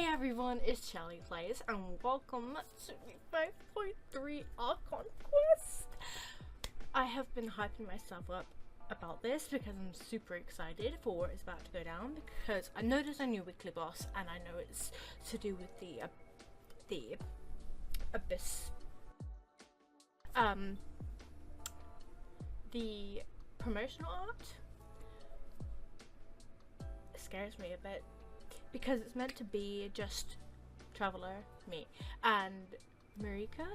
everyone, it's Shelly Plays and welcome to the 5.3 Archon quest. I have been hyping myself up about this because I'm super excited for what is about to go down, because I know there's a new weekly boss and I know it's to do with the abyss. The promotional art scares me a bit, because it's meant to be just Traveler, me, and Marika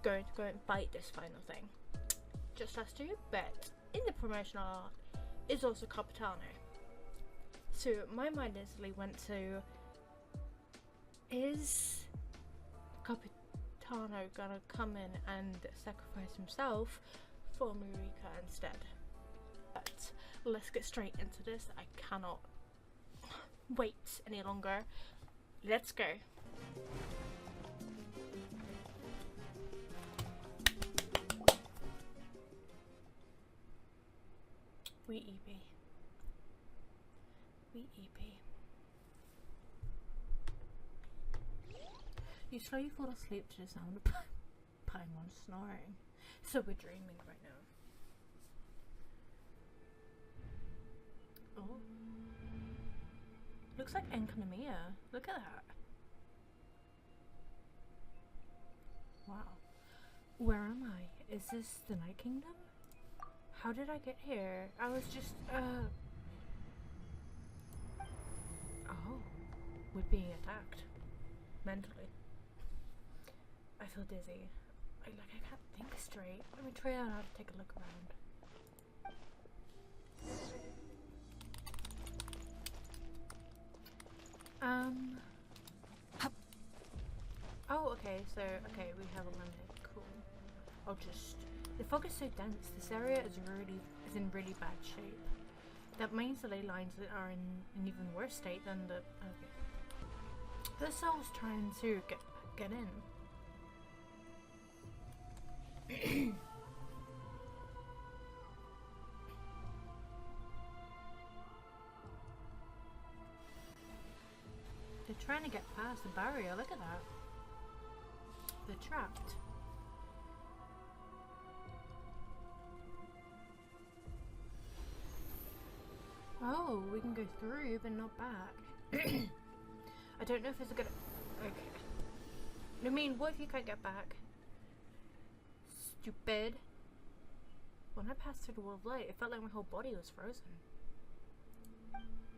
going to go and fight this final thing. Just us two, but in the promotional art is also Capitano. So my mind instantly went to, is Capitano gonna come in and sacrifice himself for Marika instead? But let's get straight into this. I cannot wait any longer. Let's go. We EP. You slowly fall asleep to the sound of Paimon snoring. So we're dreaming right now. Oh. Looks like Enconomia. Look at that. Wow. Where am I? Is this the Night Kingdom? How did I get here? I was just, Oh. We're being attacked. Mentally. I feel dizzy. I can't think straight. Let me try out how to take a look around. Oh, okay, so, we have a limit, cool. I'll just, the fog is so dense, this area is in really bad shape. That means the ley lines are in an even worse state than the, okay. The cell's trying to get in. They're trying to get past the barrier, look at that. They're trapped. Oh, we can go through, but not back. I don't know if it's a good... Okay. I mean, what if you can't get back? Stupid. When I passed through the wall of light, it felt like my whole body was frozen.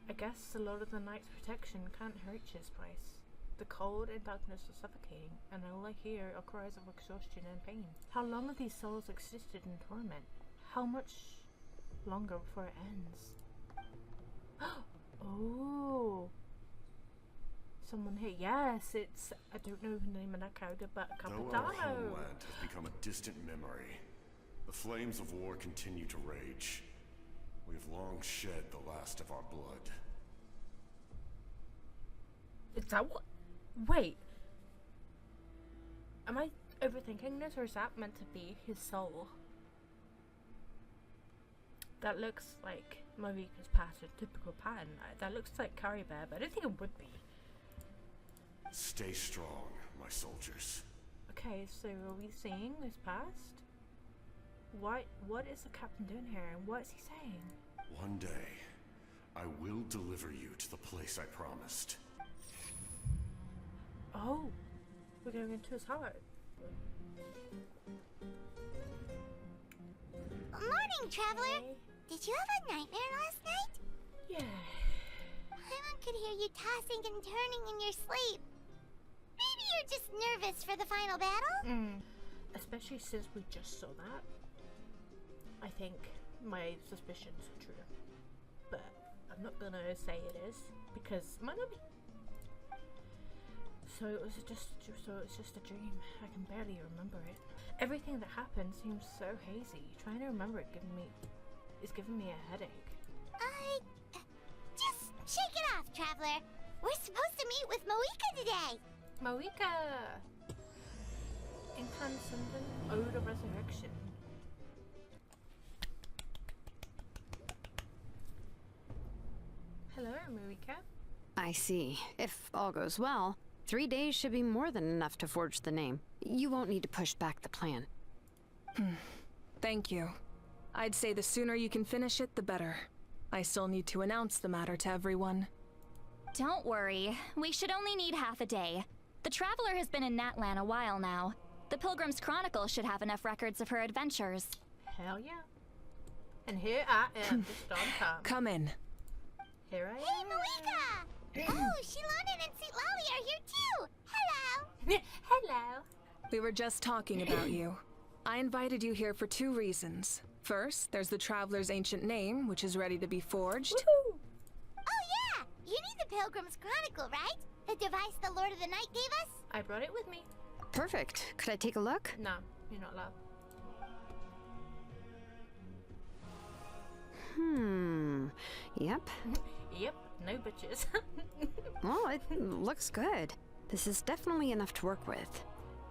I guess a lot of the night's protection can't reach this place. The cold and darkness are suffocating, and all I hear are cries of exhaustion and pain. How long have these souls existed in torment? How much longer before it ends? Oh! Someone here. Yes, it's... I don't know the name of that character, but Capitano. Though our homeland has become a distant memory, the flames of war continue to rage. We have long shed the last of our blood. Is that what? Wait. Am I overthinking this, or is that meant to be his soul? That looks like Marika's pattern, typical pattern. That looks like Carrie Bear, but I don't think it would be. Stay strong, my soldiers. Okay, so are we seeing this past? What is the captain doing here, and what is he saying? One day, I will deliver you to the place I promised. Oh, we're going into his heart. Morning, Traveler. Did you have a nightmare last night? Yeah. Paimon could hear you tossing and turning in your sleep. Maybe you're just nervous for the final battle? Especially since we just saw that. I think my suspicions are true. But I'm not gonna say it is, because it might not be. So it's just a dream. I can barely remember it. Everything that happened seems so hazy. Trying to remember it is giving me a headache. Just shake it off, Traveler. We're supposed to meet with Moika today. Moika! Incandescent Ode of Resurrection. Hello, Moika. I see. If all goes well, 3 days should be more than enough to forge the name. You won't need to push back the plan. Thank you. I'd say the sooner you can finish it, the better. I still need to announce the matter to everyone. Don't worry. We should only need half a day. The Traveler has been in Natlan a while now. The Pilgrim's Chronicle should have enough records of her adventures. Hell yeah. And here I am, just on time. Come in. Here I am. Hey, Malika! Oh, Shilonen and Sweet Lolly are here too! Hello! Hello. We were just talking about you. I invited you here for 2 reasons. First, there's the Traveler's ancient name, which is ready to be forged. Woohoo! Oh yeah! You need the Pilgrim's Chronicle, right? The device the Lord of the Night gave us? I brought it with me. Perfect. Could I take a look? No, you're not allowed. Yep. Yep, no bitches. Well, it looks good. This is definitely enough to work with.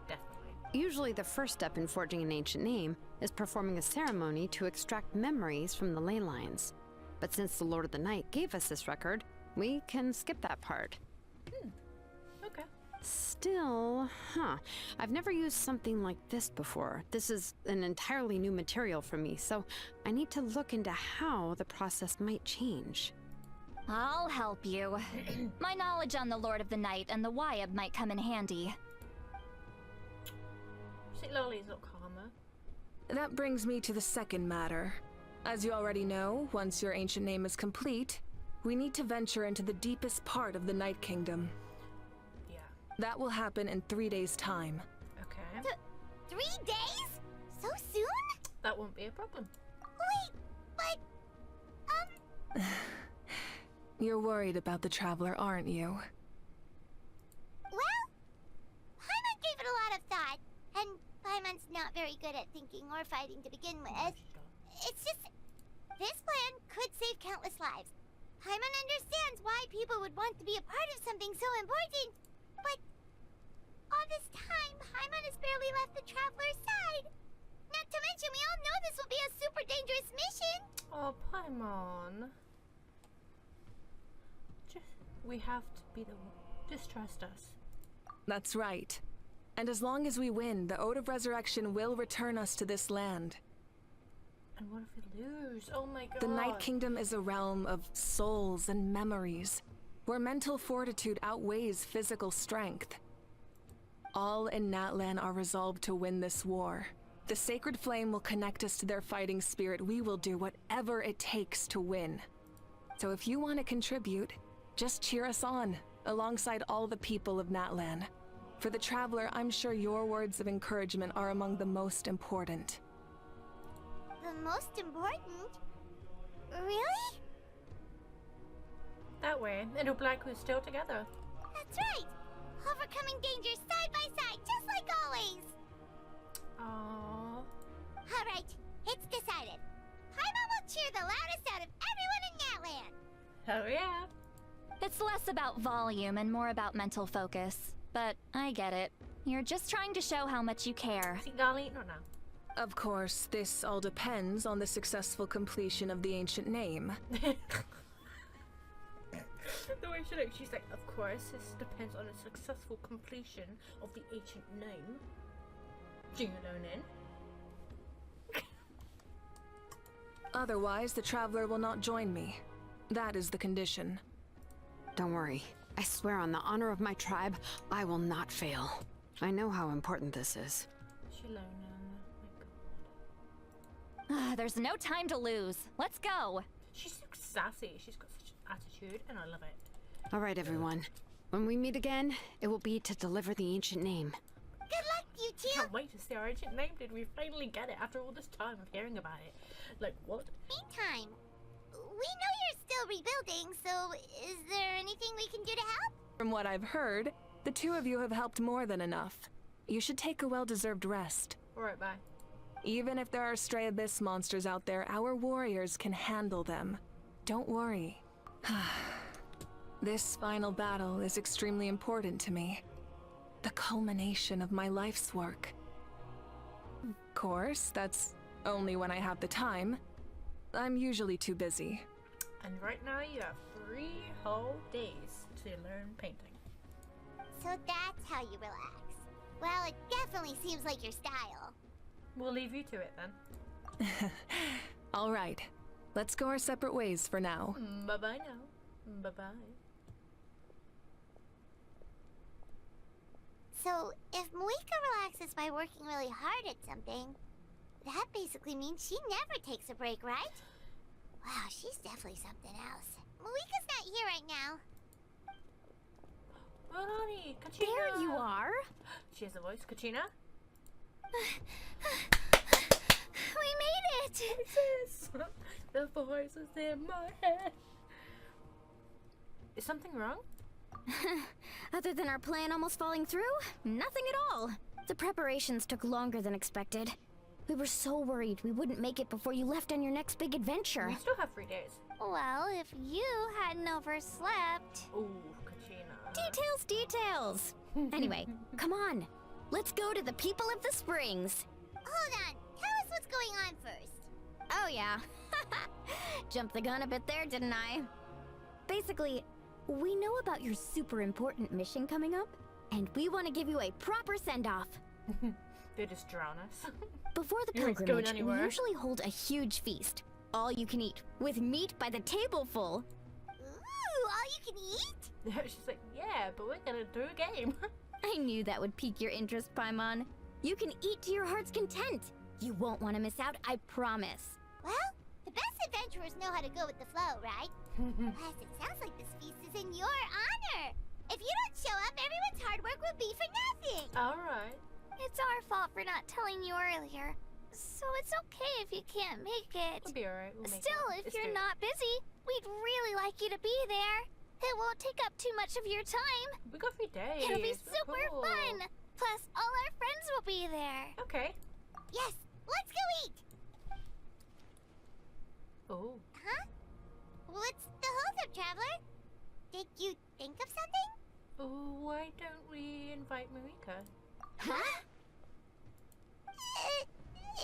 Definitely. Usually the first step in forging an ancient name is performing a ceremony to extract memories from the ley lines. But since the Lord of the Night gave us this record, we can skip that part. Okay. Still, I've never used something like this before. This is an entirely new material for me, so I need to look into how the process might change. I'll help you. My knowledge on the Lord of the Night and the Wyab might come in handy. Sweet Lolly's not calmer. That brings me to the second matter. As you already know, once your ancient name is complete, we need to venture into the deepest part of the Night Kingdom. Yeah. That will happen in 3 days' time. Okay. 3 days? So soon? That won't be a problem. Wait, but... You're worried about the Traveler, aren't you? Well, Paimon gave it a lot of thought, and Paimon's not very good at thinking or fighting to begin with. It's just, this plan could save countless lives. Paimon understands why people would want to be a part of something so important, but all this time, Paimon has barely left the Traveler's side. Not to mention, we all know this will be a super dangerous mission. Oh, Paimon. We have to be the one. Just trust us. That's right. And as long as we win, the Ode of Resurrection will return us to this land. And what if we lose? Oh my god. The Night Kingdom is a realm of souls and memories, where mental fortitude outweighs physical strength. All in Natlan are resolved to win this war. The sacred flame will connect us to their fighting spirit. We will do whatever it takes to win. So if you want to contribute, just cheer us on, alongside all the people of Natlan. For the Traveler, I'm sure your words of encouragement are among the most important. The most important? Really? That way, it'll be like we're still together. That's right! Overcoming dangers side by side, just like always! Aww. Alright, it's decided. Paimon will cheer the loudest out of everyone in Natlan! Hell yeah. It's less about volume and more about mental focus. But I get it. You're just trying to show how much you care. See, Golly, no. Of course, this all depends on the successful completion of the ancient name. The way she looks, she's like, of course, this depends on the successful completion of the ancient name. Jingalonin. Otherwise, the Traveler will not join me. That is the condition. Don't worry. I swear on the honor of my tribe, I will not fail. I know how important this is. Shilonen. My god. There's no time to lose. Let's go. She's so sassy. She's got such an attitude, and I love it. All right, everyone. When we meet again, it will be to deliver the ancient name. Good luck, you two! Can't wait to see our ancient name. Did we finally get it after all this time of hearing about it? Like, what? Meantime, we know you're still rebuilding, so is there anything we can do to help? From what I've heard, the 2 of you have helped more than enough. You should take a well-deserved rest. Alright, bye. Even if there are stray abyss monsters out there, our warriors can handle them. Don't worry. This final battle is extremely important to me. The culmination of my life's work. Of course, that's only when I have the time. I'm usually too busy. And right now you have 3 whole days to to learn painting. So that's how you relax. Well, it definitely seems like your style. We'll leave you to it then. All right. Let's go our separate ways for now. Bye-bye now. Bye-bye. So, if Moika relaxes by working really hard at something, that basically means she never takes a break, right? Wow, she's definitely something else. Moika's not here right now. Oh, honey, Kachina. There you are. She has a voice. Kachina? We made it! Voices! The voices in my head. Is something wrong? Other than our plan almost falling through, nothing at all. The preparations took longer than expected. We were so worried we wouldn't make it before you left on your next big adventure. We still have 3 days. Well, if you hadn't overslept... Ooh, Kachina. Details! Anyway, come on. Let's go to the people of the springs. Hold on, tell us what's going on first. Oh yeah. Jumped the gun a bit there, didn't I? Basically, we know about your super important mission coming up, and we want to give you a proper send-off. They just drown us. Before the You ain't going pilgrimage, we anywhere. usually hold a huge feast. All you can eat, with meat by the tableful. Ooh, all you can eat? She's like, yeah, but we're gonna do a game. I knew that would pique your interest, Paimon. You can eat to your heart's content. You won't want to miss out, I promise. Well, the best adventurers know how to go with the flow, right? Plus, it sounds like this feast is in your honor. If you don't show up, everyone's hard work will be for nothing. Alright. It's our fault for not telling you earlier. So it's okay if you can't make it. We'll be alright. We'll make Still, it. if It's you're good. not busy, we'd really like you to be there. It won't take up too much of your time. We got 3 days. It'll be We're super cool. fun. Plus, all our friends will be there. Okay. Yes, let's go eat. Oh. Huh? What's the holdup, traveler? Did you think of something? Oh, why don't we invite Marika? Huh?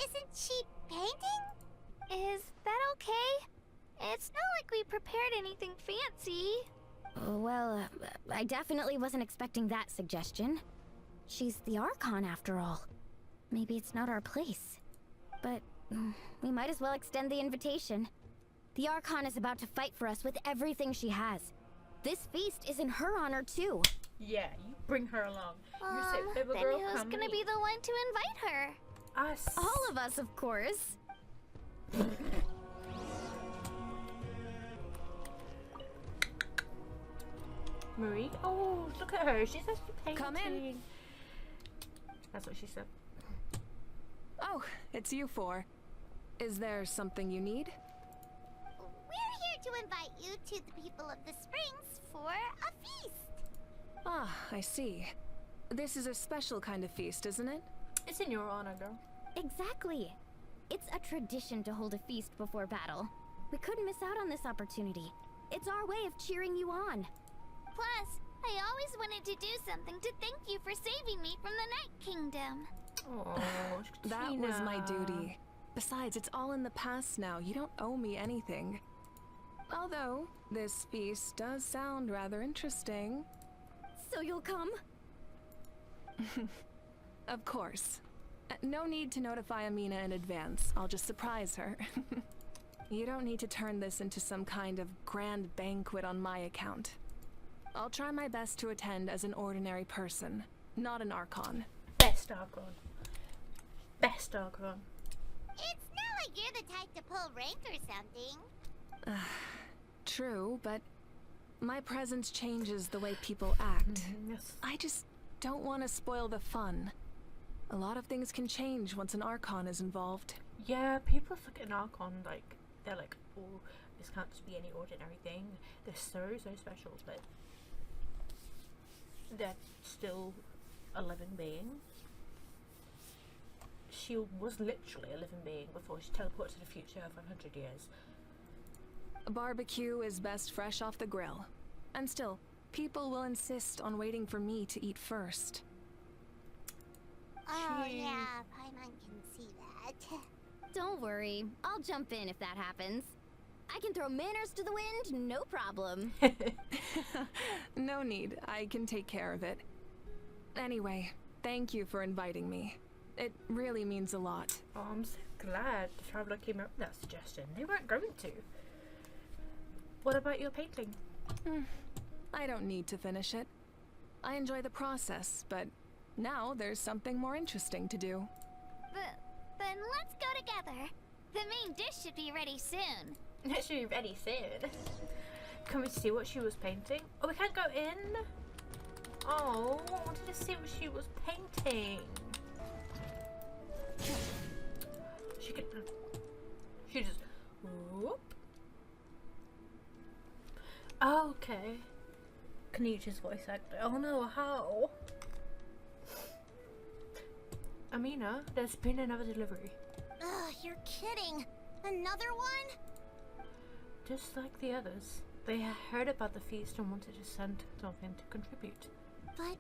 Isn't she painting? Is that okay? It's not like we prepared anything fancy. Well, I definitely wasn't expecting that suggestion. She's the Archon, after all. Maybe it's not our place. But we might as well extend the invitation. The Archon is about to fight for us with everything she has. This feast is in her honor, too. Yeah, you bring her along. You say, baby Then girl, who's come gonna and be eat." the one to invite her? Us. All of us, of course. Marie? Oh, look at her. She's actually painting. Come in. That's what she said. Oh, it's you four. Is there something you need? We're here to invite you to the people of the springs for a feast. Ah, I see. This is a special kind of feast, isn't it? It's in your honor, girl. Exactly. It's a tradition to hold a feast before battle. We couldn't miss out on this opportunity. It's our way of cheering you on. Plus, I always wanted to do something to thank you for saving me from the Night Kingdom. Oh, That was my duty. Besides, it's all in the past now. You don't owe me anything. Although, this feast does sound rather interesting. So you'll come? Of course. No need to notify Amina in advance. I'll just surprise her. You don't need to turn this into some kind of grand banquet on my account. I'll try my best to attend as an ordinary person, not an Archon. Best Archon. Best Archon. It's not like you're the type to pull rank or something. True, but my presence changes the way people act. Yes. I just don't want to spoil the fun. A lot of things can change once an Archon is involved. Yeah, people look at an Archon like, they're like, oh, this can't just be any ordinary thing. They're so, so special, but they're still a living being. She was literally a living being before she teleported to the future of 100 years. A barbecue is best fresh off the grill. And still, people will insist on waiting for me to eat first. Oh She- yeah, Paimon can see that. Don't worry. I'll jump in if that happens. I can throw manners to the wind, no problem. No need. I can take care of it. Anyway, thank you for inviting me. It really means a lot. Oh, I'm so glad the traveler came up with that suggestion. They weren't going to. What about your painting? I don't need to finish it. I enjoy the process, but now there's something more interesting to do. Then let's go together. The main dish should be ready soon. It should be ready soon. Can we see what she was painting? Oh, we can't go in? Oh, I wanted to see what she was painting. She could... She just... Whoop. Oh, okay. Kanichi's voice actor. Oh no, how? Amina, there's been another delivery. Ugh, you're kidding. Another one? Just like the others. They heard about the feast and wanted to send something to contribute. But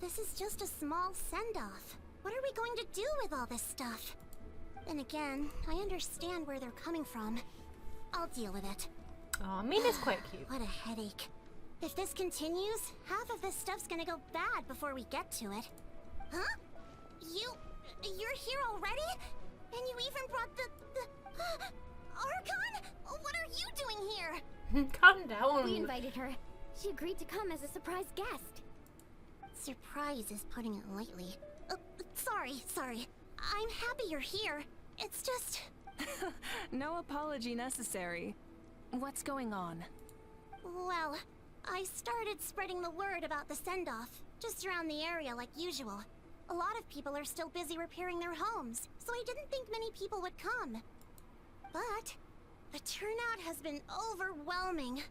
this is just a small send-off. What are we going to do with all this stuff? Then again, I understand where they're coming from. I'll deal with it. Oh, Amina's quite cute. What a headache. If this continues, half of this stuff's gonna go bad before we get to it. Huh? You're here already? And you even brought the Archon? What are you doing here? Calm down. We invited her. She agreed to come as a surprise guest. Surprise is putting it lightly. Sorry. I'm happy you're here. It's just... No apology necessary. What's going on? Well, I started spreading the word about the send-off, just around the area like usual. A lot of people are still busy repairing their homes, so I didn't think many people would come. But the turnout has been overwhelming.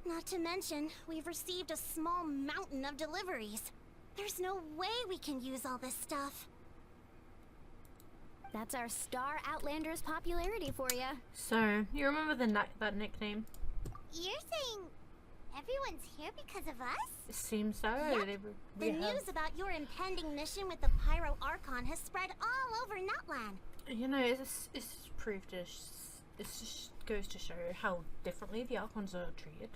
Not to mention, we've received a small mountain of deliveries. There's no way we can use all this stuff. That's our Star Outlander's popularity for you. So, you remember that nickname? You're saying everyone's here because of us? It seems so. Yep. The news about your impending mission with the Pyro Archon has spread all over Natlan. You know, it's proof to... It just goes to show how differently the Archons are treated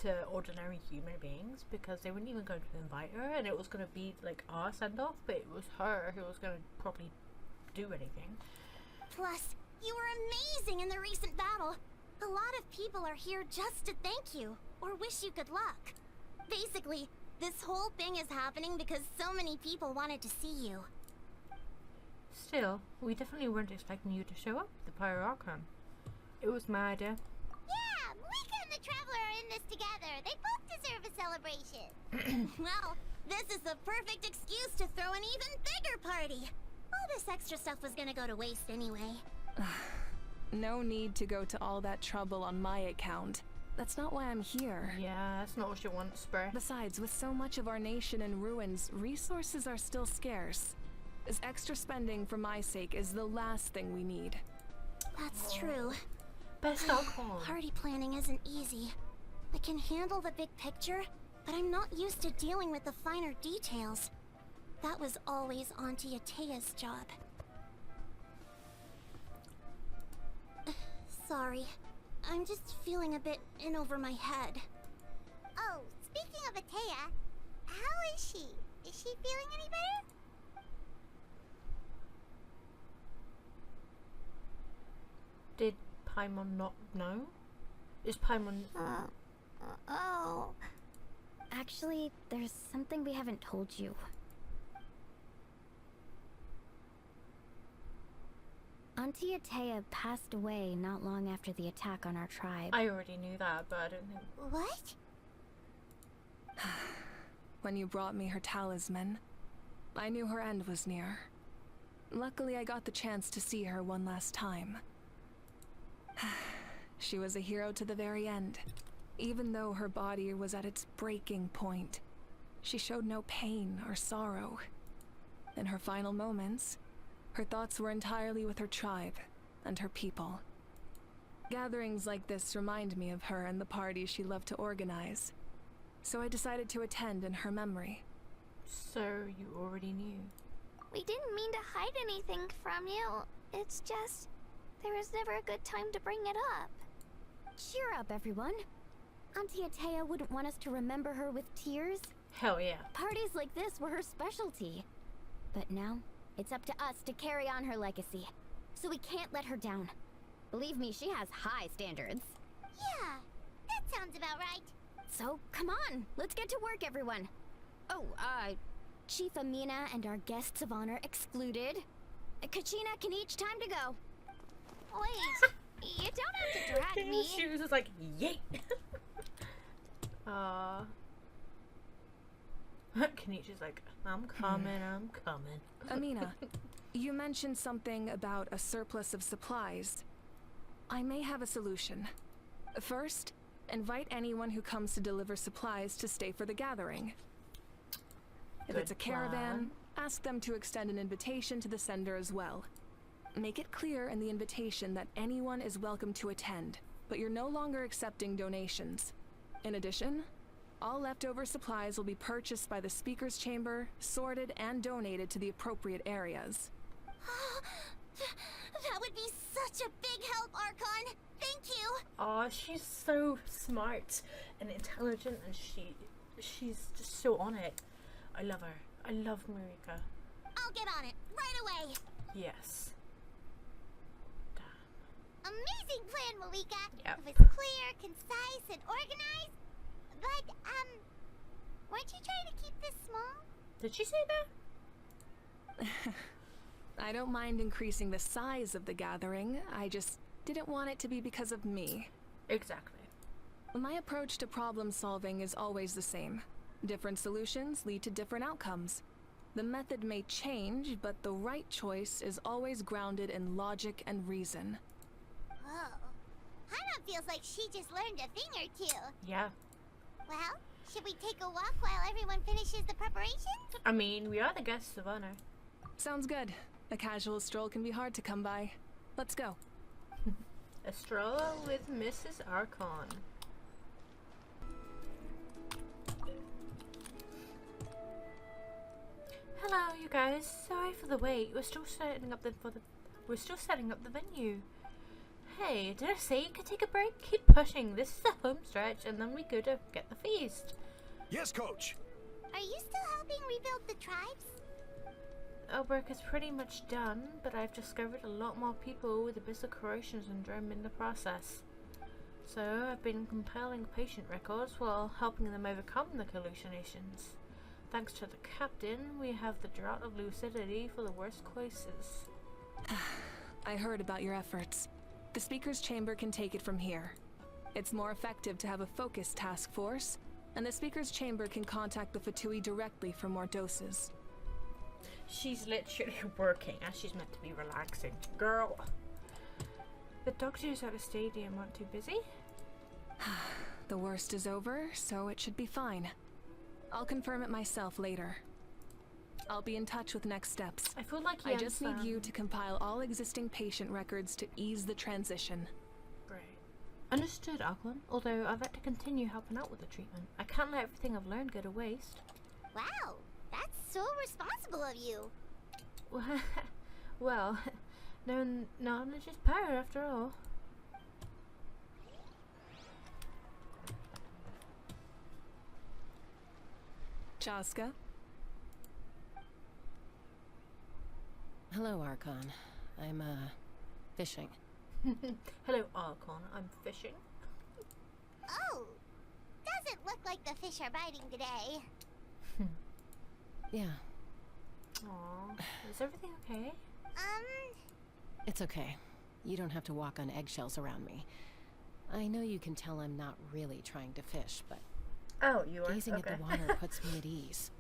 to ordinary human beings, because they weren't even going to invite her and it was going to be like our send-off, but it was her who was going to probably do anything. Plus, you were amazing in the recent battle. A lot of people are here just to thank you or wish you good luck. Basically, this whole thing is happening because so many people wanted to see you. Still, we definitely weren't expecting you to show up, the Pyro Archon. It was my idea. Yeah, Mika and the Traveler are in this together. They both deserve a celebration. Well, this is the perfect excuse to throw an even bigger party. All this extra stuff was gonna go to waste anyway. No need to go to all that trouble on my account. That's not why I'm here. Yeah, that's not what she wants, bro. Besides, with so much of our nation in ruins, resources are still scarce. This extra spending for my sake is the last thing we need. That's true. Best Archon. Party planning isn't easy. I can handle the big picture, but I'm not used to dealing with the finer details. That was always Auntie Atea's job. Sorry. I'm just feeling a bit in over my head. Oh, speaking of Atea, how is she? Is she feeling any better? Did Paimon not know? Is Paimon... Oh. Actually, there's something we haven't told you. Auntie Atea passed away not long after the attack on our tribe. I already knew that, but I don't think... What? When you brought me her talisman, I knew her end was near. Luckily, I got the chance to see her one last time. She was a hero to the very end. Even though her body was at its breaking point, she showed no pain or sorrow. In her final moments, her thoughts were entirely with her tribe and her people. Gatherings like this remind me of her and the parties she loved to organize, so I decided to attend in her memory. So, you already knew. We didn't mean to hide anything from you. It's just... there was never a good time to bring it up. Cheer up, everyone. Auntie Atea wouldn't want us to remember her with tears. Hell yeah. Parties like this were her specialty. But now, it's up to us to carry on her legacy. So we can't let her down. Believe me, she has high standards. Yeah, that sounds about right. So, come on, let's get to work, everyone. Oh, Chief Amina and our guests of honor excluded. Kachina can each time to go. Wait, you don't have to drag me. She was just like, yeet. Kenichi's like, I'm coming. Amina, you mentioned something about a surplus of supplies. I may have a solution. First, invite anyone who comes to deliver supplies to stay for the gathering. If it's a caravan, ask them to extend an invitation to the sender as well. Make it clear in the invitation that anyone is welcome to attend, but you're no longer accepting donations. In addition, all leftover supplies will be purchased by the speaker's chamber, sorted, and donated to the appropriate areas. That would be such a big help, Archon. Thank you. Oh, she's so smart and intelligent, and she's just so on it. I love her. I love Marika. I'll get on it right away. Yes. Amazing plan, Marika. Yep. It was clear, concise, and organized. But, weren't you trying to keep this small? Did she say that? I don't mind increasing the size of the gathering. I just didn't want it to be because of me. Exactly. My approach to problem solving is always the same. Different solutions lead to different outcomes. The method may change, but the right choice is always grounded in logic and reason. Whoa. Hana feels like she just learned a thing or two. Yeah. Well, should we take a walk while everyone finishes the preparations? I mean, we are the guests of honor. Sounds good. A casual stroll can be hard to come by. Let's go. A stroll with Mrs. Archon. Hello, you guys. Sorry for the wait. We're still setting up the venue. Hey, did I say you could take a break? Keep pushing. This is the home stretch, and then we go to get the feast. Yes, Coach. Are you still helping rebuild the tribes? Our work is pretty much done, but I've discovered a lot more people with abyssal corrosion syndrome in the process. So I've been compiling patient records while helping them overcome the hallucinations. Thanks to the captain, we have the drought of lucidity for the worst cases. I heard about your efforts. The speaker's chamber can take it from here. It's more effective to have a focused task force, and the speaker's chamber can contact the Fatui directly for more doses. She's literally working as she's meant to be relaxing. Girl! The doctors at the stadium aren't too busy? The worst is over, so it should be fine. I'll confirm it myself later. I'll be in touch with next steps. I feel like I just need you to compile all existing patient records to ease the transition. Great. Understood, Archon. Although I'd like to continue helping out with the treatment. I can't let everything I've learned go to waste. Wow, that's so responsible of you. Well, no knowledge is power after all. Chaska? Hello, Archon. I'm, fishing. Hello, Archon. I'm fishing. Oh, doesn't look like the fish are biting today. Yeah, Aww. Is everything okay? it's okay. You don't have to walk on eggshells around me. I know you can tell I'm not really trying to fish, but Oh, you are? gazing Okay. at the water puts me at ease.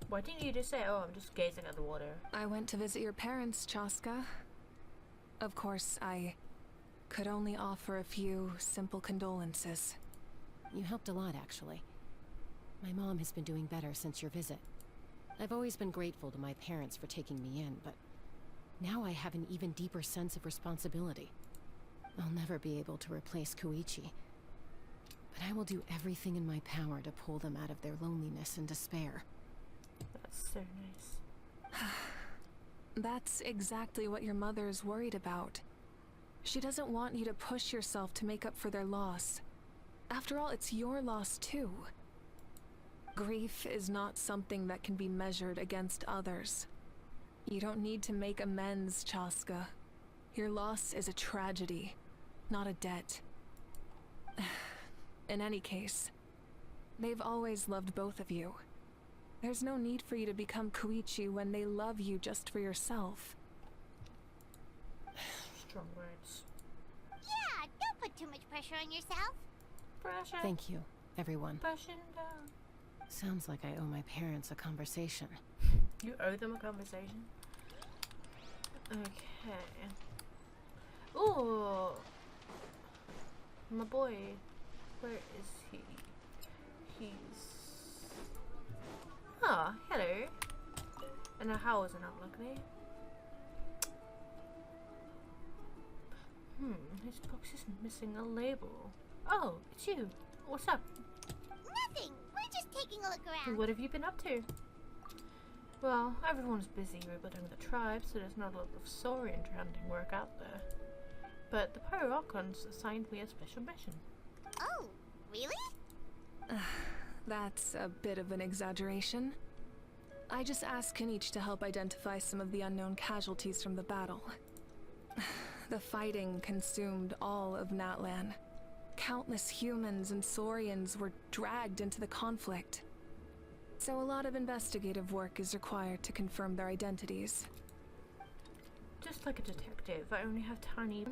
Why didn't you just say, oh, I'm just gazing at the water? I went to visit your parents, Chaska. Of course, I could only offer a few simple condolences. You helped a lot, actually. My mom has been doing better since your visit. I've always been grateful to my parents for taking me in, but now I have an even deeper sense of responsibility. I'll never be able to replace Koichi, but I will do everything in my power to pull them out of their loneliness and despair. That's so nice. That's exactly what your mother's worried about. She doesn't want you to push yourself to make up for their loss. After all, it's your loss too. Grief is not something that can be measured against others. You don't need to make amends, Chaska. Your loss is a tragedy, not a debt. In any case, they've always loved both of you. There's no need for you to become Koichi when they love you just for yourself. Strong words. Yeah, don't put too much pressure on yourself. Pressure. Thank you, everyone. Pushing down. Sounds like I owe my parents a conversation. You owe them a conversation? Okay. Ooh! My boy. Where is he? He's... Ah, hello. And a house is not luckily. His box is missing a label. Oh, it's you. What's up? Nothing. We're just taking a look around. What have you been up to? Well, everyone's busy rebuilding the tribe, so there's not a lot of story and trending work out there. But the Archons assigned me a special mission. Oh, really? That's a bit of an exaggeration. I just asked Kenichi to help identify some of the unknown casualties from the battle. The fighting consumed all of Natlan. Countless humans and Saurians were dragged into the conflict. So a lot of investigative work is required to confirm their identities. Just like a detective, I only have tiny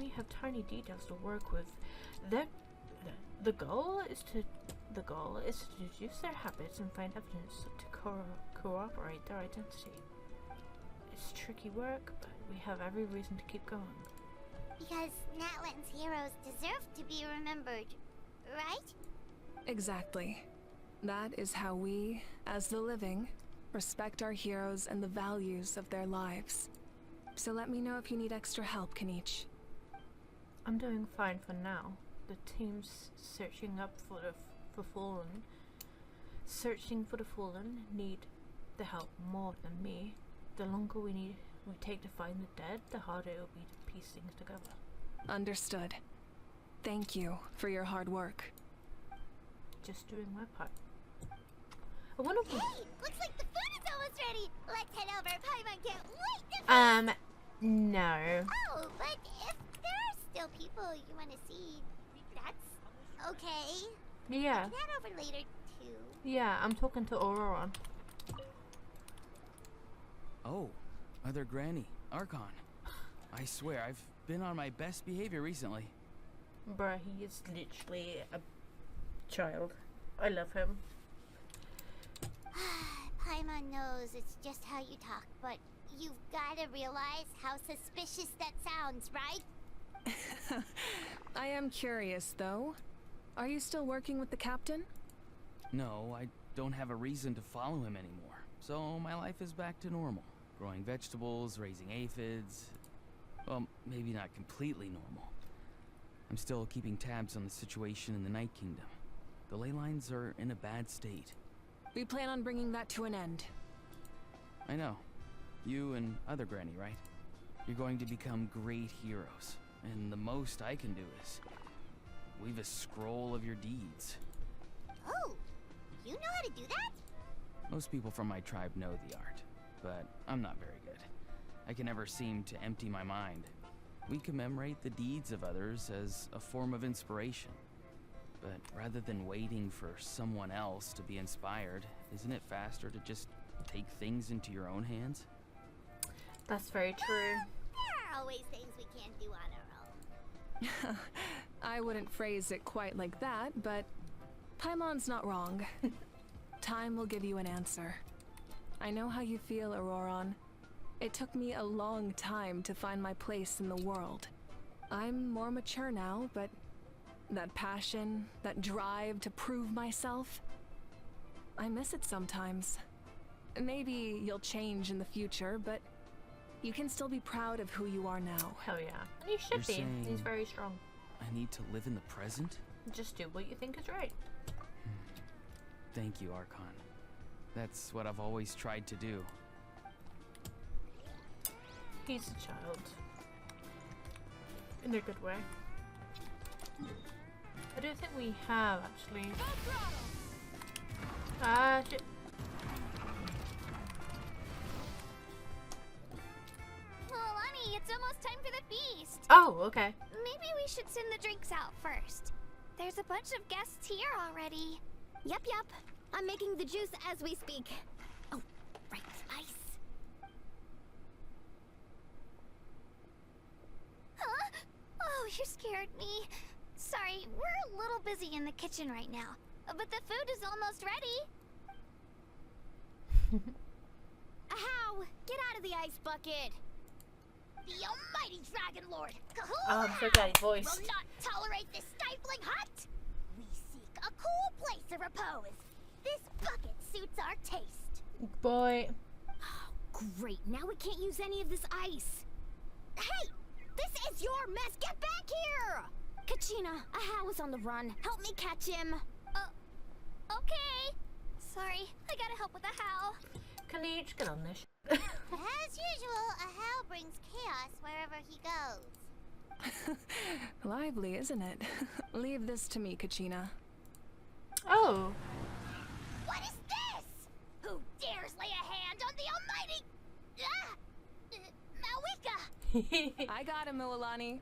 details to work with. The goal is to deduce their habits and find evidence to corroborate their identity. It's tricky work, but we have every reason to keep going. Because Natlan's heroes deserve to be remembered, right? Exactly. That is how we, as the living, respect our heroes and the values of their lives. So let me know if you need extra help, Kenichi. I'm doing fine for now. The team's searching for the fallen need the help more than me. The longer we take to find the dead, the harder it will be to piece things together. Understood. Thank you for your hard work. Just doing my part. I wonder if Hey, looks like the food is almost ready. Let's head over. Paimon can't wait to no. Oh, but if there are still people you want to see, that's okay. Yeah. We can head over later too. Yeah, I'm talking to Auroron. Oh, Mother Granny, Archon. I swear, I've been on my best behavior recently. Bruh, he is literally a child. I love him. Paimon knows it's just how you talk, but you've gotta realize how suspicious that sounds, right? I am curious, though. Are you still working with the captain? No, I don't have a reason to follow him anymore. So my life is back to normal. Growing vegetables, raising aphids. Well, maybe not completely normal. I'm still keeping tabs on the situation in the Night Kingdom. The ley lines are in a bad state. We plan on bringing that to an end. I know. You and other Granny, right? You're going to become great heroes. And the most I can do is weave a scroll of your deeds. Oh, you know how to do that? Most people from my tribe know the art, but I'm not very good. I can never seem to empty my mind. We commemorate the deeds of others as a form of inspiration. But rather than waiting for someone else to be inspired, isn't it faster to just take things into your own hands? That's very true. There are always things we can't do on our own. I wouldn't phrase it quite like that, but Paimon's not wrong. Time will give you an answer. I know how you feel, Auroron. It took me a long time to find my place in the world. I'm more mature now, but that passion, that drive to prove myself, I miss it sometimes. Maybe you'll change in the future, but you can still be proud of who you are now. Hell yeah. And he should You're be. He's saying very strong. I need to live in the present? Just do what you think is right. Thank you, Archon. That's what I've always tried to do. He's a child. In a good way. I don't think we have actually. Ah, shit. Well, Lonnie, it's almost time for the feast. Oh, okay. Maybe we should send the drinks out first. There's a bunch of guests here already. Yep. I'm making the juice as we speak. Oh, right, ice. Huh? Oh, you scared me. Sorry, we're a little busy in the kitchen right now. But the food is almost ready. Ahow! Get out of the ice bucket! The almighty Dragon Lord, Kahul Oh, I'm so glad he voiced. will not tolerate this stifling hut. We seek a cool place of repose. This bucket suits our taste. Boy. Great, now we can't use any of this ice. Hey! This is your mess! Get back here! Kachina, Ahow is on the run. Help me catch him. Okay. Sorry, I gotta help with the how. Can you just get on this? As usual, Ahow brings chaos wherever he goes. Lively, isn't it? Leave this to me, Kachina. Oh. What is this? Who dares lay a hand on the almighty... Malika! I got him, Mualani.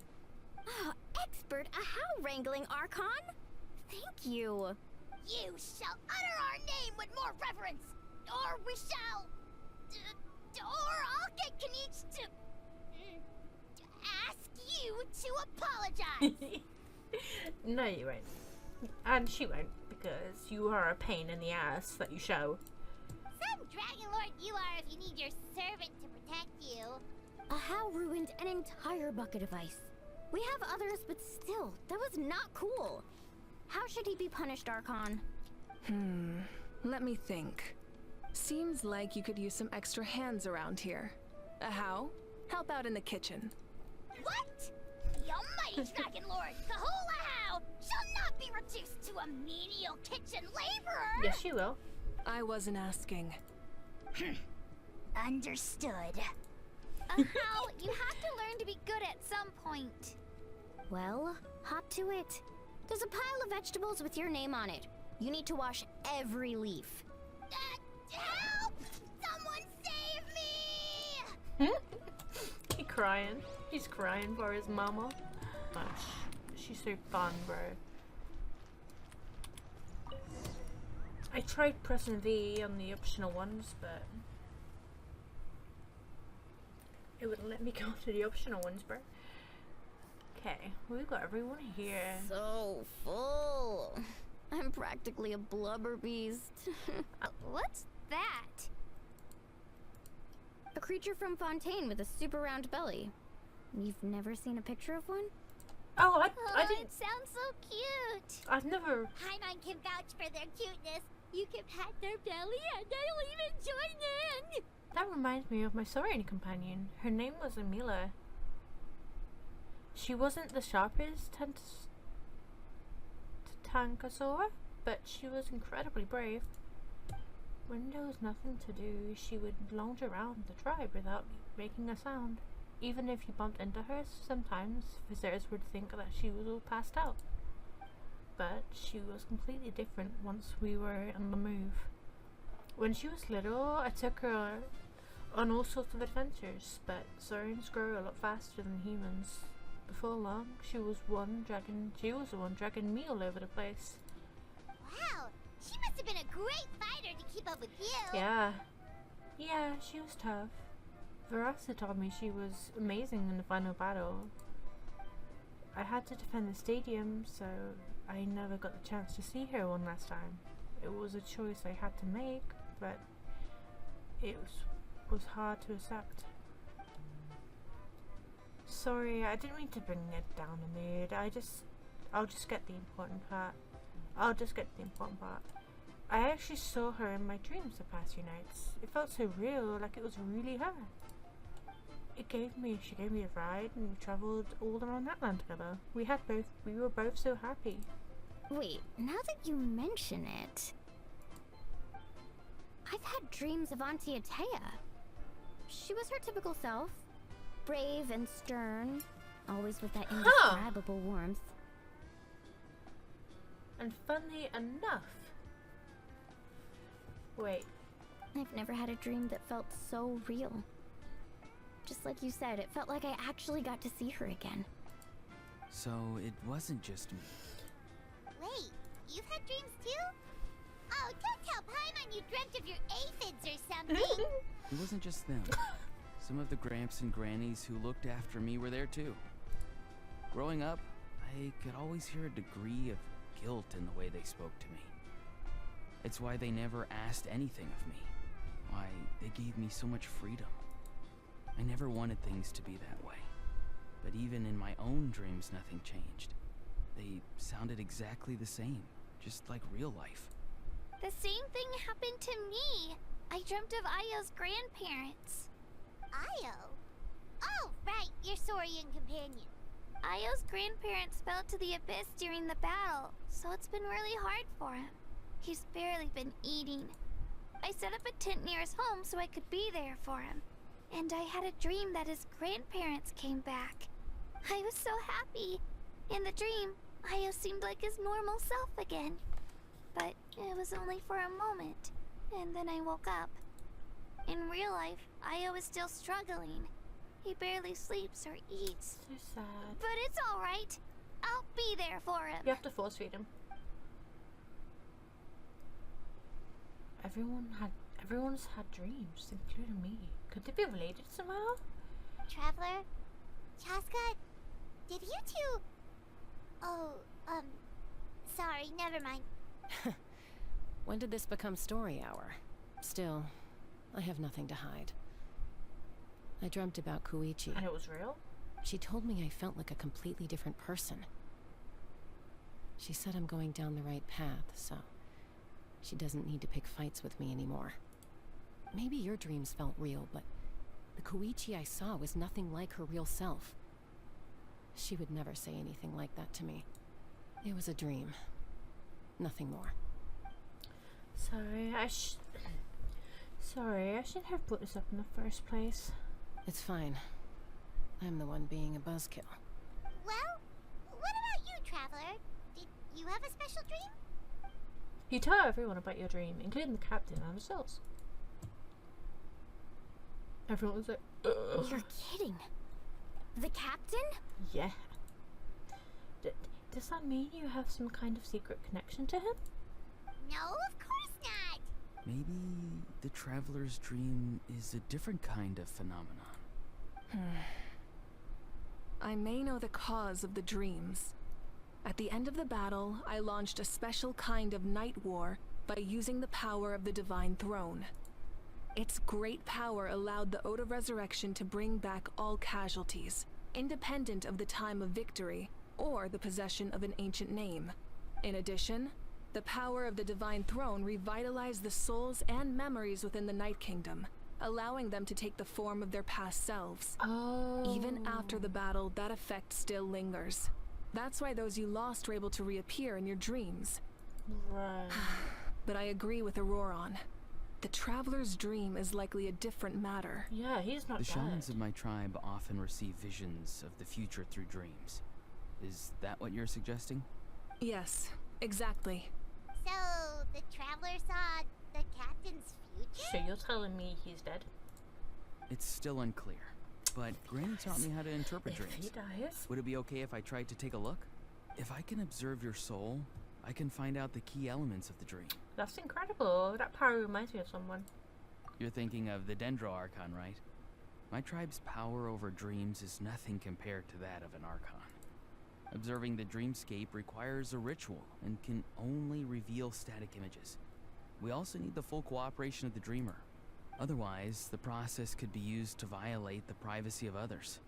Oh, expert Ahow wrangling, Archon. Thank you. You shall utter our name with more reverence, or we shall... or I'll get Kanich to... ask you to apologize. No, you won't. And she won't, because you are a pain in the ass that you show. Some Dragon Lord you are if you need your servant to protect you. Ahow ruined an entire bucket of ice. We have others, but still, that was not cool. How should he be punished, Archon? Let me think. Seems like you could use some extra hands around here. Ahow, help out in the kitchen. What? The almighty Dragon Lord, Kahul Ahow, shall not be reduced to a menial kitchen laborer! Yes, you will. I wasn't asking. Understood. Ahow, you have to learn to be good at some point. Well, hop to it. There's a pile of vegetables with your name on it. You need to wash every leaf. Help! Someone save me! He's crying. He's crying for his mama. Gosh, she's so fun, bro. I tried pressing V on the optional ones, but it wouldn't let me go to the optional ones, bro. Okay, we've got everyone here. So full. I'm practically a blubber beast. What's that? A creature from Fontaine with a super round belly. You've never seen a picture of one? Oh, I didn't. It sounds so cute. I've never. Paimon can vouch for their cuteness. You can pat their belly and I'll even join in. That reminds me of my Saurian companion. Her name was Emila. She wasn't the sharpest Tankasaur, but she was incredibly brave. When there was nothing to do, she would lounge around the tribe without making a sound. Even if you bumped into her, sometimes visitors would think that she was all passed out. But she was completely different once we were on the move. When she was little, I took her on all sorts of adventures, but Saurians grow a lot faster than humans. Before long, she was the one dragging me all over the place. Wow, she must have been a great fighter to keep up with you. Yeah, she was tough. Verasa told me she was amazing in the final battle. I had to defend the stadium, so I never got the chance to see her one last time. It was a choice I had to make, but it was hard to accept. Sorry, I didn't mean to bring it down a mood. I'll just get the important part. I actually saw her in my dreams the past few nights. It felt so real, like it was really her. She gave me a ride, and we traveled all around Natlan together. We were both so happy. Wait, now that you mention it, I've had dreams of Auntie Atea. She was her typical self, brave and stern, always with that indescribable warmth. And funny enough... Wait. I've never had a dream that felt so real. Just like you said, it felt like I actually got to see her again. So it wasn't just me. Wait, you've had dreams too? Oh, don't tell Paimon you dreamt of your aphids or something. It wasn't just them. Some of the Gramps and Grannies who looked after me were there too. Growing up, I could always hear a degree of guilt in the way they spoke to me. It's why they never asked anything of me. Why they gave me so much freedom. I never wanted things to be that way. But even in my own dreams, nothing changed. They sounded exactly the same, just like real life. The same thing happened to me. I dreamt of Io's grandparents. Io? Oh, right, your Saurian companion. Io's grandparents fell to the abyss during the battle, so it's been really hard for him. He's barely been eating. I set up a tent near his home so I could be there for him. And I had a dream that his grandparents came back. I was so happy. In the dream, Io seemed like his normal self again. But it was only for a moment, and then I woke up. In real life, Io is still struggling. He barely sleeps or eats. So sad. But it's alright. I'll be there for him. You have to force feed him. Everyone's had dreams, including me. Could they be related somehow? Traveler? Chaska? Did you two... Oh, sorry, never mind. When did this become story hour? Still, I have nothing to hide. I dreamt about Koichi. And it was real? She told me I felt like a completely different person. She said I'm going down the right path, so she doesn't need to pick fights with me anymore. Maybe your dreams felt real, but the Koichi I saw was nothing like her real self. She would never say anything like that to me. It was a dream. Nothing more. Sorry, I shouldn't have brought this up in the first place. It's fine. I'm the one being a buzzkill. Well, what about you, Traveler? Did you have a special dream? You tell everyone about your dream, including the captain and ourselves. Everyone was like, ugh. You're kidding. The captain? Yeah. Does that mean you have some kind of secret connection to him? No, of course not. Maybe the traveler's dream is a different kind of phenomenon. I may know the cause of the dreams. At the end of the battle, I launched a special kind of night war by using the power of the Divine Throne. Its great power allowed the Ode of Resurrection to bring back all casualties, independent of the time of victory or the possession of an ancient name. In addition, the power of the Divine Throne revitalized the souls and memories within the Night Kingdom, allowing them to take the form of their past selves. Oh. Even after the battle, that effect still lingers. That's why those you lost were able to reappear in your dreams. Right. But I agree with Auroron. The Traveler's dream is likely a different matter. Yeah, he's not The dead. shamans of my tribe often receive visions of the future through dreams. Is that what you're suggesting? Yes, exactly. So, the Traveler saw the captain's future? So you're telling me he's dead? It's still unclear, but Granny taught me how to interpret If he dreams. dies? Would it be okay if I tried to take a look? If I can observe your soul, I can find out the key elements of the dream. That's incredible. That power reminds me of someone. You're thinking of the Dendro Archon, right? My tribe's power over dreams is nothing compared to that of an Archon. Observing the dreamscape requires a ritual and can only reveal static images. We also need the full cooperation of the dreamer. Otherwise, the process could be used to violate the privacy of others.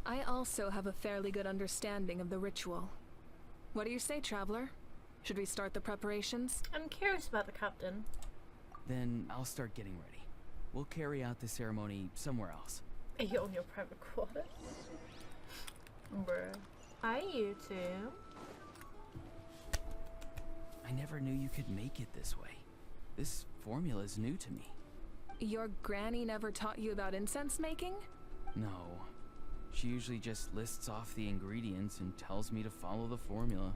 I also have a fairly good understanding of the ritual. What do you say, Traveler? Should we start the preparations? I'm curious about the captain. Then I'll start getting ready. We'll carry out the ceremony somewhere else. Are you on your private quarters? Bruh. Hi, you two. I never knew you could make it this way. This formula is new to me. Your granny never taught you about incense making? No, She usually just lists off the ingredients and tells me to follow the formula.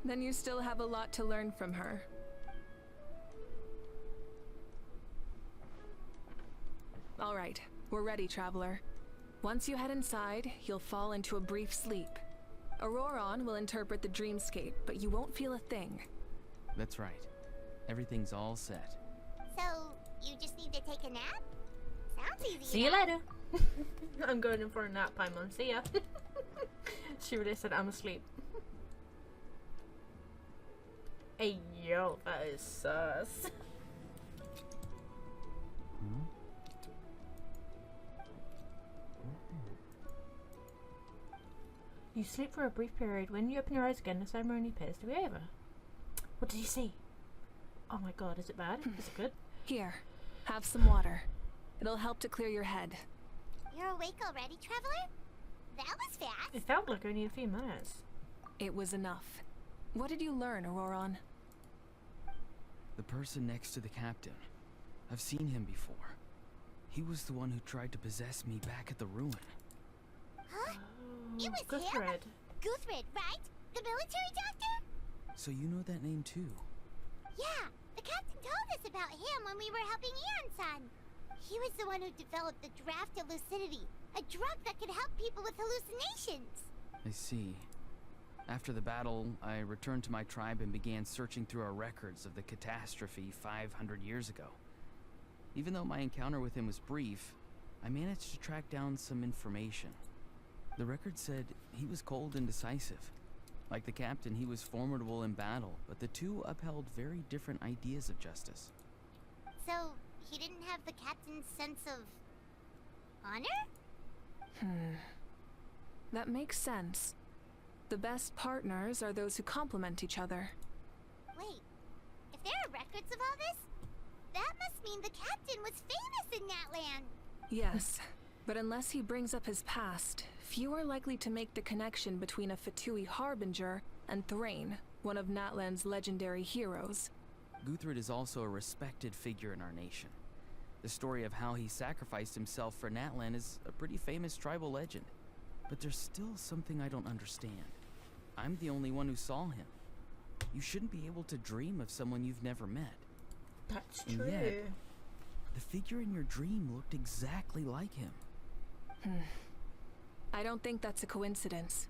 Then you still have a lot to learn from her. All right, we're ready, Traveler. Once you head inside, you'll fall into a brief sleep. Auroron will interpret the dreamscape, but you won't feel a thing. That's right. Everything's all set. So, you just need to take a nap? Sounds easy. See you enough. later. I'm going in for a nap, Paimon. See ya. She really said I'm asleep. Hey yo, that is sus. You sleep for a brief period. When you open your eyes again, the ceremony appears to be over. What did you see? Oh my god, is it bad? Is it good? Here, have some water. It'll help to clear your head. You're awake already, Traveler? That was fast. It felt like only a few minutes. It was enough. What did you learn, Auroron? The person next to the captain. I've seen him before. He was the one who tried to possess me back at the ruin. Huh? It was Guthred. him? Guthred, right? The military doctor? So you know that name too? Yeah, the captain told us about him when we were helping Eon-san. He was the one who developed the draft of lucidity, a drug that could help people with hallucinations. I see. After the battle, I returned to my tribe and began searching through our records of the catastrophe 500 years ago. Even though my encounter with him was brief, I managed to track down some information. The record said he was cold and decisive. Like the captain, he was formidable in battle, but the two upheld very different ideas of justice. So, he didn't have the captain's sense of honor? That makes sense. The best partners are those who complement each other. Wait, if there are records of all this, that must mean the captain was famous in Natlan. Yes, but unless he brings up his past, few are likely to make the connection between a Fatui harbinger and Thrain, one of Natlan's legendary heroes. Guthred is also a respected figure in our nation. The story of how he sacrificed himself for Natlan is a pretty famous tribal legend. But there's still something I don't understand. I'm the only one who saw him. You shouldn't be able to dream of someone you've never met. That's And true. yet, the figure in your dream looked exactly like him. I don't think that's a coincidence.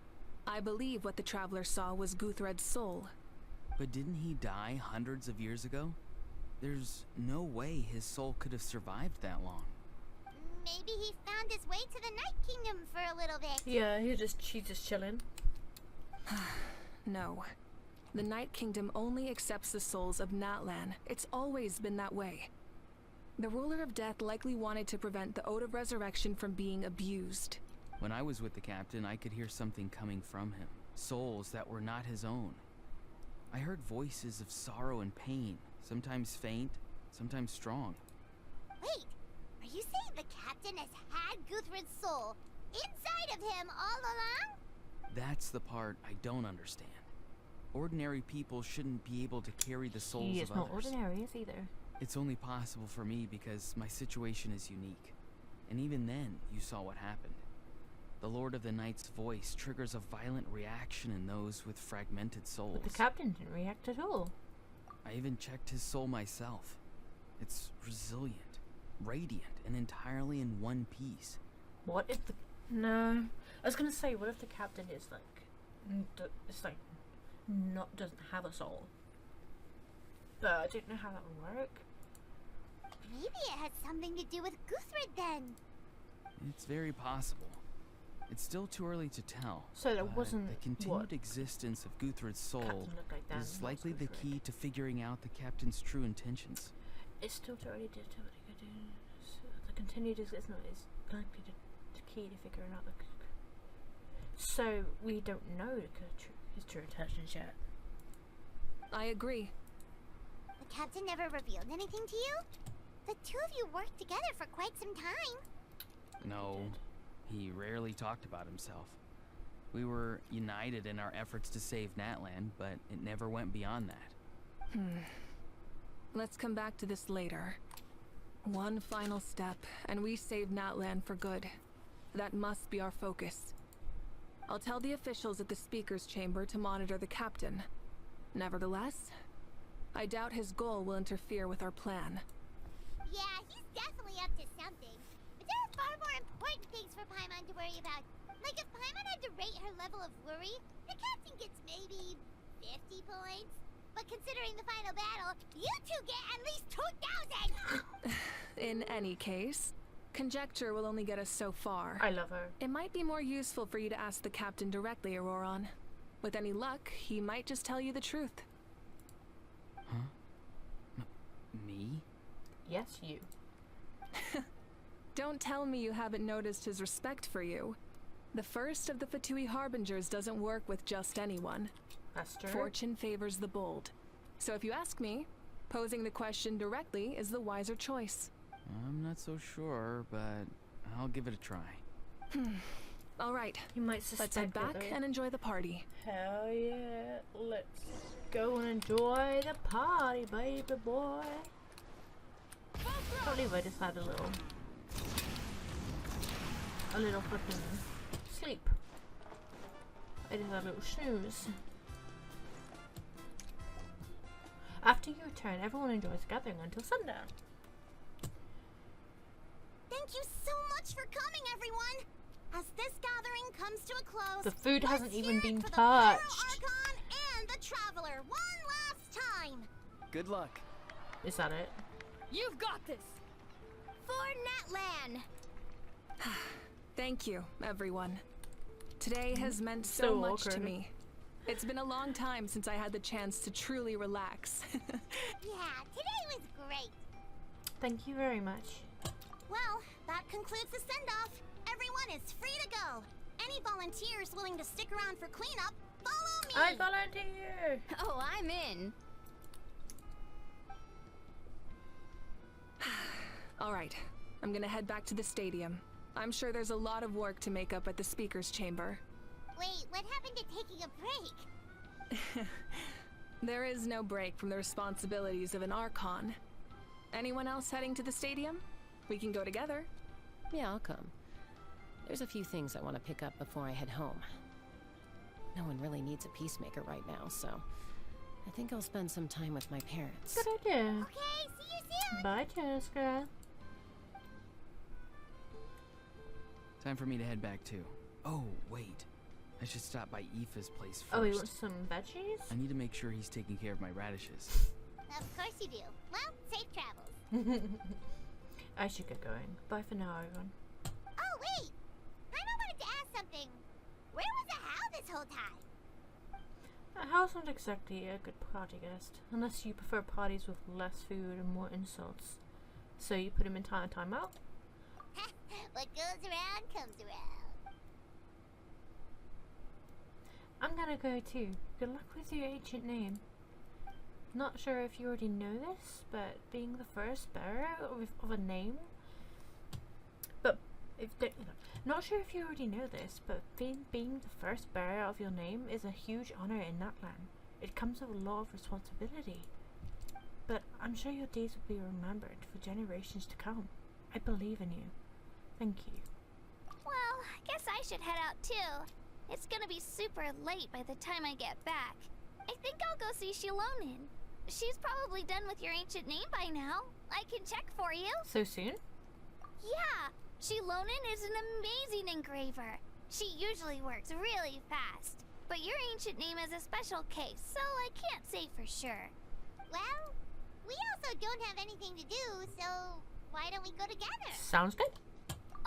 I believe what the Traveler saw was Guthred's soul. But didn't he die hundreds of years ago? There's no way his soul could have survived that long. Maybe he found his way to the Night Kingdom for a little bit. Yeah, she's just chilling. No. The Night Kingdom only accepts the souls of Natlan. It's always been that way. The Ruler of Death likely wanted to prevent the Ode of Resurrection from being abused. When I was with the captain, I could hear something coming from him. Souls that were not his own. I heard voices of sorrow and pain, sometimes faint, sometimes strong. Wait, are you saying the captain has had Guthred's soul inside of him all along? That's the part I don't understand. Ordinary people shouldn't be able to carry the souls He of is not others. ordinary, is either. It's only possible for me because my situation is unique. And even then, you saw what happened. The Lord of the Night's voice triggers a violent reaction in those with fragmented souls. But the captain didn't react at all. I even checked his soul myself. It's resilient, radiant, and entirely in one piece. What if the... No. I was gonna say, what if the captain is like... It's like... doesn't have a soul. But I don't know how that would work. Maybe it has something to do with Guthred then. It's very possible. It's still too early to tell. So there but wasn't the continued what? existence of Guthred's soul Captain looked like that, is not likely the Guthred. key to figuring out the captain's true intentions. It's still too early to tell what he could do. So the continued existence is likely the key to figuring out the... So we don't know his true intentions yet. I agree. The captain never revealed anything to you? The two of you worked together for quite some time. No, he rarely talked about himself. We were united in our efforts to save Natlan, but it never went beyond that. Let's come back to this later. One final step, and we save Natlan for good. That must be our focus. I'll tell the officials at the speaker's chamber to monitor the captain. Nevertheless, I doubt his goal will interfere with our plan. Yeah, he's definitely up to something. But there are far more important things for Paimon to worry about. Like if Paimon had to rate her level of worry, the captain gets maybe 50 points. But considering the final battle, you two get at least 2,000! In any case, conjecture will only get us so far. I love her. It might be more useful for you to ask the captain directly, Auroron. With any luck, he might just tell you the truth. Huh? Me? Yes, you. Don't tell me you haven't noticed his respect for you. The first of the Fatui Harbingers doesn't work with just anyone. That's true. Fortune favors the bold. So if you ask me, posing the question directly is the wiser choice. I'm not so sure, but I'll give it a try. All right, You might suspect let's head it, back though. and enjoy the party. Hell yeah. Let's go and enjoy the party, baby boy. I believe I just had a little fucking sleep. I just had a little snooze. After your turn, everyone enjoys gathering until sundown. Thank you so much for coming, everyone! As this gathering comes to a close, The food let's hasn't even hear it been for the Pyro touched. Archon and the Traveler one last time! Good luck. Is that it? You've got this! For Natlan! Thank you, everyone. Today has meant so So much to awkward. me. It's been a long time since I had the chance to truly relax. Yeah, today was great. Thank you very much. Well, that concludes the send-off. Everyone is free to go. Any volunteers willing to stick around for cleanup, follow me! I volunteer! Oh, I'm in. All right, I'm gonna head back to the stadium. I'm sure there's a lot of work to make up at the speaker's chamber. Wait, what happened to taking a break? There is no break from the responsibilities of an Archon. Anyone else heading to the stadium? We can go together. Yeah, I'll come. There's a few things I want to pick up before I head home. No one really needs a peacemaker right now, so I think I'll spend some time with my parents. Good idea. Okay, see you soon! Bye, Jessica. Time for me to head back too. Oh, wait. I should stop by Aoife's place first. Oh, he wants some veggies? I need to make sure he's taking care of my radishes. Of course you do. Well, safe travels. I should get going. Bye for now, everyone. Oh, wait! I wanted to ask something. Where was the Hal this whole time? Hal's not exactly a good party guest, unless you prefer parties with less food and more insults. So you put him in timeout? What goes around comes around. I'm gonna go too. Good luck with your ancient name. Not sure if you already know this, but being the first bearer of a name... Not sure if you already know this, but being the first bearer of your name is a huge honor in Natlan. It comes with a lot of responsibility. But I'm sure your days will be remembered for generations to come. I believe in you. Thank you. Well, I guess I should head out too. It's gonna be super late by the time I get back. I think I'll go see Shilonin. She's probably done with your ancient name by now. I can check for you. So soon? Yeah, Shilonin is an amazing engraver. She usually works really fast. But your ancient name is a special case, so I can't say for sure. Well, we also don't have anything to do, so why don't we go together? Sounds good.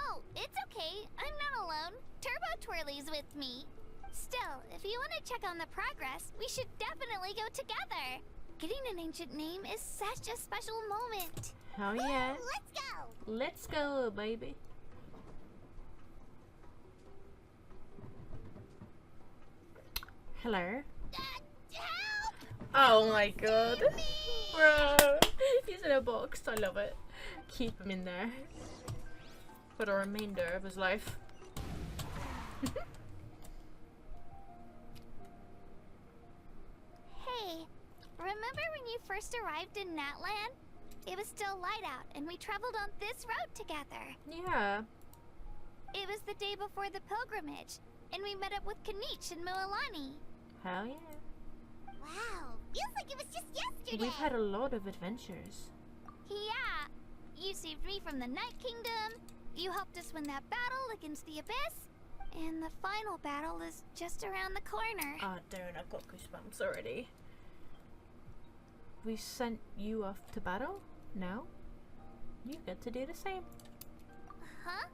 Oh, it's okay. I'm not alone. Turbo Twirly's with me. Still, if you want to check on the progress, we should definitely go together. Getting an ancient name is such a special moment. Hell yeah. Let's go! Let's go, baby. Hello. Help! Oh my god. Bro. He's in a box. I love it. Keep him in there for the remainder of his life. Hey, remember when you first arrived in Natlan? It was still light out, and we traveled on this road together. Yeah. It was the day before the pilgrimage, and we met up with Kanich and Moalani. Hell yeah. Wow, feels like it was just yesterday. We've had a lot of adventures. Yeah, you saved me from the Night Kingdom, you helped us win that battle against the Abyss, and the final battle is just around the corner. Ah, darn, I've got goosebumps already. We sent you off to battle? Now? You get to do the same. Huh?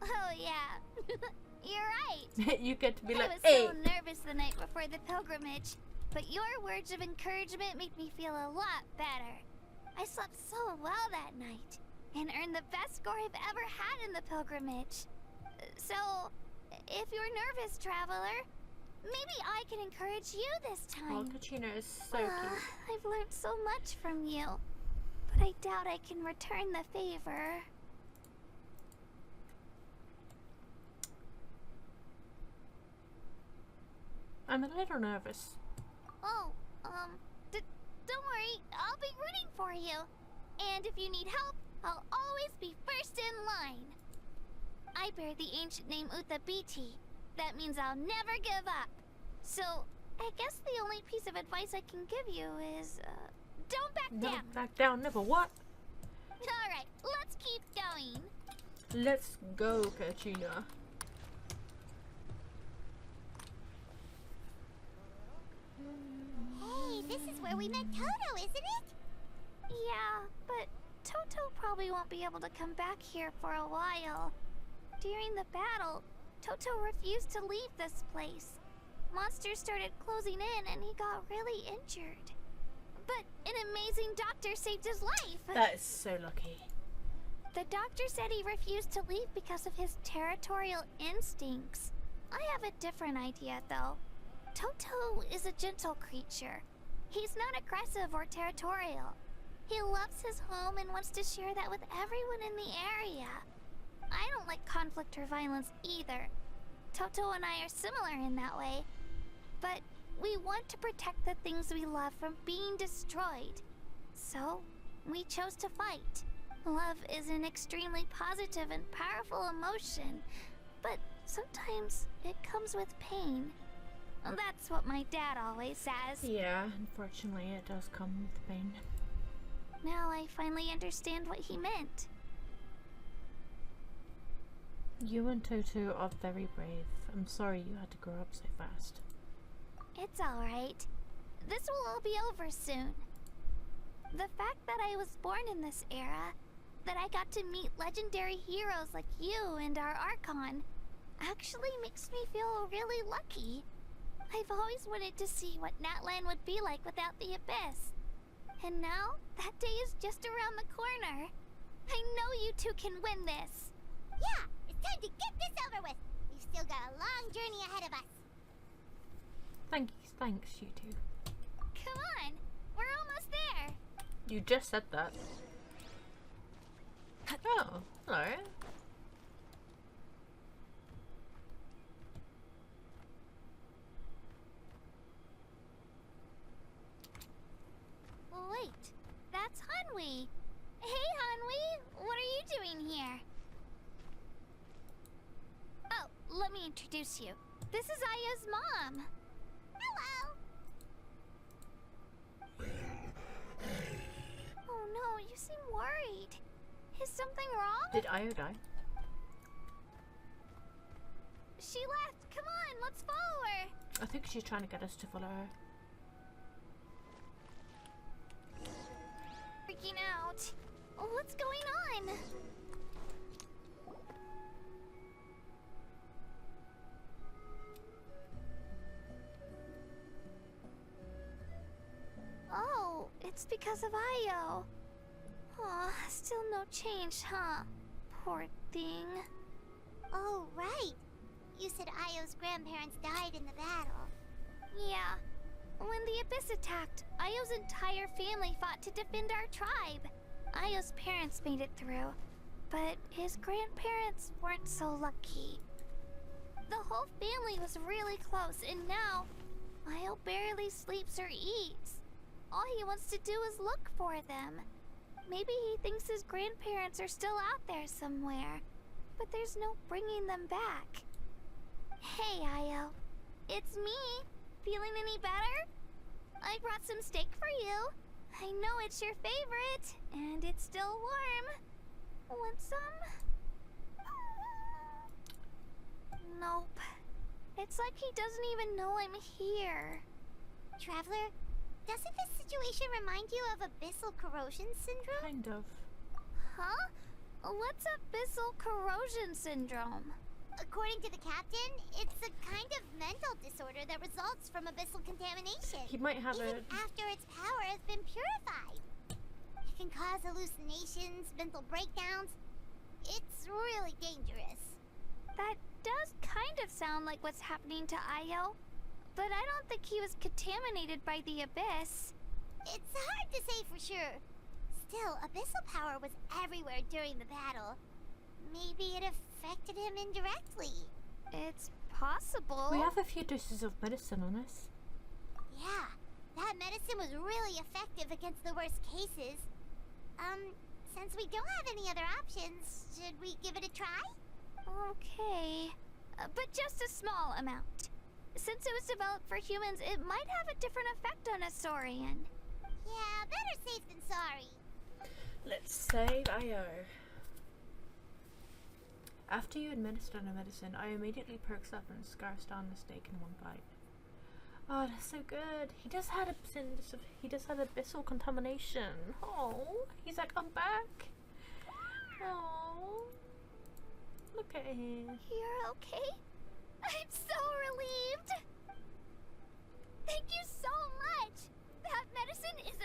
Oh yeah, you're right. You get to be I like, was hey! so nervous the night before the pilgrimage, but your words of encouragement made me feel a lot better. I slept so well that night, and earned the best score I've ever had in the pilgrimage. So, if you're nervous, traveler, maybe I can encourage you this Oh, time. Katrina is so cute. I've learned so much from you, but I doubt I can return the favor. I'm a little nervous. Oh, don't worry, I'll be rooting for you. And if you need help, I'll always be first in line. I bear the ancient name Uthabiti. That means I'll never give up. So, I guess the only piece of advice I can give you is, don't back Never down. back down, never what? Alright, let's keep going. Let's go, Katrina. Hey, this is where we met Toto, isn't it? Yeah, but Toto probably won't be able to come back here for a while. During the battle, Toto refused to leave this place. Monsters started closing in and he got really injured. But an amazing doctor saved his life. That is so lucky. The doctor said he refused to leave because of his territorial instincts. I have a different idea, though. Toto is a gentle creature. He's not aggressive or territorial. He loves his home and wants to share that with everyone in the area. I don't like conflict or violence either. Toto and I are similar in that way. But we want to protect the things we love from being destroyed. So, we chose to fight. Love is an extremely positive and powerful emotion, but sometimes it comes with pain. That's what my dad always says. Yeah, unfortunately it does come with pain. Now I finally understand what he meant. You and Toto are very brave. I'm sorry you had to grow up so fast. It's alright. This will all be over soon. The fact that I was born in this era, that I got to meet legendary heroes like you and our Archon, actually makes me feel really lucky. I've always wanted to see what Natlan would be like without the Abyss. And now, that day is just around the corner. I know you two can win this. Yeah, it's time to get this over with. We've still got a long journey ahead of us. Thanks, you two. Come on, we're almost there. You just said that. Oh, hello. Wait, that's Hanwi. Hey, Hanwi, what are you doing here? Oh, let me introduce you. This is Aya's mom. Hello. Oh no, you seem worried. Is something wrong? Did Io die? She left. Come on, let's follow her. I think she's trying to get us to follow her. Freaking out. What's going on? Oh, it's because of Io. Aw, still no change, huh? Poor thing. Oh, right. You said Io's grandparents died in the battle. Yeah. When the Abyss attacked, Io's entire family fought to defend our tribe. Io's parents made it through, but his grandparents weren't so lucky. The whole family was really close, and now Io barely sleeps or eats. All he wants to do is look for them. Maybe he thinks his grandparents are still out there somewhere. but there's no bringing them back. Hey, Io. It's me. Feeling any better? I brought some steak for you. I know it's your favorite, and it's still warm. Want some? Nope. It's like he doesn't even know I'm here. Traveler, doesn't this situation remind you of abyssal corrosion syndrome? Kind of. Huh? What's abyssal corrosion syndrome? According to the captain, it's a kind of mental disorder that results from abyssal contamination. He might have even it. after its power has been purified. It can cause hallucinations, mental breakdowns. It's really dangerous. That does kind of sound like what's happening to Io, but I don't think he was contaminated by the abyss. It's hard to say for sure. Still, abyssal power was everywhere during the battle. Maybe it affected him indirectly. It's possible. We have a few doses of medicine on us. Yeah, that medicine was really effective against the worst cases. Since we don't have any other options, should we give it a try? Okay, but just a small amount. Since it was developed for humans, it might have a different effect on a Saurian. Yeah, better safe than sorry. Let's save Io. After you administer the medicine, Io immediately perks up and scarfs down the steak in one bite. Oh, that's so good. He does have abyssal contamination. Oh, he's like, I'm back. Oh, look at him. You're okay? I'm so relieved. Thank you so much. That medicine is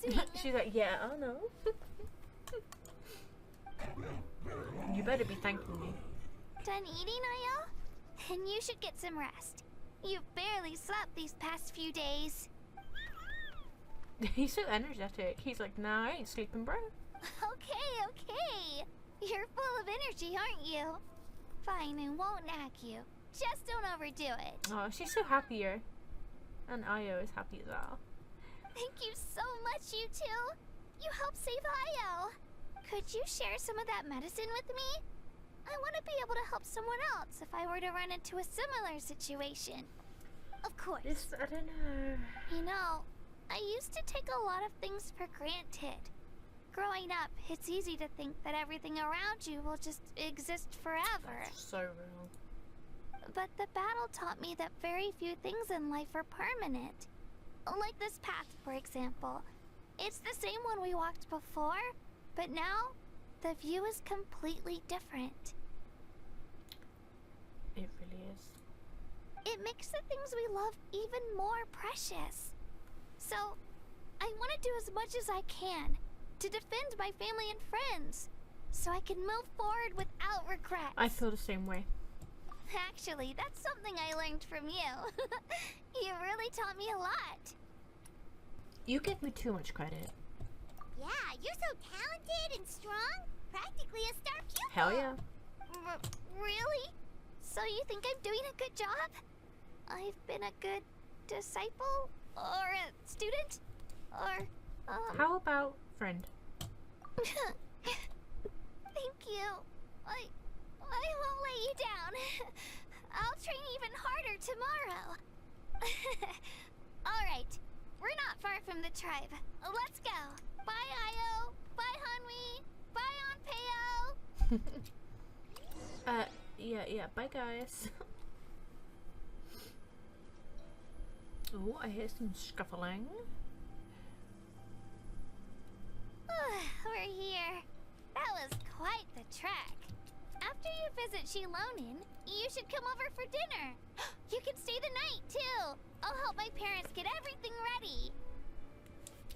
amazing. She's like, yeah, I know. You better be thanking me. Done eating, Io? Then you should get some rest. You've barely slept these past few days. He's so energetic. He's like, nah, I ain't sleeping, bro. Okay. You're full of energy, aren't you? Fine, I won't nag you. Just don't overdo it. Oh, she's so happier. And Io is happy as well. Thank you so much, you two. You helped save Io. Could you share some of that medicine with me? I want to be able to help someone else if I were to run into a similar situation. Of course. This, I don't know. You know, I used to take a lot of things for granted. Growing up, it's easy to think that everything around you will just exist forever. That's so real. But the battle taught me that very few things in life are permanent. Like this path, for example. It's the same one we walked before, but now the view is completely different. It really is. It makes the things we love even more precious. So, I want to do as much as I can to defend my family and friends, so I can move forward without regrets. I feel the same way. Actually, that's something I learned from you. You really taught me a lot. You give me too much credit. Yeah, you're so talented and strong. Practically a star pupil. Hell yeah. Really? So you think I'm doing a good job? I've been a good disciple? Or a student? Or, How about friend? Thank you. I won't let you down. I'll train even harder tomorrow. Alright, we're not far from the tribe. Let's go. Bye, Io. Bye, Hanwi. Bye, Onpeo. Yeah, bye guys. Oh, I hear some scuffling. We're here. That was quite the trek. After you visit Shilonin, you should come over for dinner. You can stay the night, too. I'll help my parents get everything ready.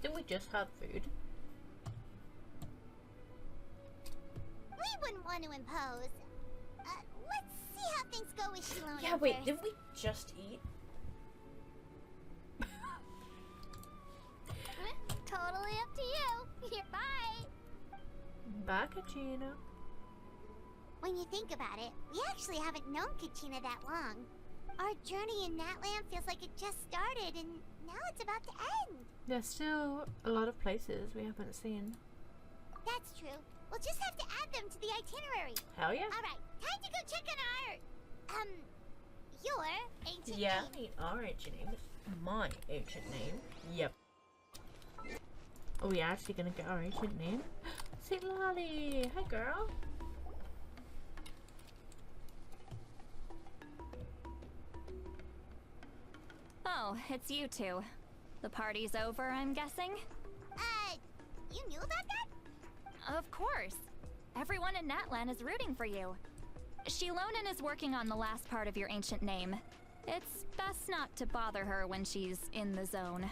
Didn't we just have food? We wouldn't want to impose. Let's see how things go with Shilona Yeah, wait, first. did we just eat? Totally up to you. Bye. Bye, Kachina. When you think about it, we actually haven't known Kachina that long. Our journey in Natlan feels like it just started and now it's about to end. There's still a lot of places we haven't seen. That's true. We'll just have to add them to the itinerary. Hell yeah. Alright, time to go check on our, your ancient Yeah, I name. mean, our ancient name. It's my ancient name. Yep. Are we actually gonna get our ancient name? See Lolly! Hi, girl! Oh, it's you two. The party's over, I'm guessing? You knew about that? Of course. Everyone in Natlan is rooting for you. Shilonen is working on the last part of your ancient name. It's best not to bother her when she's in the zone.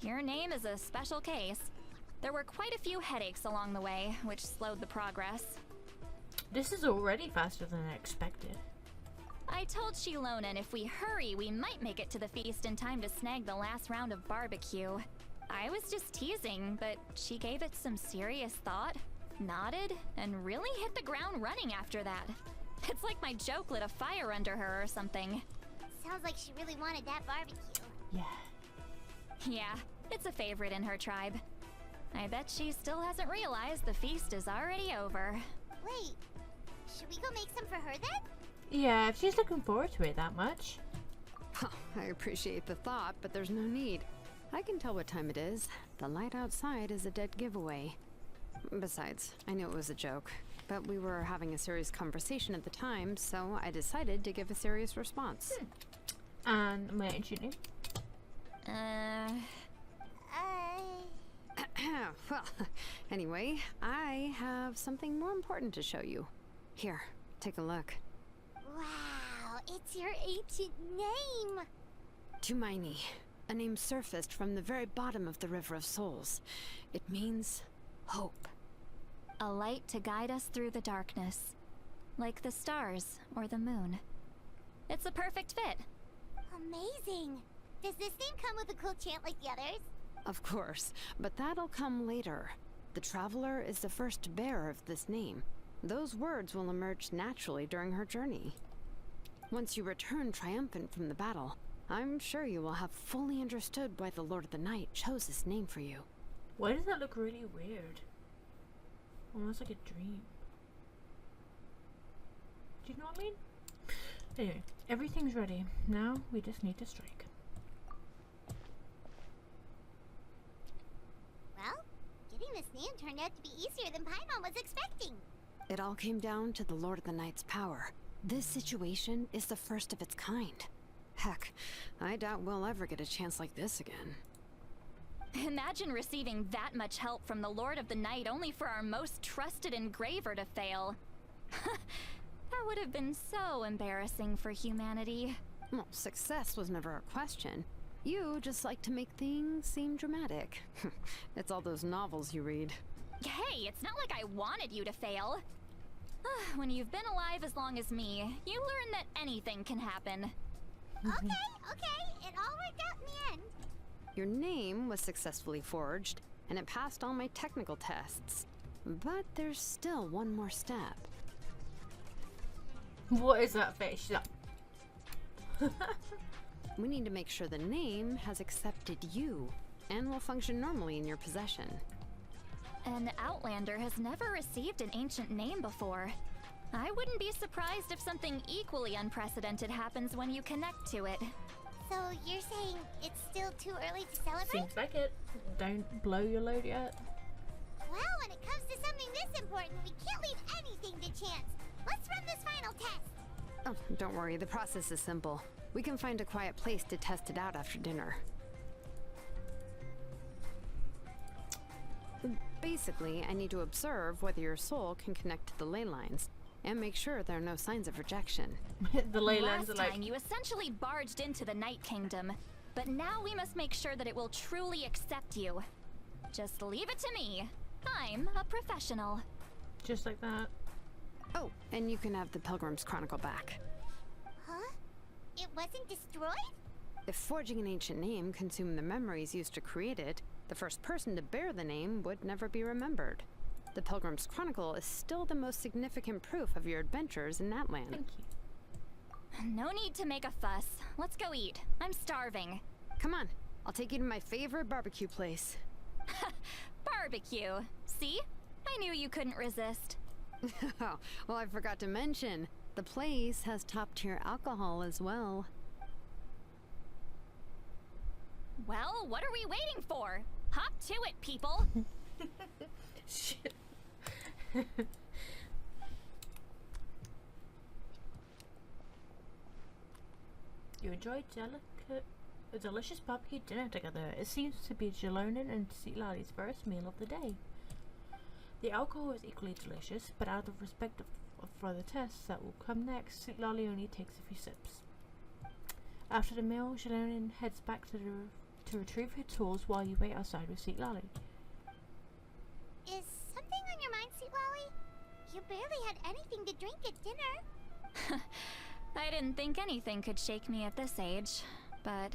Your name is a special case. There were quite a few headaches along the way, which slowed the progress. This is already faster than I expected. I told Shilonen if we hurry, we might make it to the feast in time to snag the last round of barbecue. I was just teasing, but she gave it some serious thought, nodded, and really hit the ground running after that. It's like my joke lit a fire under her or something. Sounds like she really wanted that barbecue. Yeah. Yeah, it's a favorite in her tribe. I bet she still hasn't realized the feast is already over. Wait, should we go make some for her then? Yeah, if she's looking forward to it that much. Oh, I appreciate the thought, but there's no need. I can tell what time it is. The light outside is a dead giveaway. Besides, I knew it was a joke, but we were having a serious conversation at the time, so I decided to give a serious response. And my ancient name? Well, anyway, I have something more important to show you. Here, take a look. Wow, it's your ancient name. Tumaini, a name surfaced from the very bottom of the River of Souls. It means hope. A light to guide us through the darkness, like the stars or the moon. It's a perfect fit. Amazing. Does this name come with a cool chant like the others? Of course, but that'll come later. The Traveler is the first bearer of this name. Those words will emerge naturally during her journey. Once you return triumphant from the battle, I'm sure you will have fully understood why the Lord of the Night chose this name for you. Why does that look really weird? Almost like a dream. Do you know what I mean? Anyway, everything's ready. Now we just need to strike. Well, getting this name turned out to be easier than Paimon was expecting. It all came down to the Lord of the Night's power. This situation is the first of its kind. Heck, I doubt we'll ever get a chance like this again. Imagine receiving that much help from the Lord of the Night only for our most trusted engraver to fail. That would have been so embarrassing for humanity. Well, success was never a question. You just like to make things seem dramatic. It's all those novels you read. Hey, it's not like I wanted you to fail. When you've been alive as long as me, you learn that anything can happen. Okay, it all worked out in the end. Your name was successfully forged, and it passed all my technical tests. But there's still one more step. What is that face? She's like... We need to make sure the name has accepted you, and will function normally in your possession. An Outlander has never received an ancient name before. I wouldn't be surprised if something equally unprecedented happens when you connect to it. So you're saying it's still too early to celebrate? Seems like it. Don't blow your load yet. Well, when it comes to something this important, we can't leave anything to chance. Let's run this final test. Oh, don't worry, the process is simple. We can find a quiet place to test it out after dinner. Basically, I need to observe whether your soul can connect to the ley lines, and make sure there are no signs of rejection. The ley lines are Last like... time you essentially barged into the Night Kingdom, but now we must make sure that it will truly accept you. Just leave it to me. I'm a professional. Just like that. Oh, and you can have the Pilgrim's Chronicle back. Huh? It wasn't destroyed? If forging an ancient name consumed the memories used to create it, the first person to bear the name would never be remembered. The Pilgrim's Chronicle is still the most significant proof of your adventures in Natlan. Thank you. No need to make a fuss. Let's go eat. I'm starving. Come on, I'll take you to my favorite barbecue place. Barbecue. See? I knew you couldn't resist. Well, I forgot to mention, the place has top-tier alcohol as well. Well, what are we waiting for? Hop to it, people! Shit. You enjoyed a delicious barbecue dinner together. It seems to be Jalonin and Citlali's first meal of the day. The alcohol is equally delicious, but out of respect for the tests that will come next, Citlali only takes a few sips. After the meal, Jalonin heads back to retrieve her tools while you wait outside with Citlali. Is something on your mind, Citlali? You barely had anything to drink at dinner. I didn't think anything could shake me at this age, but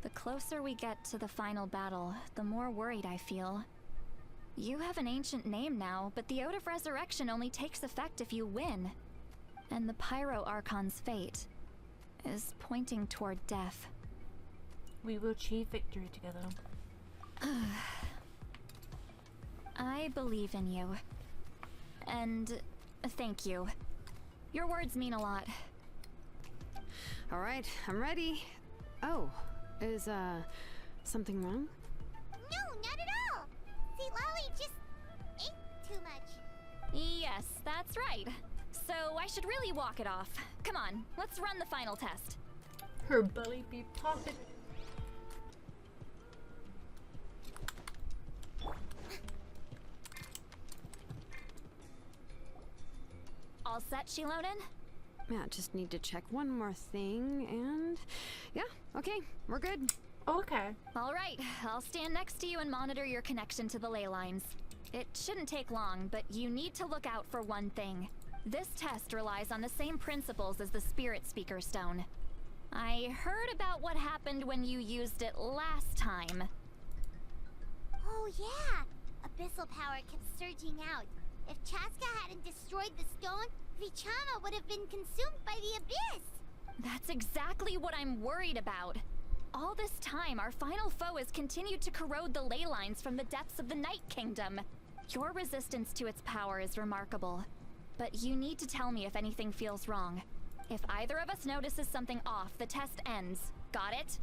the closer we get to the final battle, the more worried I feel. You have an ancient name now, but the Oath of Resurrection only takes effect if you win. And the Pyro Archon's fate is pointing toward death. We will achieve victory together. I believe in you. And thank you. Your words mean a lot. All right, I'm ready. Oh, is, something wrong? No, not at all. Citlali just ate too much. Yes, that's right. So I should really walk it off. Come on, let's run the final test. Her belly be popping. All set, Shilonen? Yeah, just need to check one more thing, and yeah, okay, we're good. Okay. All right, I'll stand next to you and monitor your connection to the ley lines. It shouldn't take long, but you need to look out for one thing. This test relies on the same principles as the Spirit Speaker Stone. I heard about what happened when you used it last time. Oh yeah, abyssal power kept surging out. If Chaska hadn't destroyed the stone, Vichama would have been consumed by the abyss. That's exactly what I'm worried about. All this time, our final foe has continued to corrode the ley lines from the depths of the Night Kingdom. Your resistance to its power is remarkable. But you need to tell me if anything feels wrong. If either of us notices something off, the test ends. Got it?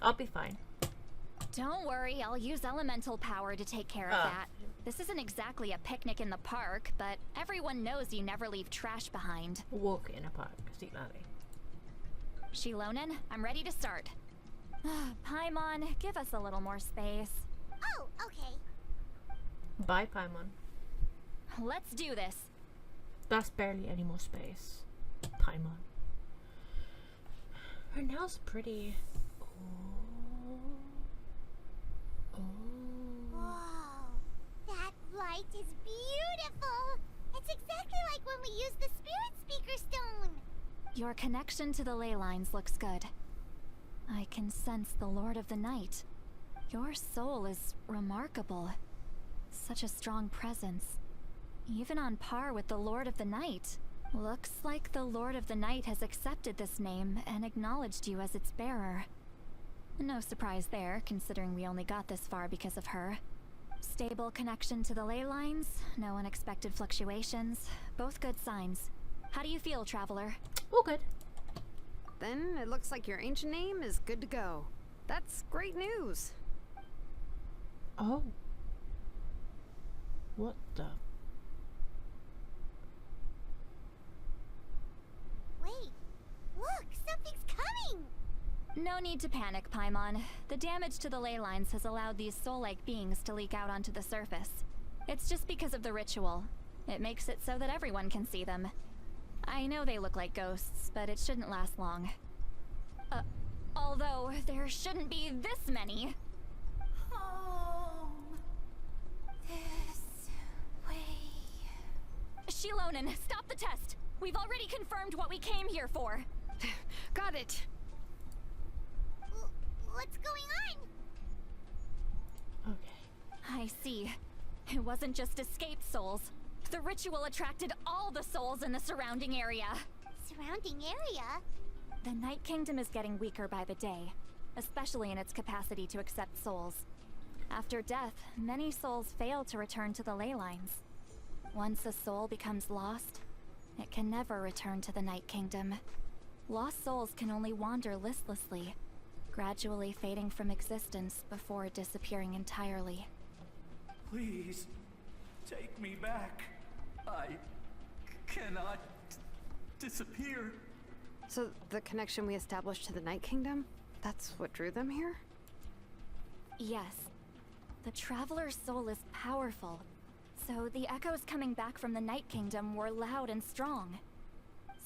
I'll be fine. Don't worry, I'll use elemental power to take care of that. This isn't exactly a picnic in the park, but everyone knows you never leave trash behind. Walk in a park, Citlali. Shilonen, I'm ready to start. Paimon, give us a little more space. Oh, okay. Bye, Paimon. Let's do this. That's barely any more space. Paimon. Her nails are pretty. Whoa, that light is beautiful. It's exactly like when we used the Spirit Speaker Stone. Your connection to the ley lines looks good. I can sense the Lord of the Night. Your soul is remarkable. Such a strong presence. Even on par with the Lord of the Night. Looks like the Lord of the Night has accepted this name and acknowledged you as its bearer. No surprise there, considering we only got this far because of her. Stable connection to the ley lines, no unexpected fluctuations, both good signs. How do you feel, Traveler? Oh, good. Then it looks like your ancient name is good to go. That's great news. Oh. What the? Wait, look, something's coming. No need to panic, Paimon. The damage to the ley lines has allowed these soul-like beings to leak out onto the surface. It's just because of the ritual. It makes it so that everyone can see them. I know they look like ghosts, but it shouldn't last long. Although there shouldn't be this many. Home. This way. Shilonen, stop the test! We've already confirmed what we came here for. Got it. What's going on? Okay. I see. It wasn't just escaped souls. The ritual attracted all the souls in the surrounding area. Surrounding area? The Night Kingdom is getting weaker by the day, especially in its capacity to accept souls. After death, many souls fail to return to the ley lines. Once a soul becomes lost, it can never return to the Night Kingdom. Lost souls can only wander listlessly, gradually fading from existence before disappearing entirely. Please, take me back. I cannot disappear. So the connection we established to the Night Kingdom, that's what drew them here? Yes. The Traveler's soul is powerful, so the echoes coming back from the Night Kingdom were loud and strong.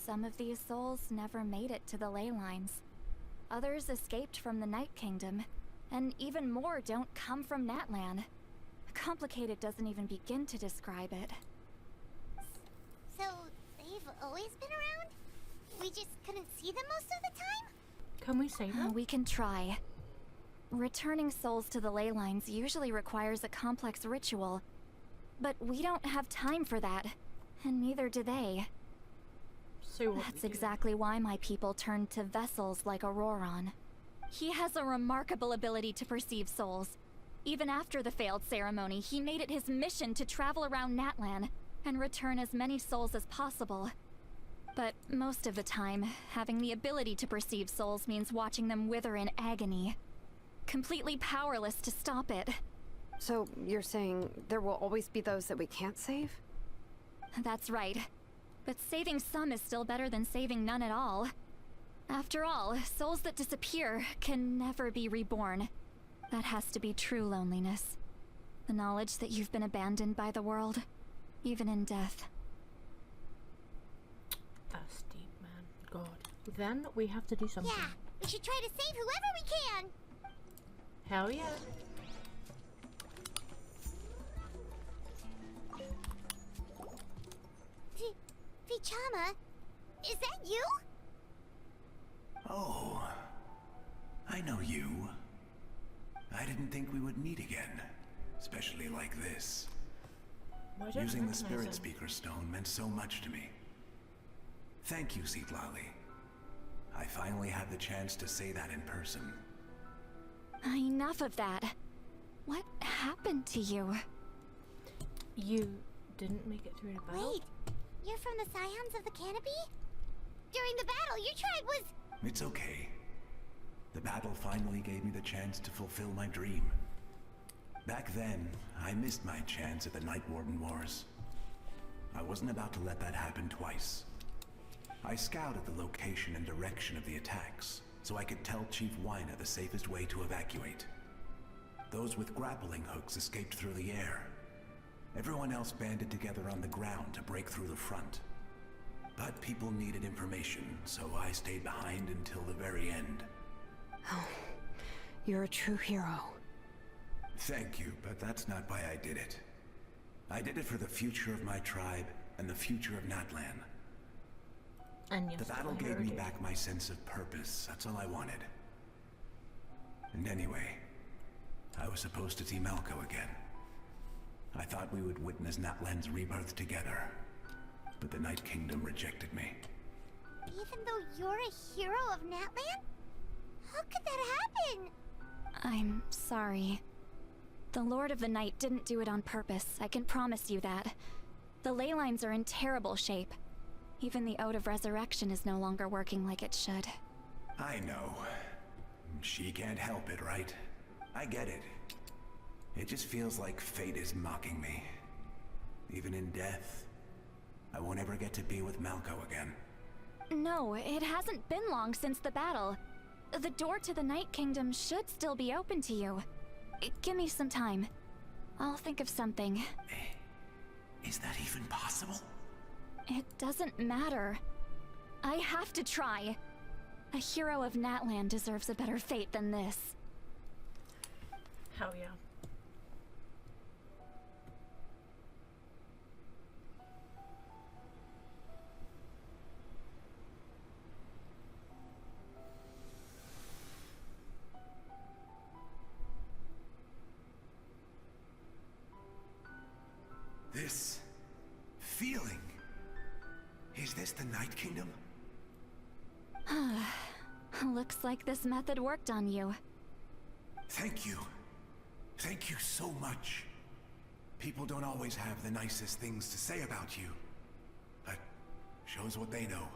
Some of these souls never made it to the ley lines. Others escaped from the Night Kingdom, and even more don't come from Natlan. Complicated doesn't even begin to describe it. So, they've always been around? We just couldn't see them most of the time? Can we say that? We can try. Returning souls to the ley lines usually requires a complex ritual, but we don't have time for that, and neither do they. So what That's we do? exactly why my people turned to vessels like Auroron. He has a remarkable ability to perceive souls. Even after the failed ceremony, he made it his mission to travel around Natlan and return as many souls as possible. But most of the time, having the ability to perceive souls means watching them wither in agony. Completely powerless to stop it. So you're saying there will always be those that we can't save? That's right. But saving some is still better than saving none at all. After all, souls that disappear can never be reborn. That has to be true loneliness. The knowledge that you've been abandoned by the world, even in death. That's deep, man. God. Then we have to do something. Yeah, we should try to save whoever we can! Hell yeah. Vichama, is that you? Oh, I know you. I didn't think we would meet again, especially like this. Why don't I Using the recognize Spirit him? Speaker Stone meant so much to me. Thank you, Citlali. I finally had the chance to say that in person. Enough of that. What happened to you? You didn't make it through the battle? Wait, you're from the Scions of the Canopy? During the battle, your tribe was... It's okay. The battle finally gave me the chance to fulfill my dream. Back then, I missed my chance at the Night Warden Wars. I wasn't about to let that happen twice. I scouted the location and direction of the attacks, so I could tell Chief Wyna the safest way to evacuate. Those with grappling hooks escaped through the air. Everyone else banded together on the ground to break through the front. But people needed information, so I stayed behind until the very end. Oh, you're a true hero. Thank you, but that's not why I did it. I did it for the future of my tribe and the future of Natlan. And you're The still battle a gave hero, me dude. back my sense of purpose. That's all I wanted. And anyway, I was supposed to see Malco again. I thought we would witness Natlan's rebirth together, but the Night Kingdom rejected me. Even though you're a hero of Natlan? How could that happen? I'm sorry. The Lord of the Night didn't do it on purpose, I can promise you that. The ley lines are in terrible shape. Even the Ode of Resurrection is no longer working like it should. I know. She can't help it, right? I get it. It just feels like fate is mocking me. Even in death, I won't ever get to be with Malco again. No, it hasn't been long since the battle. The door to the Night Kingdom should still be open to you. Give me some time. I'll think of something. Is that even possible? It doesn't matter. I have to try. A hero of Natlan deserves a better fate than this. Hell yeah. This feeling. Is this the Night Kingdom? Looks like this method worked on you. Thank you. Thank you so much. People don't always have the nicest things to say about you, but shows what they know.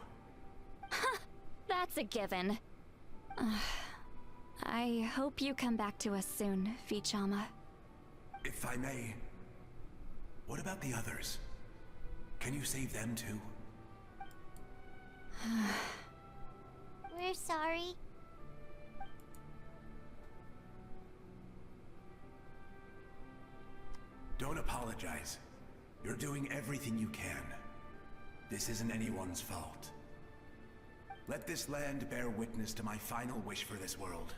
That's a given. I hope you come back to us soon, Vichama. If I may, what about the others? Can you save them too? We're sorry. Don't apologize. You're doing everything you can. This isn't anyone's fault. Let this land bear witness to my final wish for this world.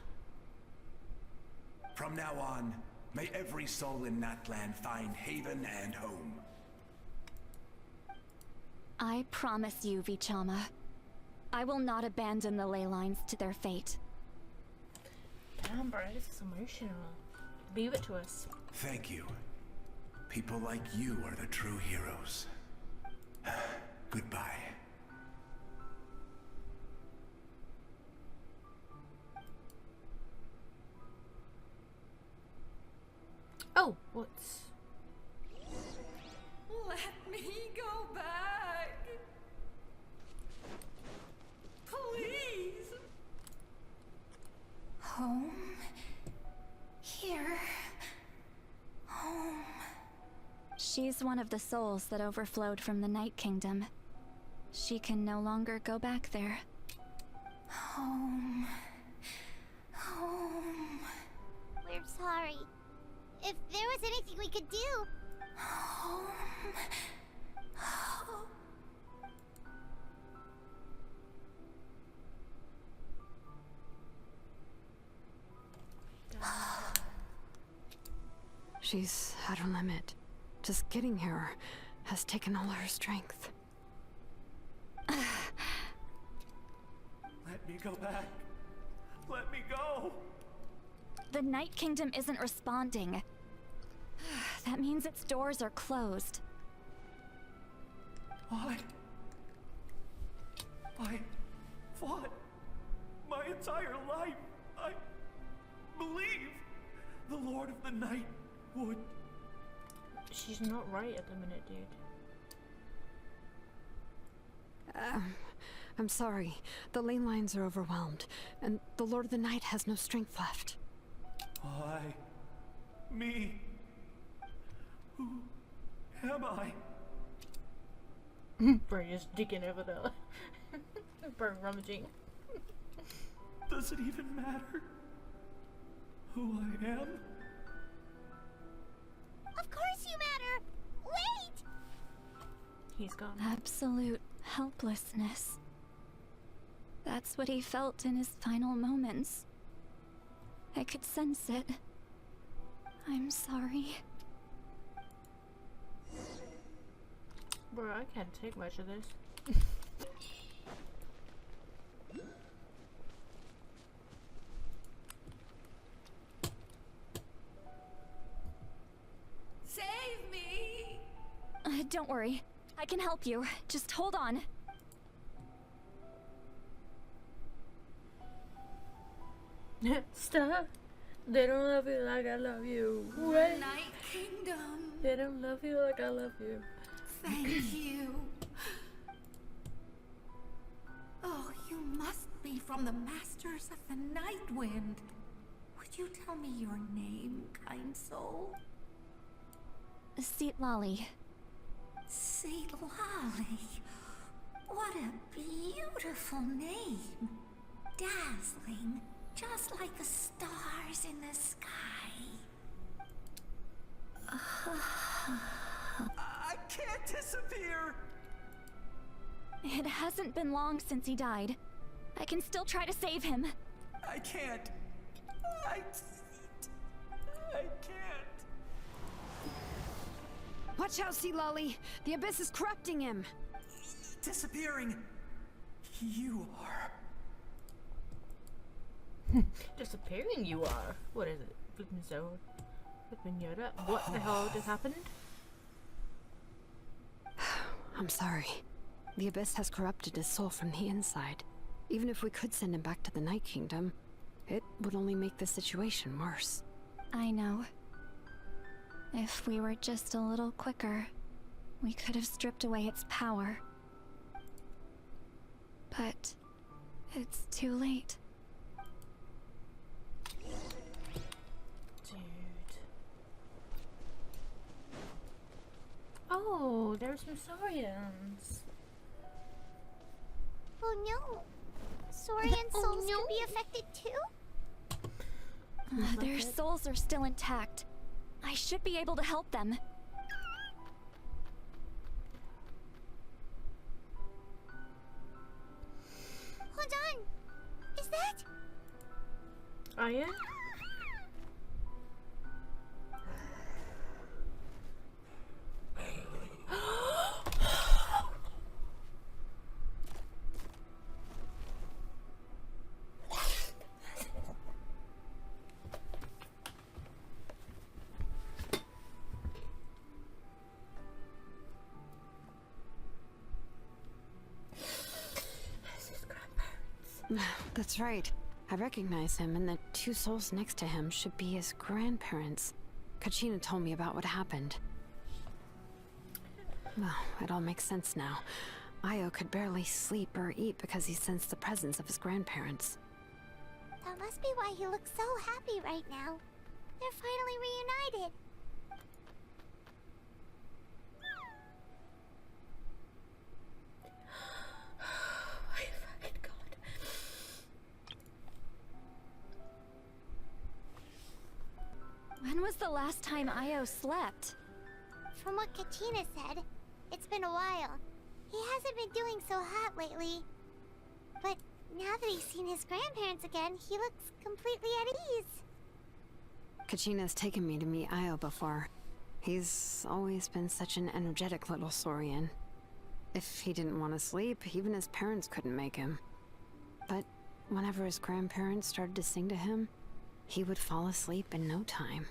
From now on, may every soul in Natlan find haven and home. I promise you, Vichama. I will not abandon the ley lines to their fate. Damn, bro, this is emotional. Leave it to us. Thank you. People like you are the true heroes. Goodbye. Oh, what's... Let me go back. Please. Home. Here. Home. She's one of the souls that overflowed from the Night Kingdom. She can no longer go back there. Home. Home. We're sorry. If there was anything we could do... Home. Home. She's at her limit. Just getting here has taken all her strength. Let me go back. Let me go. The Night Kingdom isn't responding. That means its doors are closed. Why? I fought my entire life. I believe the Lord of the Night would. She's not right at the minute, dude. I'm sorry. The ley lines are overwhelmed, and the Lord of the Night has no strength left. Why? Me? Who am I? Bro, just digging over there. Bro, rummaging. Does it even matter who I am? Of course you matter! Wait! He's gone. Absolute helplessness. That's what he felt in his final moments. I could sense it. I'm sorry. Bro, I can't take much of this. Save me! Don't worry. I can help you. Just hold on. Stop. They don't love you like I love you. Wait. Night Kingdom. They don't love you like I love you. Thank you. Oh, you must be from the Masters of the Night Wind. Would you tell me your name, kind soul? Seat Lolly. Seat Lolly. What a beautiful name. Dazzling, just like the stars in the sky. I can't disappear! It hasn't been long since he died. I can still try to save him. I can't. I can't. Watch out, Sea Lolly! The Abyss is corrupting him! Disappearing. You are. Disappearing you are. What is it? Flippin' Zoe? Flippin' Yoda? What the hell just happened? I'm sorry. The Abyss has corrupted his soul from the inside. Even if we could send him back to the Night Kingdom, it would only make the situation worse. I know. If we were just a little quicker, we could have stripped away its power. But it's too late. Dude. Oh, there's some Saurians. Oh no. Saurian souls can be affected too? Their souls are still intact. I should be able to help them. Hold on. Is that? Oh yeah? That's right. I recognize him, and the two souls next to him should be his grandparents. Kachina told me about what happened. Well, it all makes sense now. Io could barely sleep or eat because he sensed the presence of his grandparents. That must be why he looks so happy right now. They're finally reunited. My fucking god. When was the last time Io slept? From what Kachina said, it's been a while. He hasn't been doing so hot lately. But now that he's seen his grandparents again, he looks completely at ease. Kachina's taken me to meet Io before. He's always been such an energetic little Saurian. If he didn't want to sleep, even his parents couldn't make him. But whenever his grandparents started to sing to him, he would fall asleep in no time.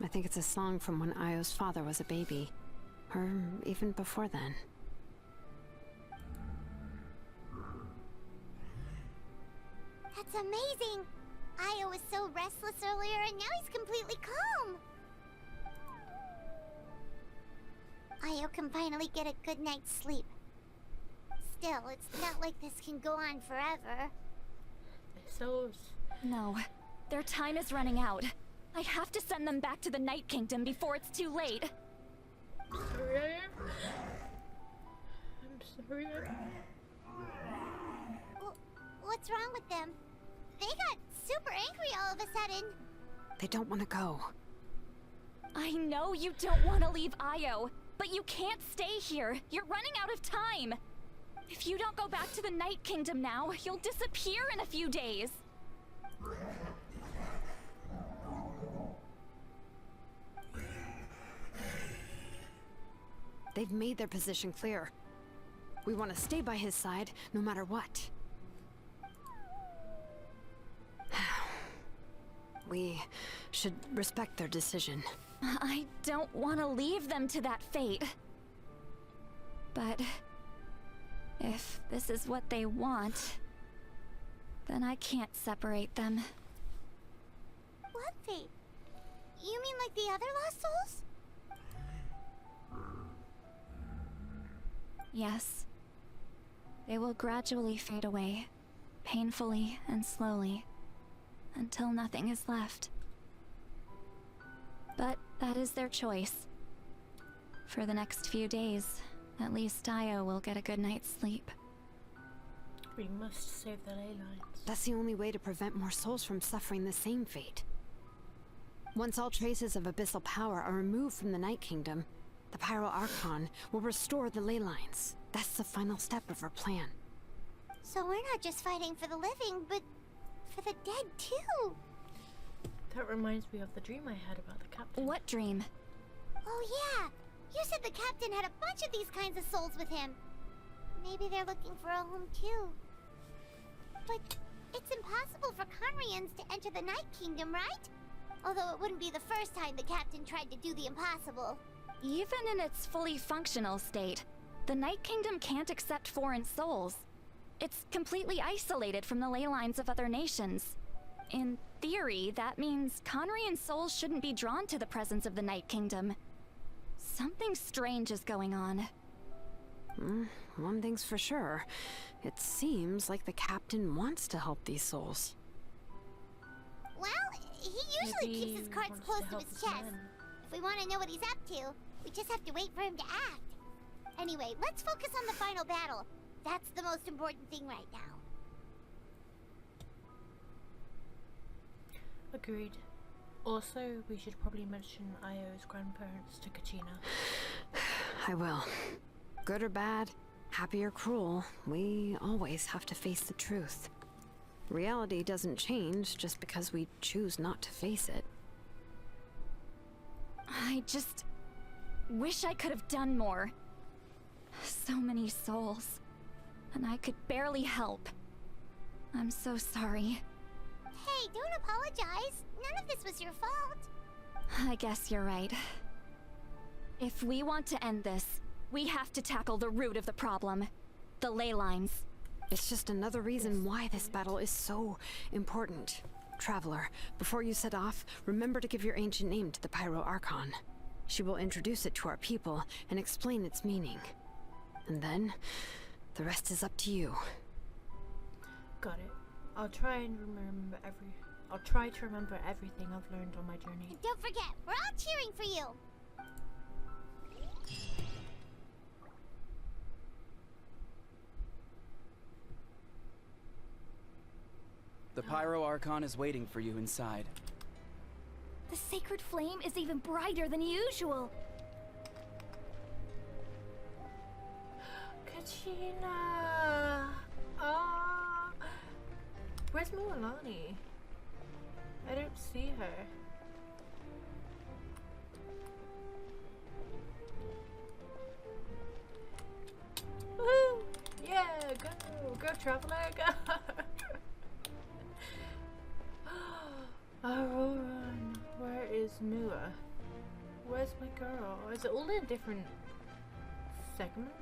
I think it's a song from when Io's father was a baby. Or even before then. That's amazing! Io was so restless earlier and now he's completely calm! Io can finally get a good night's sleep. Still, it's not like this can go on forever. No, their time is running out. I have to send them back to the Night Kingdom before it's too late. Sorry, I am. I'm sorry. What's wrong with them? They got super angry all of a sudden. They don't want to go. I know you don't want to leave Io, but you can't stay here. You're running out of time. If you don't go back to the Night Kingdom now, you'll disappear in a few days. They've made their position clear. We want to stay by his side, no matter what. We should respect their decision. I don't want to leave them to that fate. But if this is what they want, then I can't separate them. What fate? You mean like the other lost souls? Yes. They will gradually fade away, painfully and slowly, until nothing is left. But that is their choice. For the next few days, at least Io will get a good night's sleep. We must save the ley lines. That's the only way to prevent more souls from suffering the same fate. Once all traces of abyssal power are removed from the Night Kingdom, the Pyro Archon will restore the ley lines. That's the final step of our plan. So we're not just fighting for the living, but for the dead too. That reminds me of the dream I had about the captain. What dream? Oh yeah! You said the captain had a bunch of these kinds of souls with him. Maybe they're looking for a home too. But it's impossible for Conrians to enter the Night Kingdom, right? Although it wouldn't be the first time the captain tried to do the impossible. Even in its fully functional state, the Night Kingdom can't accept foreign souls. It's completely isolated from the ley lines of other nations. In theory, that means Conrian souls shouldn't be drawn to the presence of the Night Kingdom. Something strange is going on. One thing's for sure. It seems like the captain wants to help these souls. Well, he usually keeps his cards close to his chest. If we want to know what he's up to, we just have to wait for him to act. Anyway, let's focus on the final battle. That's the most important thing right now. Agreed. Also, we should probably mention Io's grandparents to Kachina. I will. Good or bad, happy or cruel, we always have to face the truth. Reality doesn't change just because we choose not to face it. I just wish I could have done more. So many souls, and I could barely help. I'm so sorry. Hey, don't apologize. None of this was your fault. I guess you're right. If we want to end this, we have to tackle the root of the problem. The ley lines. It's just another reason why this battle is so important. Traveler, before you set off, remember to give your ancient name to the Pyro Archon. She will introduce it to our people and explain its meaning. And then, the rest is up to you. Got it. I'll try to remember everything I've learned on my journey. And don't forget, we're all cheering for you. The Pyro Archon is waiting for you inside. The sacred flame is even brighter than usual. Kachina! Ah! Where's Mualani? I don't see her. Woo! Yeah, go! Go, traveler, go! Auroran, where is Mua? Where's my girl? Is it all in different segments?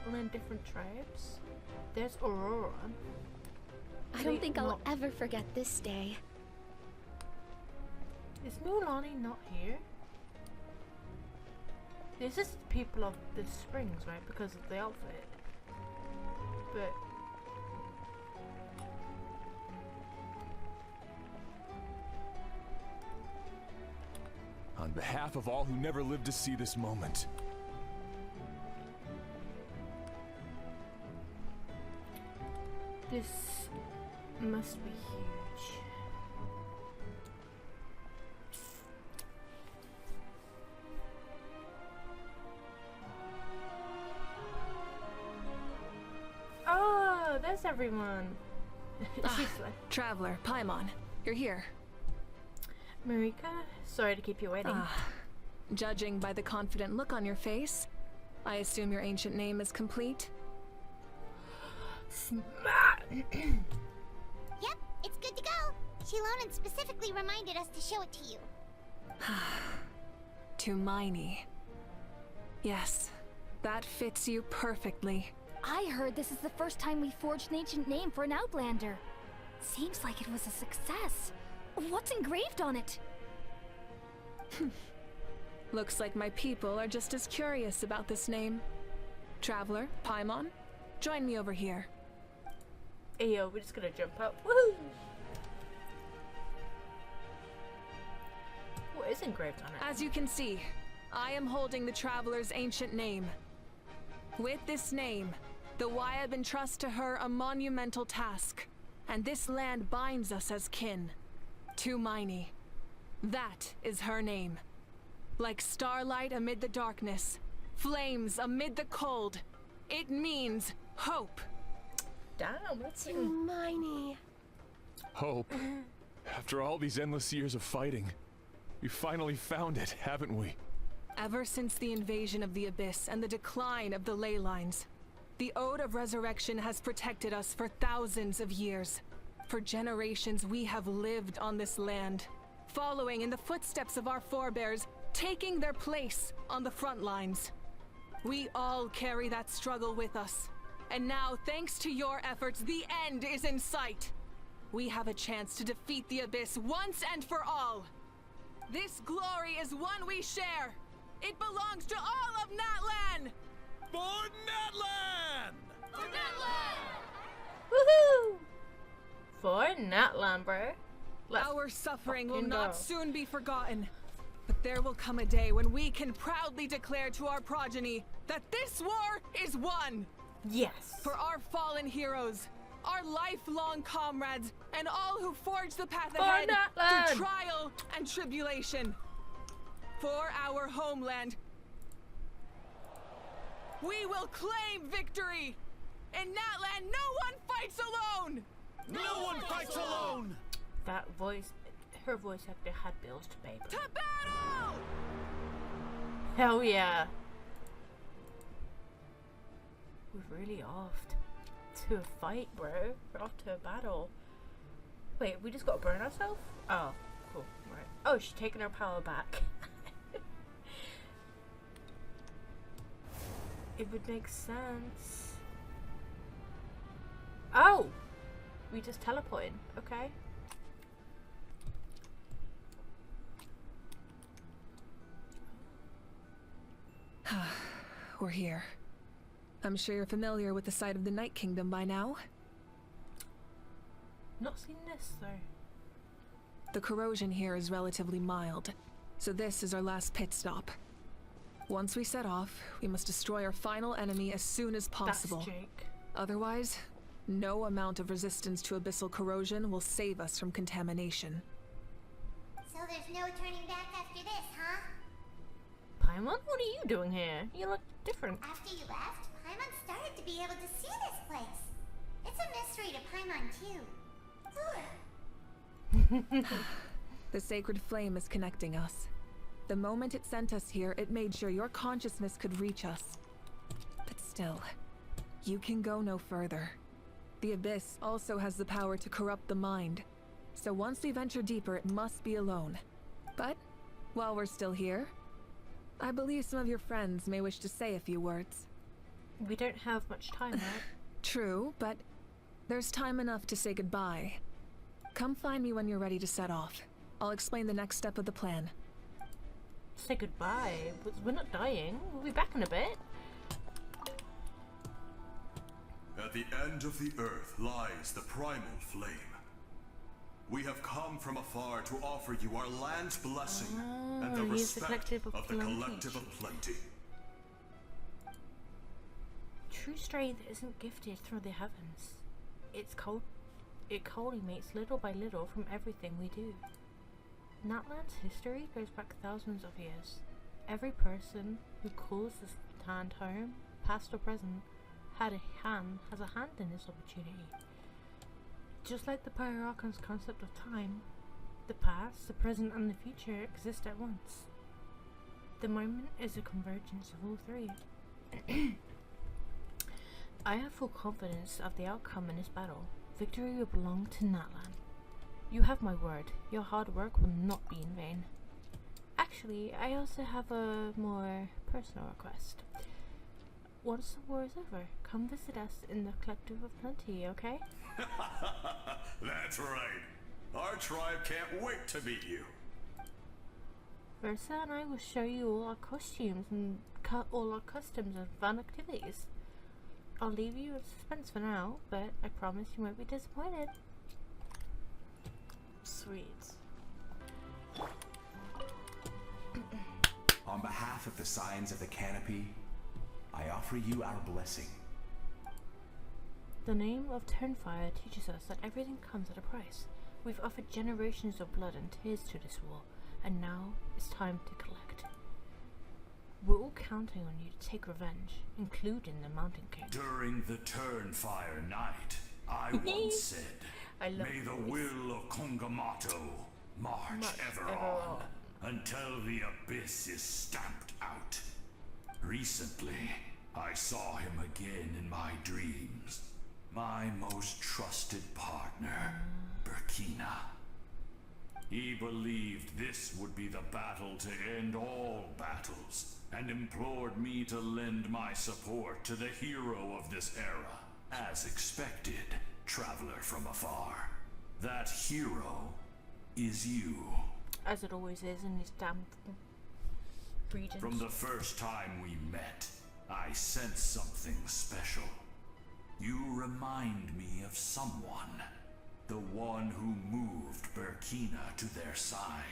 All in different tribes? There's Auroran. I don't think I'll ever forget this day. Is Mualani not here? This is the people of the springs, right? Because of the outfit. But on behalf of all who never lived to see this moment. This must be huge. Oh, there's everyone. She's like, Traveler, Paimon, you're here. Marika, sorry to keep you waiting. Judging by the confident look on your face, I assume your ancient name is complete? Yep, it's good to go. Shilonan specifically reminded us to show it to you. Tumaini. Yes, that fits you perfectly. I heard this is the first time we forged an ancient name for an Outlander. Seems like it was a success. What's engraved on it? Looks like my people are just as curious about this name. Traveler, Paimon, join me over here. Hey yo, we're just gonna jump up. Woohoo! What is engraved on it? As you can see, I am holding the Traveler's ancient name. With this name, the Wyab entrust to her a monumental task, and this land binds us as kin. Tumaini. That is her name. Like starlight amid the darkness, flames amid the cold, it means hope. Damn, what's Tumaini. Hope. After all these endless years of fighting, we finally found it, haven't we? Ever since the invasion of the Abyss and the decline of the ley lines, the Ode of Resurrection has protected us for thousands of years. For generations we have lived on this land, following in the footsteps of our forebears, taking their place on the front lines. We all carry that struggle with us. And now, thanks to your efforts, the end is in sight. we have a chance to defeat the Abyss once and for all. This glory is one we share. It belongs to all of Natlan! For Natlan! For Natlan! Woohoo! For Natlan, bro. Our suffering will fucking not go. soon be forgotten. But there will come a day when we can proudly declare to our progeny that this war is won! Yes. For our fallen heroes, our lifelong comrades, and all who forge the path ahead Natlan! through trial and tribulation. For our homeland, we will claim victory! In Natlan, no one fights alone! No one fights alone! That voice, her voice actor had bills to pay. To battle! Hell yeah. We're really off to a fight, bro. We're off to a battle. Wait, we just got to burn ourselves? Oh, cool. Right. Oh, she's taking her power back. It would make sense. Oh! We just teleported. Okay. We're here. I'm sure you're familiar with the site of the Night Kingdom by now. Not seen this though. The corrosion here is relatively mild, so this is our last pit stop. Once we set off, we must destroy our final enemy as soon as possible. That's Jake. Otherwise, no amount of resistance to abyssal corrosion will save us from contamination. So there's no turning back after this, huh? Paimon, what are you doing here? You look different. After you left, Paimon started to be able to see this place. It's a mystery to Paimon, too. The sacred flame is connecting us. The moment it sent us here, it made sure your consciousness could reach us. But still, you can go no further. The Abyss also has the power to corrupt the mind. So once we venture deeper, it must be alone. But, while we're still here, I believe some of your friends may wish to say a few words. We don't have much time, right? True, but there's time enough to say goodbye. Come find me when you're ready to set off. I'll explain the next step of the plan. Say goodbye. We're not dying. We'll be back in a bit. At the end of the earth lies the primal flame. We have come from afar to offer you our land's blessing and the he's the respect collective of of the plenty. collective of plenty. True strength isn't gifted through the heavens. It's cold. It culminates little by little from everything we do. Natlan's history goes back thousands of years. Every person who calls this land home, past or present, has a hand in this opportunity. Just like the Archon's concept of time, the past, the present, and the future exist at once. The moment is a convergence of all three. I have full confidence of the outcome in this battle. Victory will belong to Natlan. You have my word, your hard work will not be in vain. Actually, I also have a more personal request. Once the war is over, come visit us in the Collective of Plenty, okay? That's right. Our tribe can't wait to meet you. Versa and I will show you all our costumes and all our customs and fun activities. I'll leave you in suspense for now, but I promise you won't be disappointed. Sweet. On behalf of the Signs of the Canopy, I offer you our blessing. The name of Turnfire teaches us that everything comes at a price. We've offered generations of blood and tears to this war, and now it's time to collect. We're all counting on you to take revenge, including the Mountain King. During the Turnfire night, I once said, may the will of Kongamato march ever on until the abyss is stamped out. Recently, I saw him again in my dreams. My most trusted partner, Burkina. He believed this would be the battle to end all battles, and implored me to lend my support to the hero of this era. As expected, traveler from afar. That hero is you. As it always is in these damn regions. From the first time we met, I sensed something special. You remind me of someone. The one who moved Burkina to their side.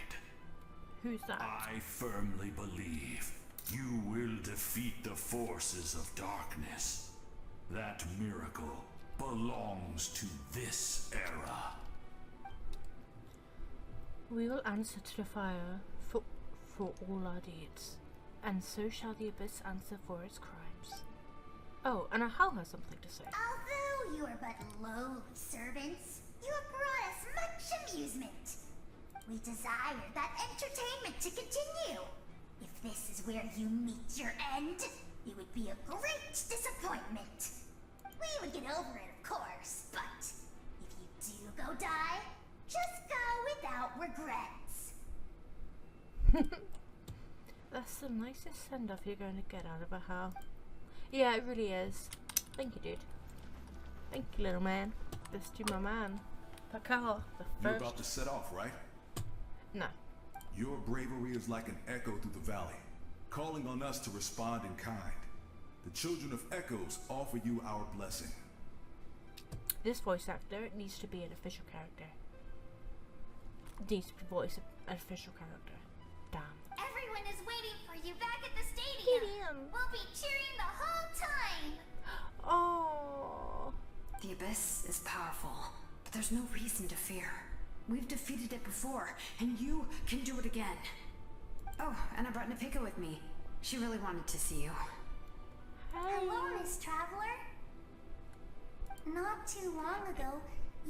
Who's that? I firmly believe you will defeat the forces of darkness. That miracle belongs to this era. We will answer to the fire for all our deeds, and so shall the abyss answer for its crimes. Oh, and Ahal has something to say. Although you are but lowly servants, you have brought us much amusement. We desire that entertainment to continue. If this is where you meet your end, it would be a great disappointment. We would get over it, of course, but if you do go die, just go without regrets. That's the nicest send-off you're going to get out of Ahal. Yeah, it really is. Thank you, dude. Thank you, little man. This to my man. Pakal, the first. You're about to set off, right? No. Your bravery is like an echo through the valley, calling on us to respond in kind. The children of Echoes offer you our blessing. This voice actor needs to be an official character. Needs to be voice an official character. Damn. Everyone is waiting for you back at the stadium. We'll be cheering the whole time. Oh. The Abyss is powerful, but there's no reason to fear. We've defeated it before, and you can do it again. Oh, and I brought Napika with me. She really wanted to see you. Hello, Miss Traveler. Not too long ago,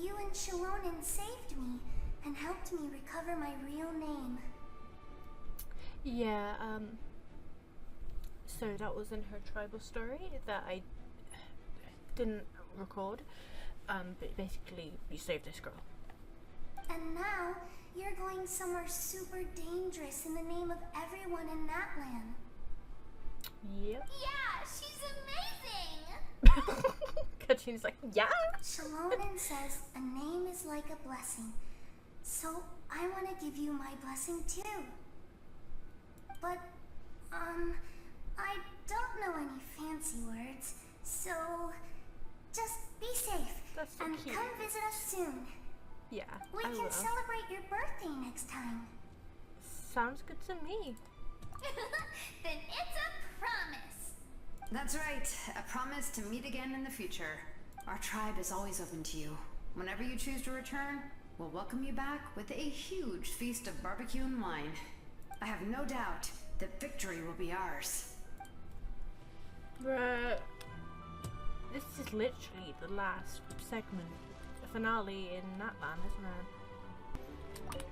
you and Shalonen saved me and helped me recover my real name. Yeah, so that was in her tribal story that I didn't record. But basically, you saved this girl. And now, you're going somewhere super dangerous in the name of everyone in Natlan. Yep. Yeah, she's amazing! Katrina's like, yeah! Shalonen says a name is like a blessing. So, I want to give you my blessing too. But, I don't know any fancy words, so just be safe. That's so and cute. Come visit us soon. Yeah, We I can will. celebrate your birthday next time. Sounds good to me. Then it's a promise. That's right. A promise to meet again in the future. Our tribe is always open to you. Whenever you choose to return, we'll welcome you back with a huge feast of barbecue and wine. I have no doubt that victory will be ours. Bruh. This is literally the last segment, the finale in Natlan, isn't it?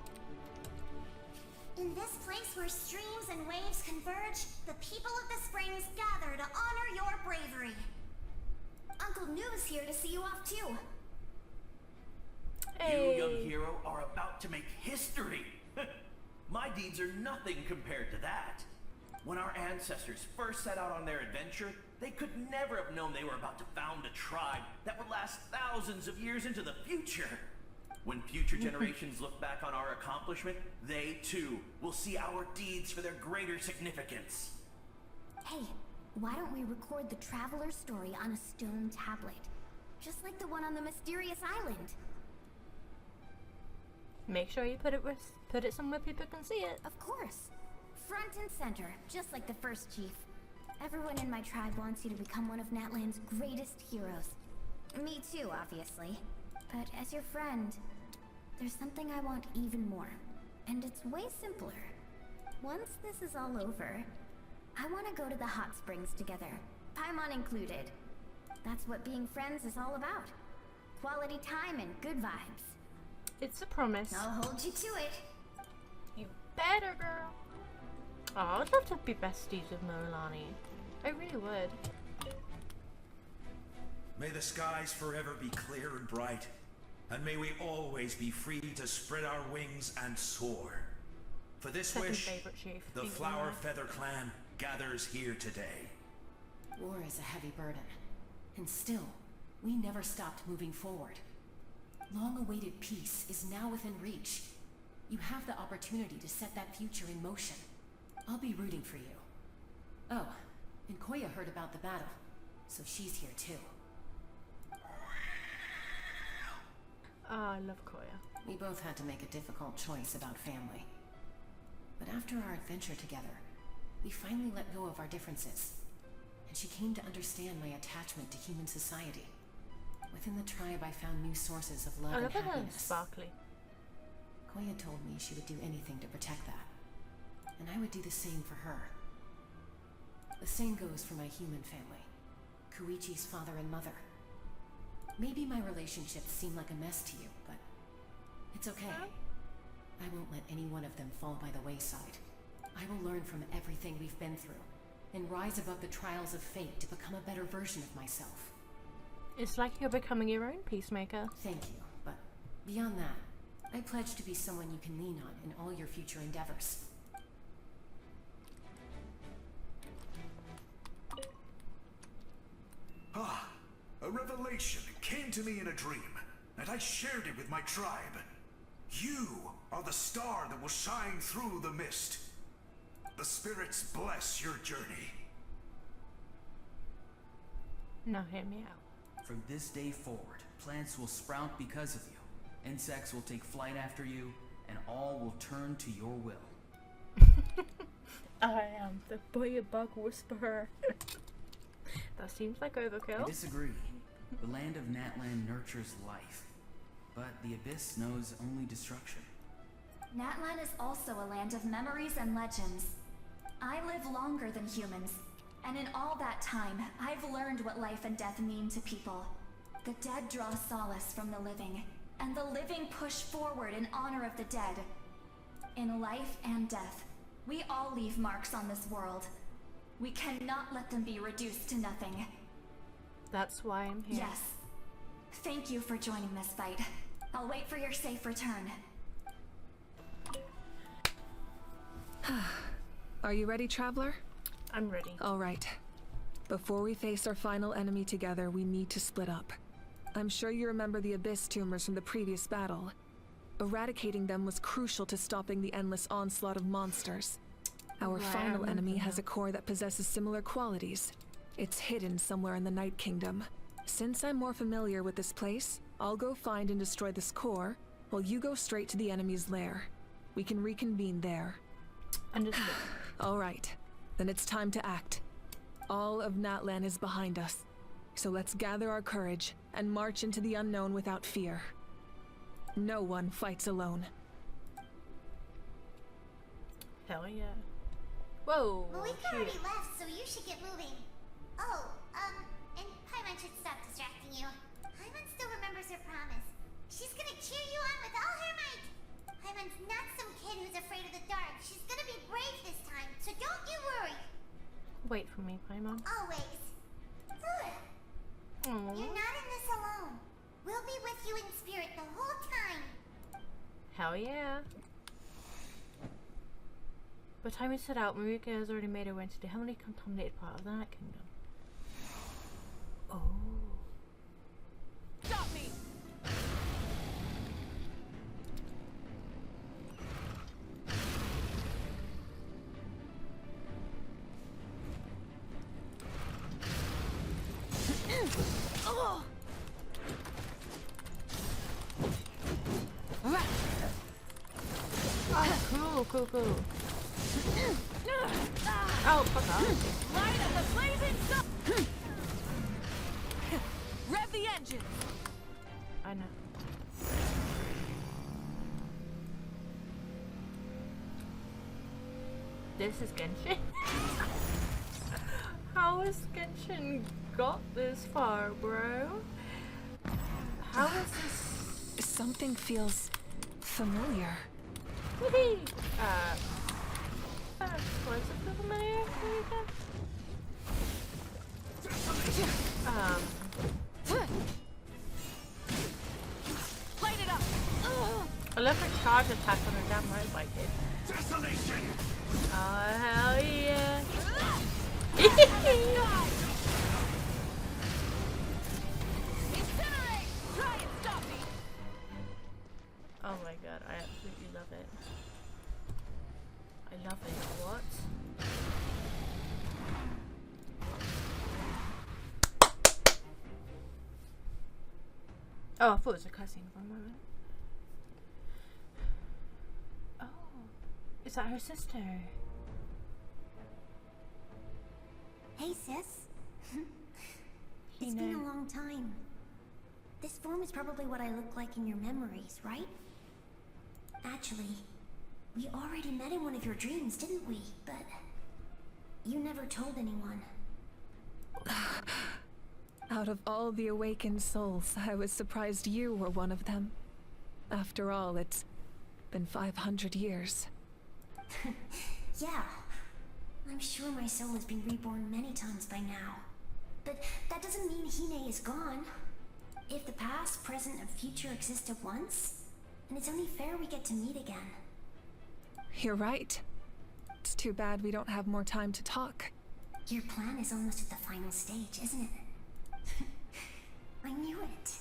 In this place where streams and waves converge, the people of the springs gather to honor your bravery. Uncle Noo's here to see you off too. Hey. You, young hero, are about to make history. My deeds are nothing compared to that. When our ancestors first set out on their adventure, they could never have known they were about to found a tribe that would last thousands of years into the future. When future generations look back on our accomplishment, they too will see our deeds for their greater significance. Hey, why don't we record the traveler's story on a stone tablet? Just like the one on the mysterious island. Make sure you put it somewhere people can see it. Of course. Front and center, just like the first chief. Everyone in my tribe wants you to become one of Natlan's greatest heroes. Me too, obviously. But as your friend, there's something I want even more. And it's way simpler. Once this is all over, I want to go to the hot springs together. Paimon included. That's what being friends is all about. Quality time and good vibes. It's a promise. I'll hold you to it. You better, girl. Oh, I'd love to be besties with Milani. I really would. May the skies forever be clear and bright, and may we always be free to spread our wings and soar. For this Second wish, favorite chief. the Flower Feather Clan gathers here today. War is a heavy burden, and still, we never stopped moving forward. Long-awaited peace is now within reach. You have the opportunity to set that future in motion. I'll be rooting for you. Oh, and Koya heard about the battle, so she's here too. I love Koya. We both had to make a difficult choice about family. But after our adventure together, we finally let go of our differences. And she came to understand my attachment to human society. Within the tribe, I found new sources of love and happiness. Sparkly. Koya told me she would do anything to protect that. And I would do the same for her. The same goes for my human family. Koichi's father and mother. Maybe my relationships seem like a mess to you, but it's okay. I won't let any one of them fall by the wayside. I will learn from everything we've been through, and rise above the trials of fate to become a better version of myself. It's like you're becoming your own peacemaker. Thank you, but beyond that, I pledge to be someone you can lean on in all your future endeavors. Ah, a revelation came to me in a dream, and I shared it with my tribe. You are the star that will shine through the mist. The spirits bless your journey. Now hear me out. From this day forward, plants will sprout because of you. Insects will take flight after you, and all will turn to your will. I am the bug whisperer. That seems like overkill. I disagree. The land of Natlan nurtures life, but the Abyss knows only destruction. Natlan is also a land of memories and legends. I live longer than humans, and in all that time, I've learned what life and death mean to people. The dead draw solace from the living, and the living push forward in honor of the dead. In life and death, we all leave marks on this world. We cannot let them be reduced to nothing. That's why I'm here. Yes. Thank you for joining this fight. I'll wait for your safe return. Are you ready, Traveler? I'm ready. All right. Before we face our final enemy together, we need to split up. I'm sure you remember the Abyss tumors from the previous battle. Eradicating them was crucial to stopping the endless onslaught of monsters. Our final enemy has a core that possesses similar qualities. It's hidden somewhere in the Night Kingdom. Since I'm more familiar with this place, I'll go find and destroy this core, while you go straight to the enemy's lair. We can reconvene there. Understood. All right. Then it's time to act. All of Natlan is behind us. So let's gather our courage and march into the unknown without fear. No one fights alone. Hell yeah. Whoa. Malika already left, so you should get moving. Oh, and Paimon should stop distracting you. Paimon still remembers her promise. She's gonna cheer you on with all her might. Paimon's not some kid who's afraid of the dark. She's gonna be brave this time, so don't you worry. Wait for me, Paimon. Always. Good. You're not in this alone. We'll be with you in spirit the whole time. Hell yeah. By the time we set out, Marika has already made her way into the heavily contaminated part of the Night Kingdom. Oh. Stop me! Oh, cool. Oh, fuck off. Light of the blazing sun! Rev the engine! I know. This is Genshin? How has Genshin got this far, bro? How is this? Something feels familiar. Whee! Was it familiar? Light it up! I love her charge attack on her damn motorbike hit. Desolation! Oh, hell yeah! Incinerate! Try and stop me! Oh, I thought it was a cutscene for a moment. Oh, is that her sister? Hey, sis. It's been a long time. This form is probably what I look like in your memories, right? Actually, we already met in one of your dreams, didn't we? But you never told anyone. Out of all the awakened souls, I was surprised you were one of them. After all, it's been 500 years. Yeah. I'm sure my soul has been reborn many times by now. But that doesn't mean Hine is gone. If the past, present, and future exist at once, then it's only fair we get to meet again. You're right. It's too bad we don't have more time to talk. Your plan is almost at the final stage, isn't it? I knew it.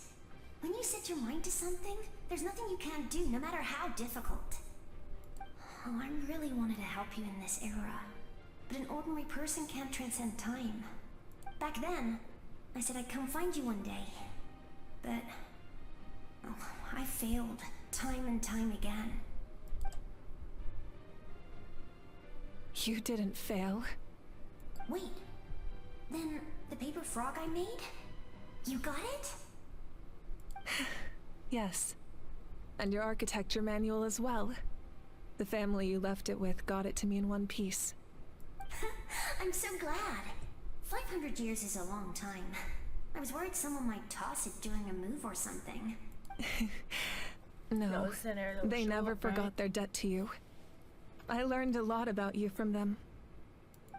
When you set your mind to something, there's nothing you can't do, no matter how difficult. Oh, I really wanted to help you in this era. But an ordinary person can't transcend time. Back then, I said I'd come find you one day. But oh, I failed, time and time again. You didn't fail. Wait, then the paper frog I made? You got it? Yes. And your architecture manual as well. The family you left it with got it to me in one piece. I'm so glad. 500 years is a long time. I was worried someone might toss it during a move or something. No, they never forgot their debt to you. I learned a lot about you from them.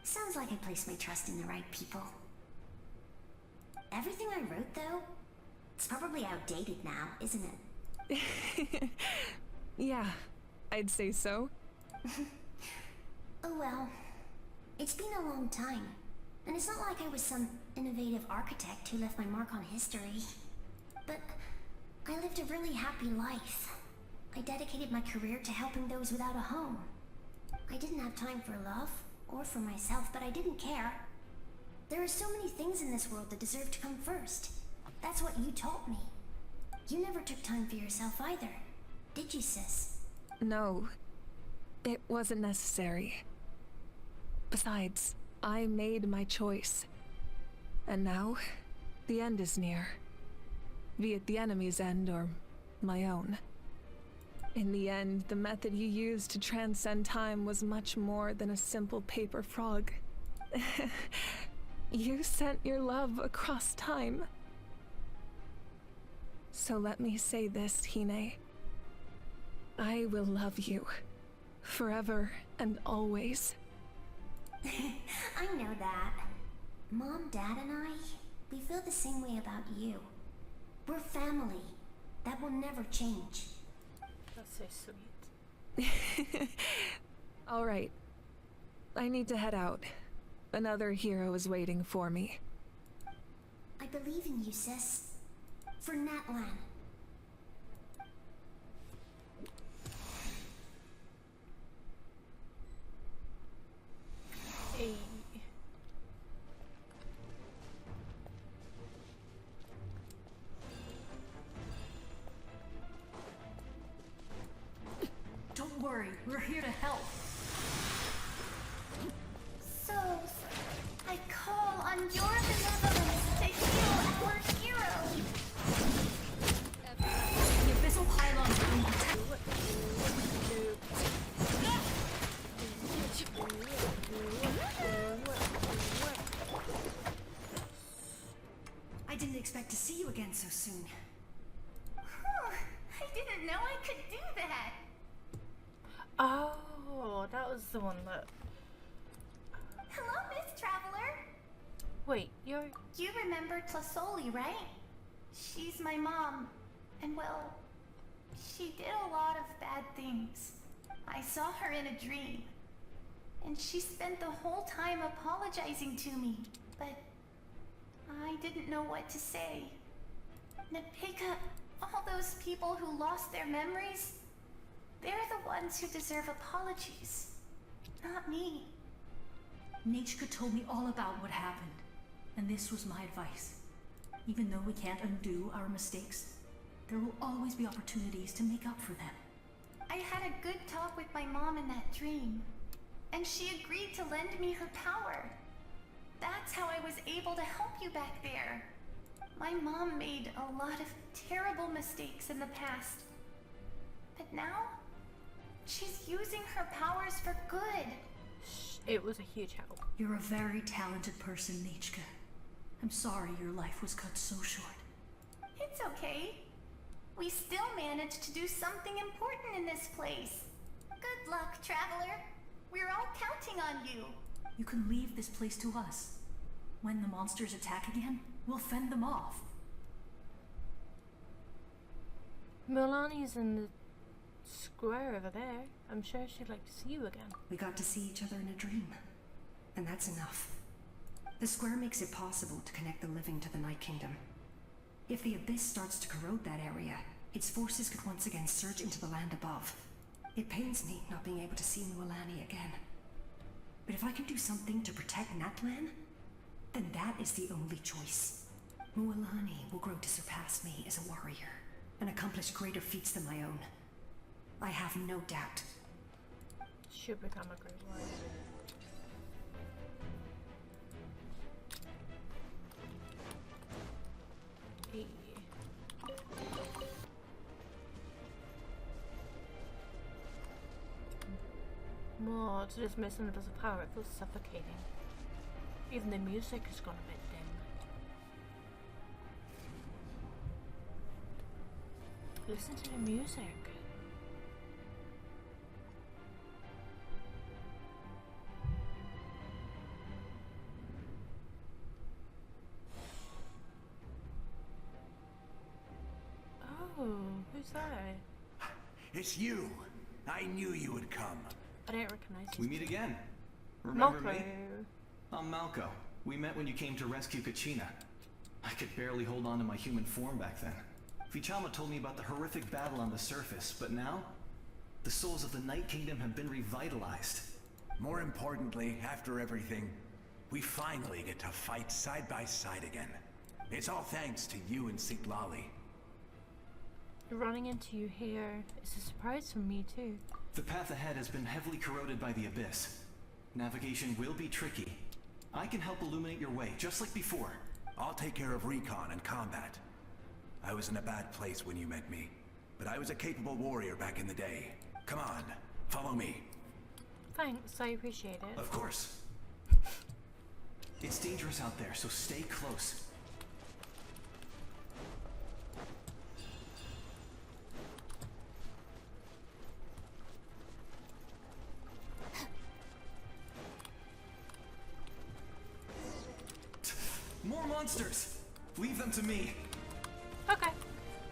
Sounds like I placed my trust in the right people. Everything I wrote, though, it's probably outdated now, isn't it? Yeah, I'd say so. Oh well. It's been a long time. And it's not like I was some innovative architect who left my mark on history. But I lived a really happy life. I dedicated my career to helping those without a home. I didn't have time for love, or for myself, but I didn't care. There are so many things in this world that deserve to come first. That's what you taught me. You never took time for yourself either, did you, sis? No, it wasn't necessary. Besides, I made my choice. And now, the end is near. Be it the enemy's end or my own. In the end, the method you used to transcend time was much more than a simple paper frog. You sent your love across time. So let me say this, Hine. I will love you. Forever and always. I know that. Mom, Dad, and I, we feel the same way about you. We're family. That will never change. That's so sweet. All right. I need to head out. Another hero is waiting for me. I believe in you, sis. For Natlan. Hey. Don't worry, we're here to help. So, I call on your benevolence to heal our hero. The abyssal pylons are being protected. I didn't expect to see you again so soon. I didn't know I could do that. Oh, that was the one that... Hello, Miss Traveler. Wait, you're... You remember Tlasoli, right? She's my mom. And well, she did a lot of bad things. I saw her in a dream. And she spent the whole time apologizing to me. But I didn't know what to say. Napika, all those people who lost their memories, they're the ones who deserve apologies, not me. Nachka told me all about what happened, and this was my advice. Even though we can't undo our mistakes, There will always be opportunities to make up for them. I had a good talk with my mom in that dream, and she agreed to lend me her power. That's how I was able to help you back there. My mom made a lot of terrible mistakes in the past, but now she's using her powers for good. It was a huge help. You're a very talented person, Nichka. I'm sorry your life was cut so short. It's okay. We still managed to do something important in this place. Good luck, Traveler. We're all counting on you. You can leave this place to us. When the monsters attack again, we'll fend them off. Milani's in the square over there. I'm sure she'd like to see you again. We got to see each other in a dream, and that's enough. The square makes it possible to connect the living to the Night Kingdom. If the Abyss starts to corrode that area, its forces could once again surge into the land above. It pains me not being able to see Mualani again. But if I can do something to protect Natlan, then that is the only choice. Mualani will grow to surpass me as a warrior, and accomplish greater feats than my own. I have no doubt. Should become a great warrior. Hey. More to dismiss and levels of power, it feels suffocating. Even the music has gone a bit dim. Listen to the music. Oh, who's that? It's you. I knew you would come. I don't recognize you. We meet again. Remember Malco. me? I'm Malco. We met when you came to rescue Kachina. I could barely hold on to my human form back then. Vichama told me about the horrific battle on the surface, but now, the souls of the Night Kingdom have been revitalized. More importantly, after everything, we finally get to fight side by side again. It's all thanks to you and Sitlali. Running into you here is a surprise for me too. The path ahead has been heavily corroded by the Abyss. Navigation will be tricky. I can help illuminate your way, just like before. I'll take care of recon and combat. I was in a bad place when you met me, but I was a capable warrior back in the day. Come on, follow me. Thanks, I appreciate it. Of course. It's dangerous out there, so stay close. More monsters! Leave them to me. Okay.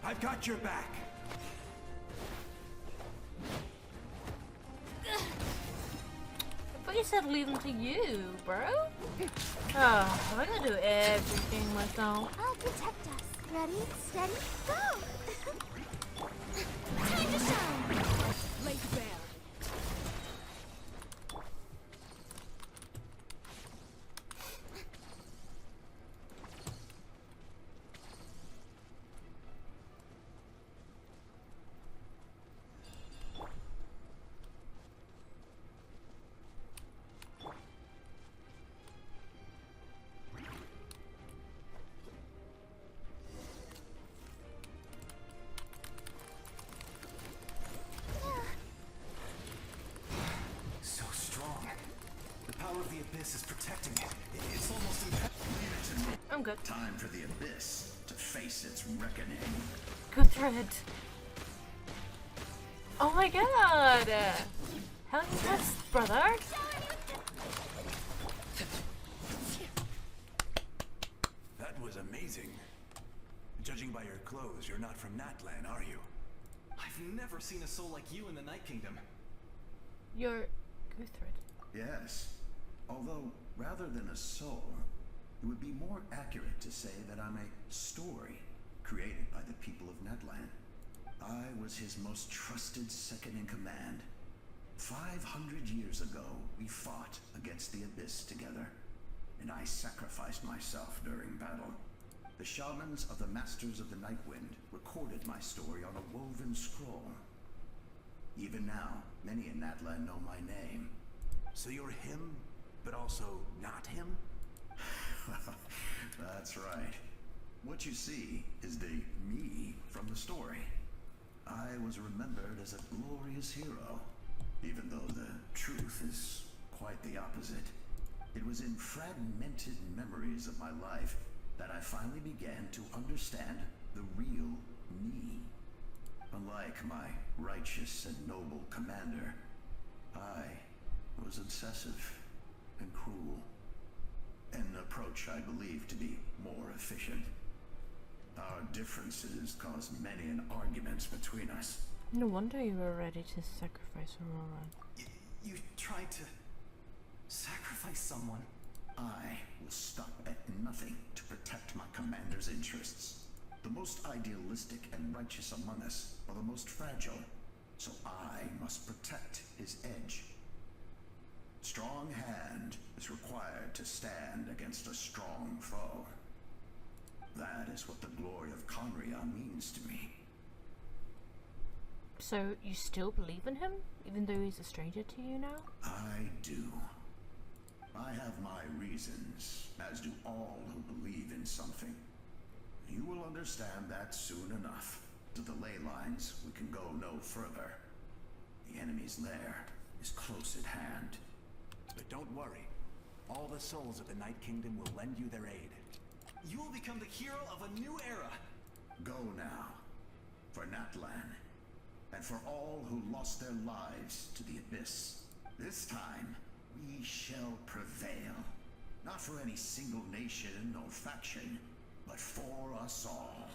I've got your back. I thought you said leave them to you, bro. Oh, I'm gonna do everything myself. I'll protect us. Ready, steady, go! Time to shine! Lake Bear. Is protecting it. It's almost impenetrable. I'm good. Time for the Abyss to face its reckoning. Good thread. Oh my god! Hell yes, brother! That was amazing. Judging by your clothes, you're not from Natlan, are you? I've never seen a soul like you in the Night Kingdom. You're Guthred. Yes. Although, rather than a soul, it would be more accurate to say that I'm a story created by the people of Natlan. I was his most trusted second-in-command. 500 years ago, we fought against the Abyss together, and I sacrificed myself during battle. The shamans of the Masters of the Nightwind recorded my story on a woven scroll. Even now, many in Natlan know my name. So you're him, but also not him? That's right. What you see is the me from the story. I was remembered as a glorious hero, even though the truth is quite the opposite. It was in fragmented memories of my life that I finally began to understand the real me. Unlike my righteous and noble commander, I was obsessive and cruel. An approach I believe to be more efficient. Our differences caused many an arguments between us. No wonder you were ready to sacrifice Aurora. You tried to sacrifice someone? I will stop at nothing to protect my commander's interests. The most idealistic and righteous among us are the most fragile, so I must protect his edge. Strong hand is required to stand against a strong foe. That is what the glory of Conria means to me. So you still believe in him, even though he's a stranger to you now? I do. I have my reasons, as do all who believe in something. You will understand that soon enough. To the ley lines, we can go no further. The enemy's lair is close at hand. But don't worry. All the souls of the Night Kingdom will lend you their aid. You will become the hero of a new era. Go now. For Natlan. And for all who lost their lives to the Abyss. This time, we shall prevail. Not for any single nation or faction, but for us all.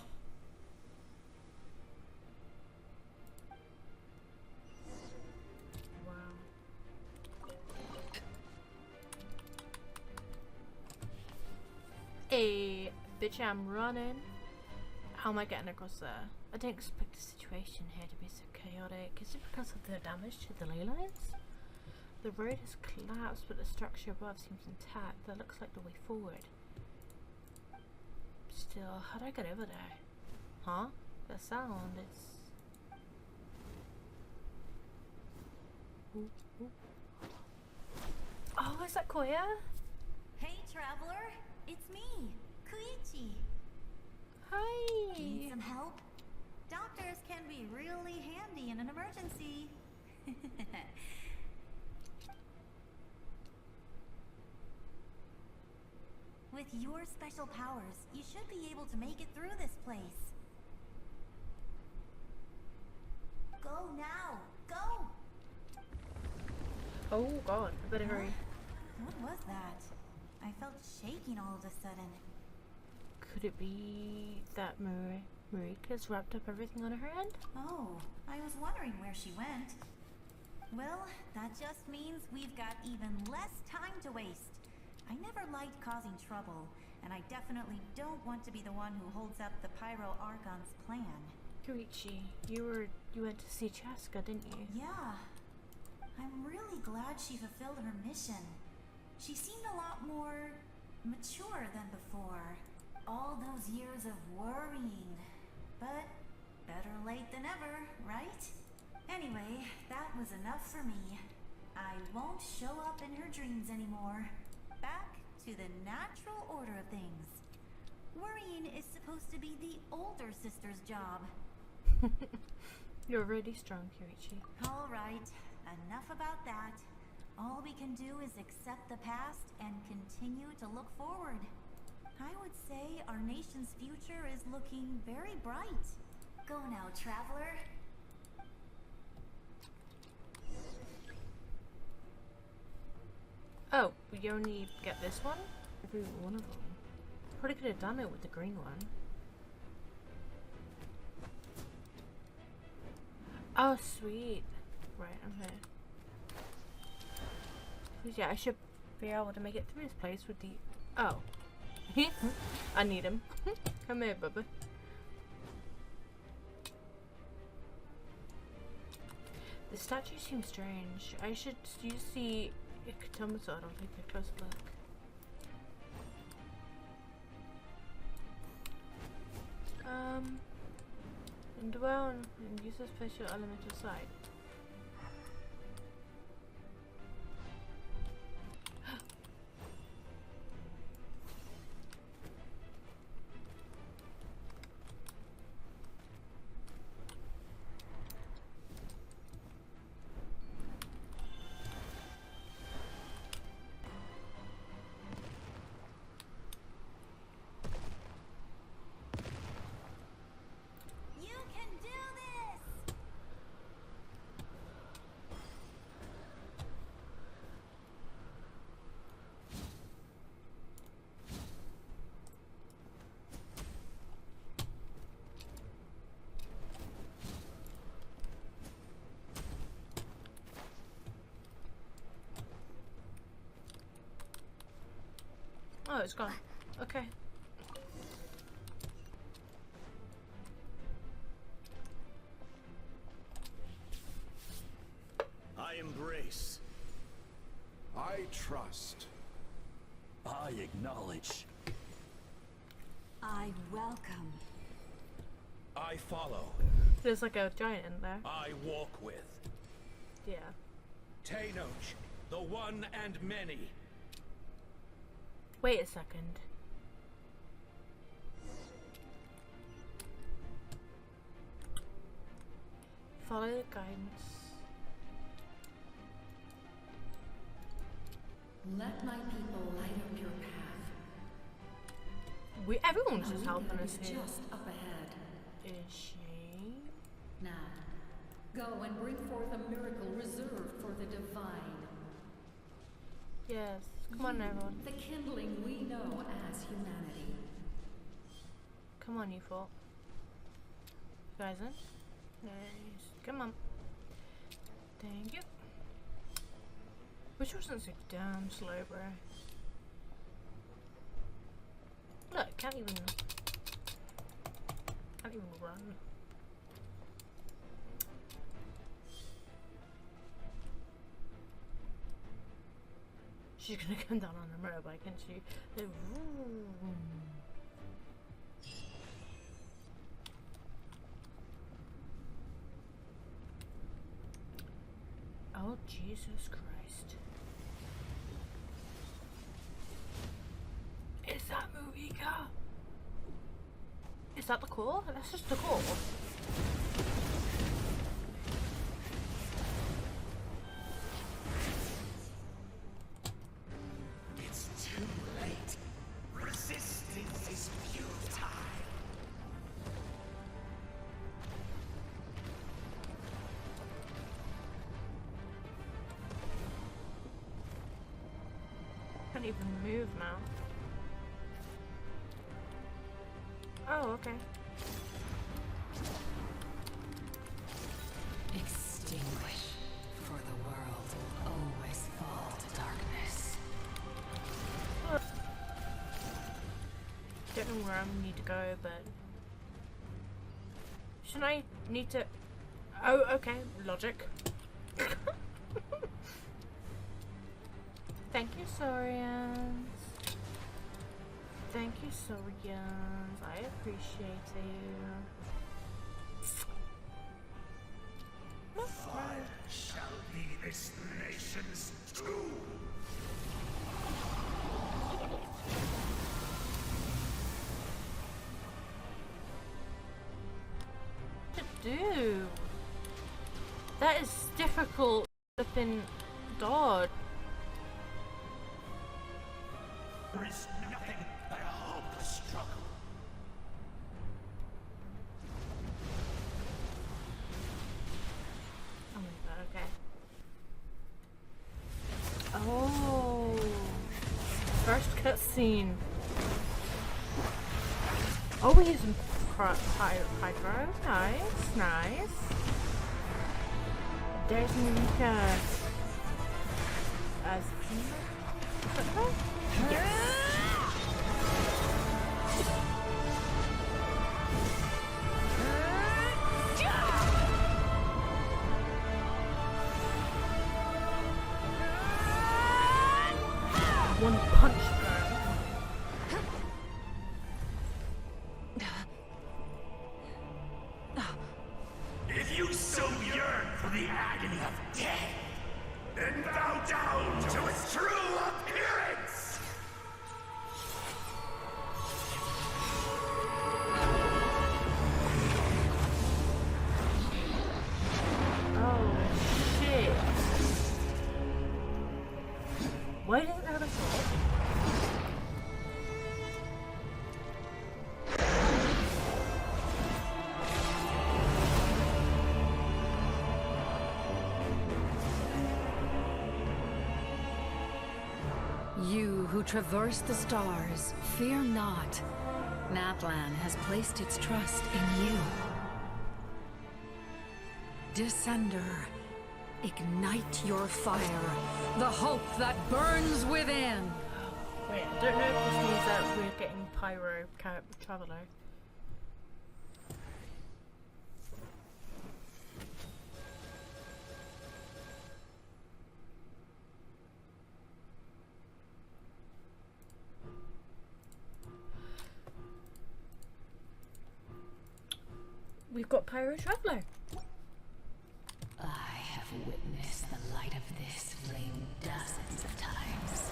Wow. Hey, bitch, I'm running. How am I getting across there? I didn't expect the situation here to be so chaotic. Is it because of the damage to the ley lines? The road has collapsed, but the structure above seems intact. That looks like the way forward. Still, how do I get over there? Huh? The sound is... Ooh, ooh. Oh, is that Koya? Hey, traveler. It's me, Koichi. Hi. Need some help? Doctors can be really handy in an emergency. With your special powers, you should be able to make it through this place. Go now! Go! Oh god, I better hurry. What was that? I felt shaking all of a sudden. Could it be that Marika's wrapped up everything on her hand? Oh, I was wondering where she went. Well, that just means we've got even less time to waste. I never liked causing trouble, and I definitely don't want to be the one who holds up the Pyro Archon's plan. Koichi, you went to see Chaska, didn't you? Yeah. I'm really glad she fulfilled her mission. She seemed a lot more mature than before. All those years of worrying. But better late than never, right? Anyway, that was enough for me. I won't show up in her dreams anymore. Back to the natural order of things. Worrying is supposed to be the older sister's job. You're really strong, Koichi. All right, enough about that. All we can do is accept the past and continue to look forward. I would say our nation's future is looking very bright. Go now, traveler. Oh, we only get this one? Every one of them. Probably could have done it with the green one. Oh, sweet. Right, I'm here. Yeah, I should be able to make it through this place with the... Oh. I need him. Come here, Bubba. The statue seems strange. I should use the ectometer to take a closer look. And dwell and use a special elemental side. Oh, it's gone. Okay. I embrace. I trust. I acknowledge. I welcome. I follow. There's like a giant in there. I walk with. Yeah. Tenoch, the one and many. Wait a second. Follow the guidance. Let my people light up your path. Everyone's just helping us here. Just up ahead. Is she? Now, go and bring forth a miracle reserved for the divine. Yes. Come on, everyone. The kindling we know as humanity. Come on, you folk. You guys in? Nice. Come on. Thank you. Which wasn't so damn slow, bro. Look, can't even run. She's gonna come down on a motorbike, isn't she? Oh, Jesus Christ. Is that Marika? Is that the core? That's just the core. It's too late. Resistance is futile. Can't even move now. Oh, okay. Extinguish, for the world will always fall to darkness. Don't know where I need to go, but shouldn't I need to? Oh, okay. Logic. Thank you, Saurians. Thank you, Saurians. I appreciate you. Fire shall be this nation's tomb. To do? That is difficult. Flipping dodge. There is nothing but a hopeless struggle. Oh my god, okay. Oh. First cutscene. Oh, we're using hydro. Nice, nice. There's Marika. As one punch didn't have a sword. You who traverse the stars, fear not. Natlan has placed its trust in you. Descender, ignite your fire, the hope that burns within. Wait, I don't know if this means that we're getting Pyro Traveler. We've got Pyro Traveler. I have witnessed the light of this flame dozens of times.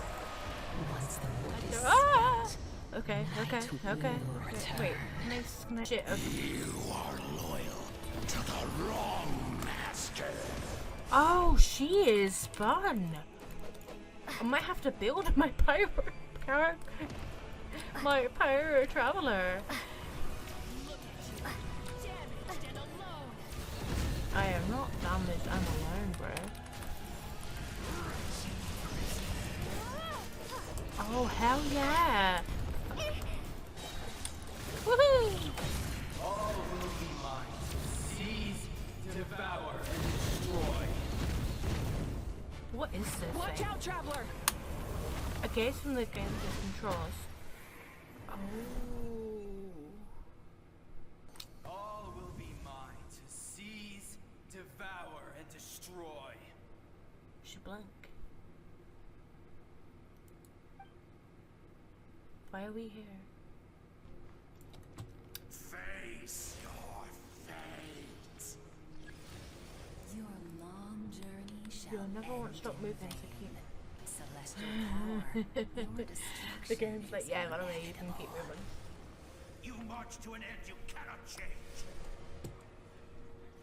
Once the wood is spent, Okay. Wait, nice shit. Okay. You are loyal to the wrong master. Oh, she is fun. I might have to build my Pyro Traveler. I am not damaged, I'm alone, bro. Oh, hell yeah! Woohoo! All will be mine to seize, devour, and destroy. What is this Watch thing? out, traveler! A gaze from the game that controls. Oh. All will be mine to seize, devour, and destroy. She blank. Why are we here? Face your fate. Your long journey shall You'll never want to stop moving, so keep celestial power. Your the game's like, yeah, I don't know, you can keep moving. You march to an end you cannot change.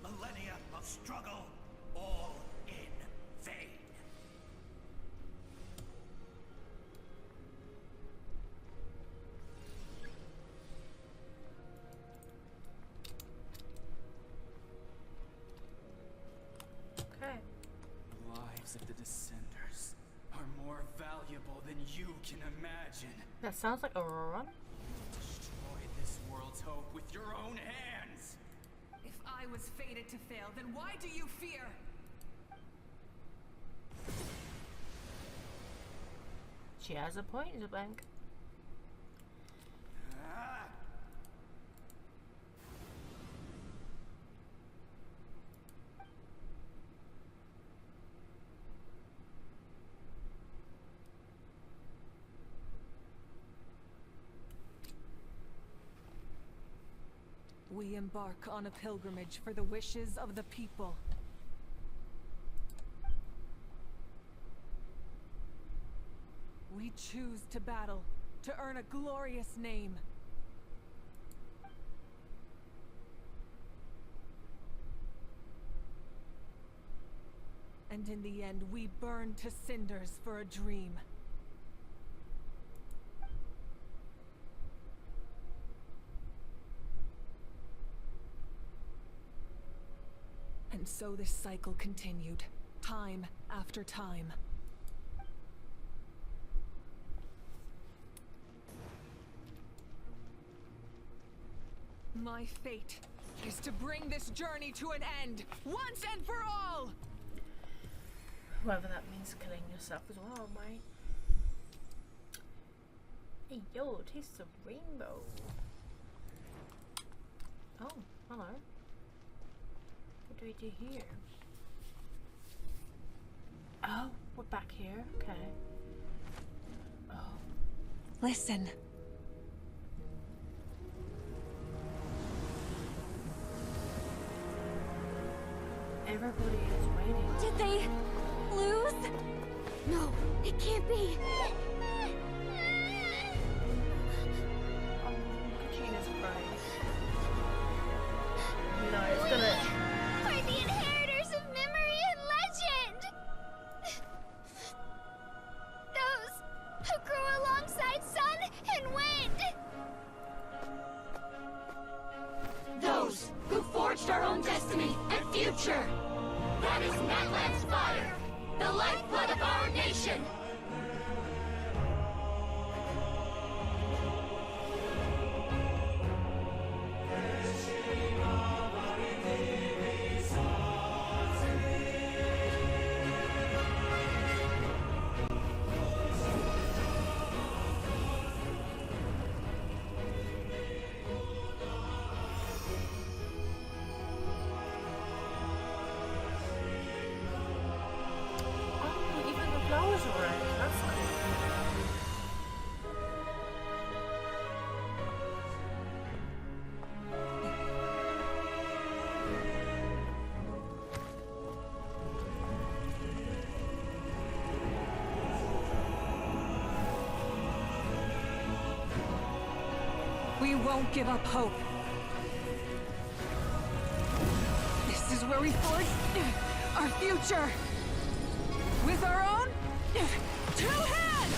Millennia of struggle, all in vain. Okay. The lives of the Descenders are more valuable than you can imagine. That sounds like a run. Destroy this world's hope with your own hands. If I was fated to fail, then why do you fear? She has a point, Zablank. We embark on a pilgrimage for the wishes of the people. We choose to battle, to earn a glorious name. And in the end, we burn to cinders for a dream. And so this cycle continued, time after time. My fate is to bring this journey to an end, once and for all! Whoever that means, killing yourself as well, mate. Hey, yo, taste of rainbow. Oh, hello. What do we do here? Oh, we're back here. Okay. Oh. Listen. Everybody is waiting. Did they lose? No, it can't be. Oh, Katrina's crying. No, it's gonna. We're the inheritors of memory and legend! Those alongside sun and wind! Those who forged our own destiny and future. That is Natlan's fire, the lifeblood of our nation. We won't give up hope. This is where we forge our future. With our own 2 hands!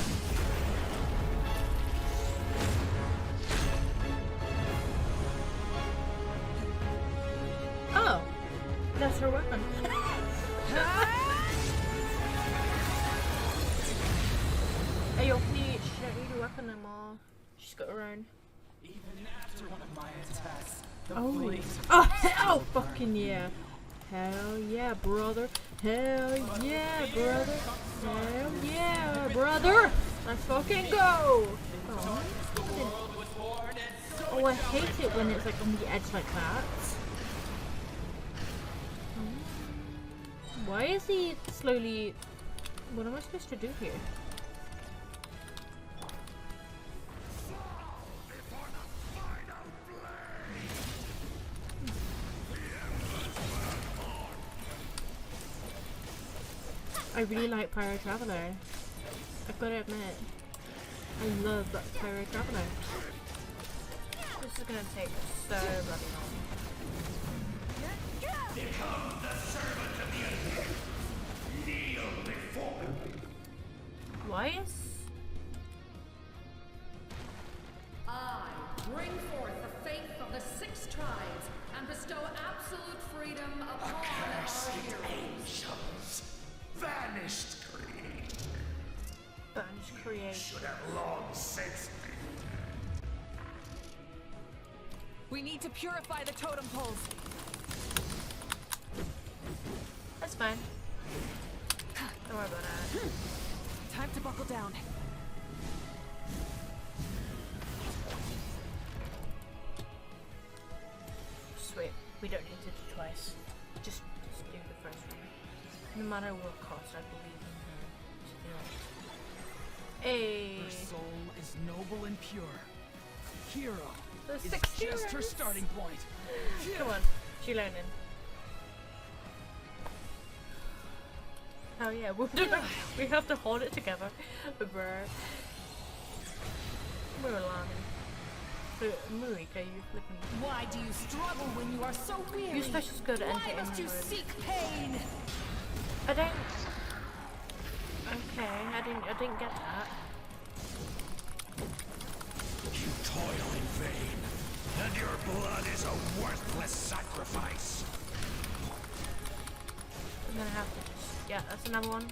Oh, that's her weapon. Hey, yo, please, she don't need a weapon anymore. She's got her own. Even after one of my attacks, the Oh, flames hell fucking yeah. Hell yeah, brother. Hell yeah, brother. Hell yeah, brother. Let's fucking go. Oh, I hate it when it's like on the edge like that. Why is he slowly... What am I supposed to do here? I really like Pyro Traveler. I've got to admit. I love that Pyro Traveler. This is gonna take so bloody long. Become the servant of the earth. Kneel before me. Why is... I bring forth the faith of the 6 tribes and bestow absolute freedom upon our heroes. Angels. Vanished creation. Vanished creation. Should have long since been. We need to purify the totem poles. That's fine. Don't worry about that. Time to buckle down. Sweet. We don't need to do twice. Just do the first one. No matter what cost, I believe in her. Hey. Her soul is noble and pure. Hero The is 6 just her heroes. starting point. Come on, she learning. Oh yeah, we have to hold it together, bruh. Mulan. Marika, you flipping. Why do you struggle when you are so weary? Your special skill to enter Why must you inward. seek pain? I don't. Okay, I didn't get that. You toil in vain, and your blood is a worthless sacrifice. I'm gonna have to just. Yeah, that's another one.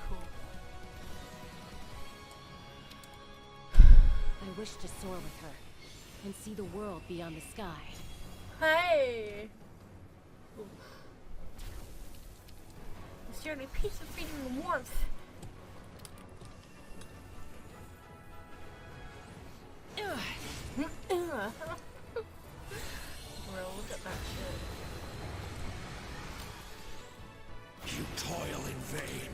Cool. I wish to soar with her and see the world beyond the sky. Hey! Oof. It's the only piece of freedom and warmth. Bro, look at that shit. You toil in vain,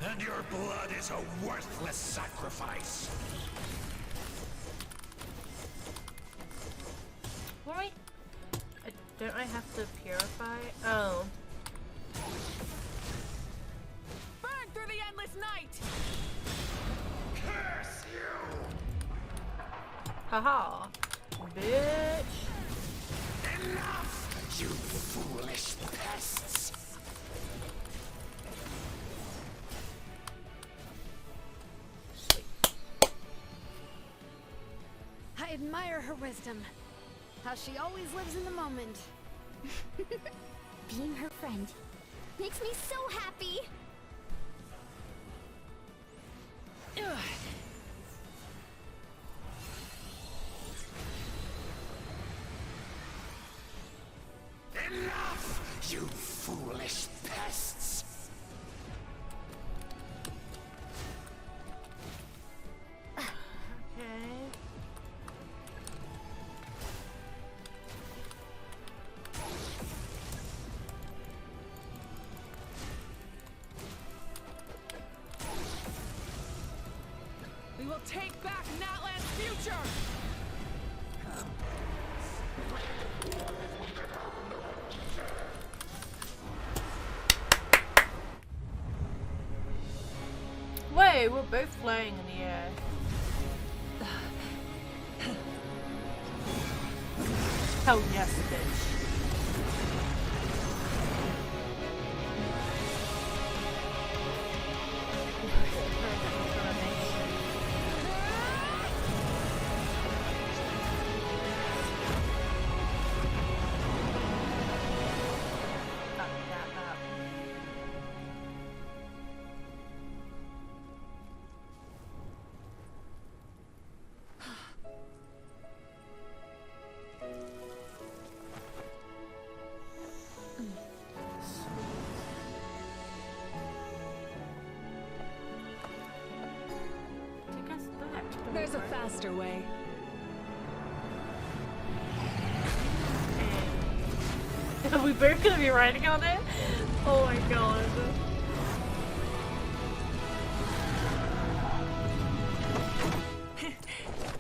and your blood is a worthless sacrifice. Why? Don't I have to purify? Oh. Burn through the endless night! Curse you! Haha. Bitch. Enough, you foolish pests! Sweet. admire her wisdom. How she always lives in the moment. Being her friend makes me so happy. Ugh. Enough, you foolish pests! We will take back Natlan's future! Wait, we're both flying in the air. Hell yes, bitch. There's a faster way. Are we both gonna be riding on it? Oh my god.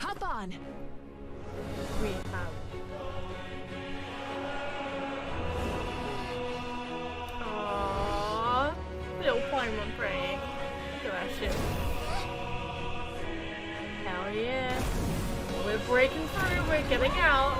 Hop on. We have. Aww. Little Paimon praying. Look at that shit. Hell yeah. We're breaking through, we're getting out.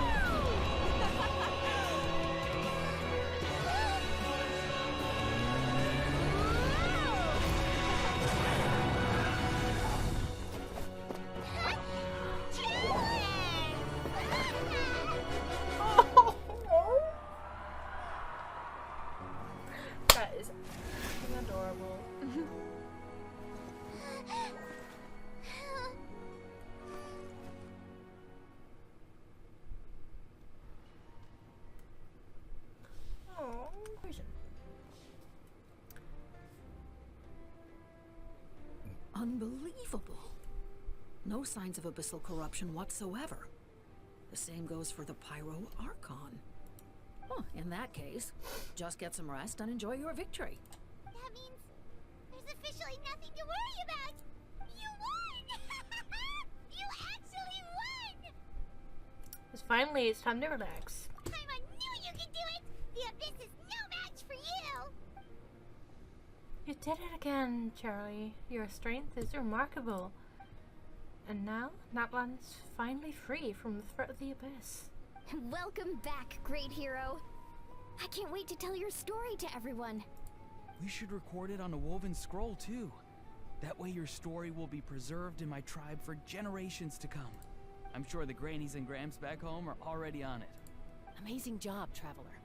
That is adorable. Unbelievable. No signs of abyssal corruption whatsoever. The same goes for the Pyro Archon. Well, in that case, just get some rest and enjoy your victory. That means there's officially nothing to worry about. You won! You actually won! Because finally it's time to relax. Paimon knew you could do it! The Abyss is no match for you! You did it again, Charlie. Your strength is remarkable. And now, Natlan's finally free from the threat of the Abyss. Welcome back, great hero. I can't wait to tell your story to everyone. We should record it on a woven scroll, too. That way your story will be preserved in my tribe for generations to come. I'm sure the grannies and gramps back home are already on it. Amazing job, Traveler.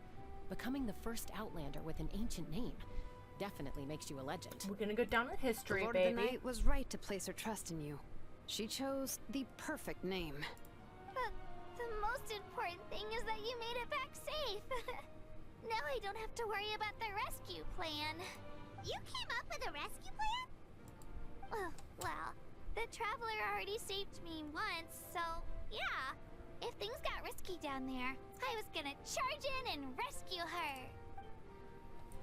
Becoming the first Outlander with an ancient name definitely makes you a legend. We're gonna go down in history, The Lord baby. of the Night was right to place her trust in you. She chose the perfect name. But the most important thing is that you made it back safe. Now I don't have to worry about the rescue plan. You came up with a rescue plan? Well, the Traveler already saved me once, so yeah. If things got risky down there, I was gonna charge in and rescue her.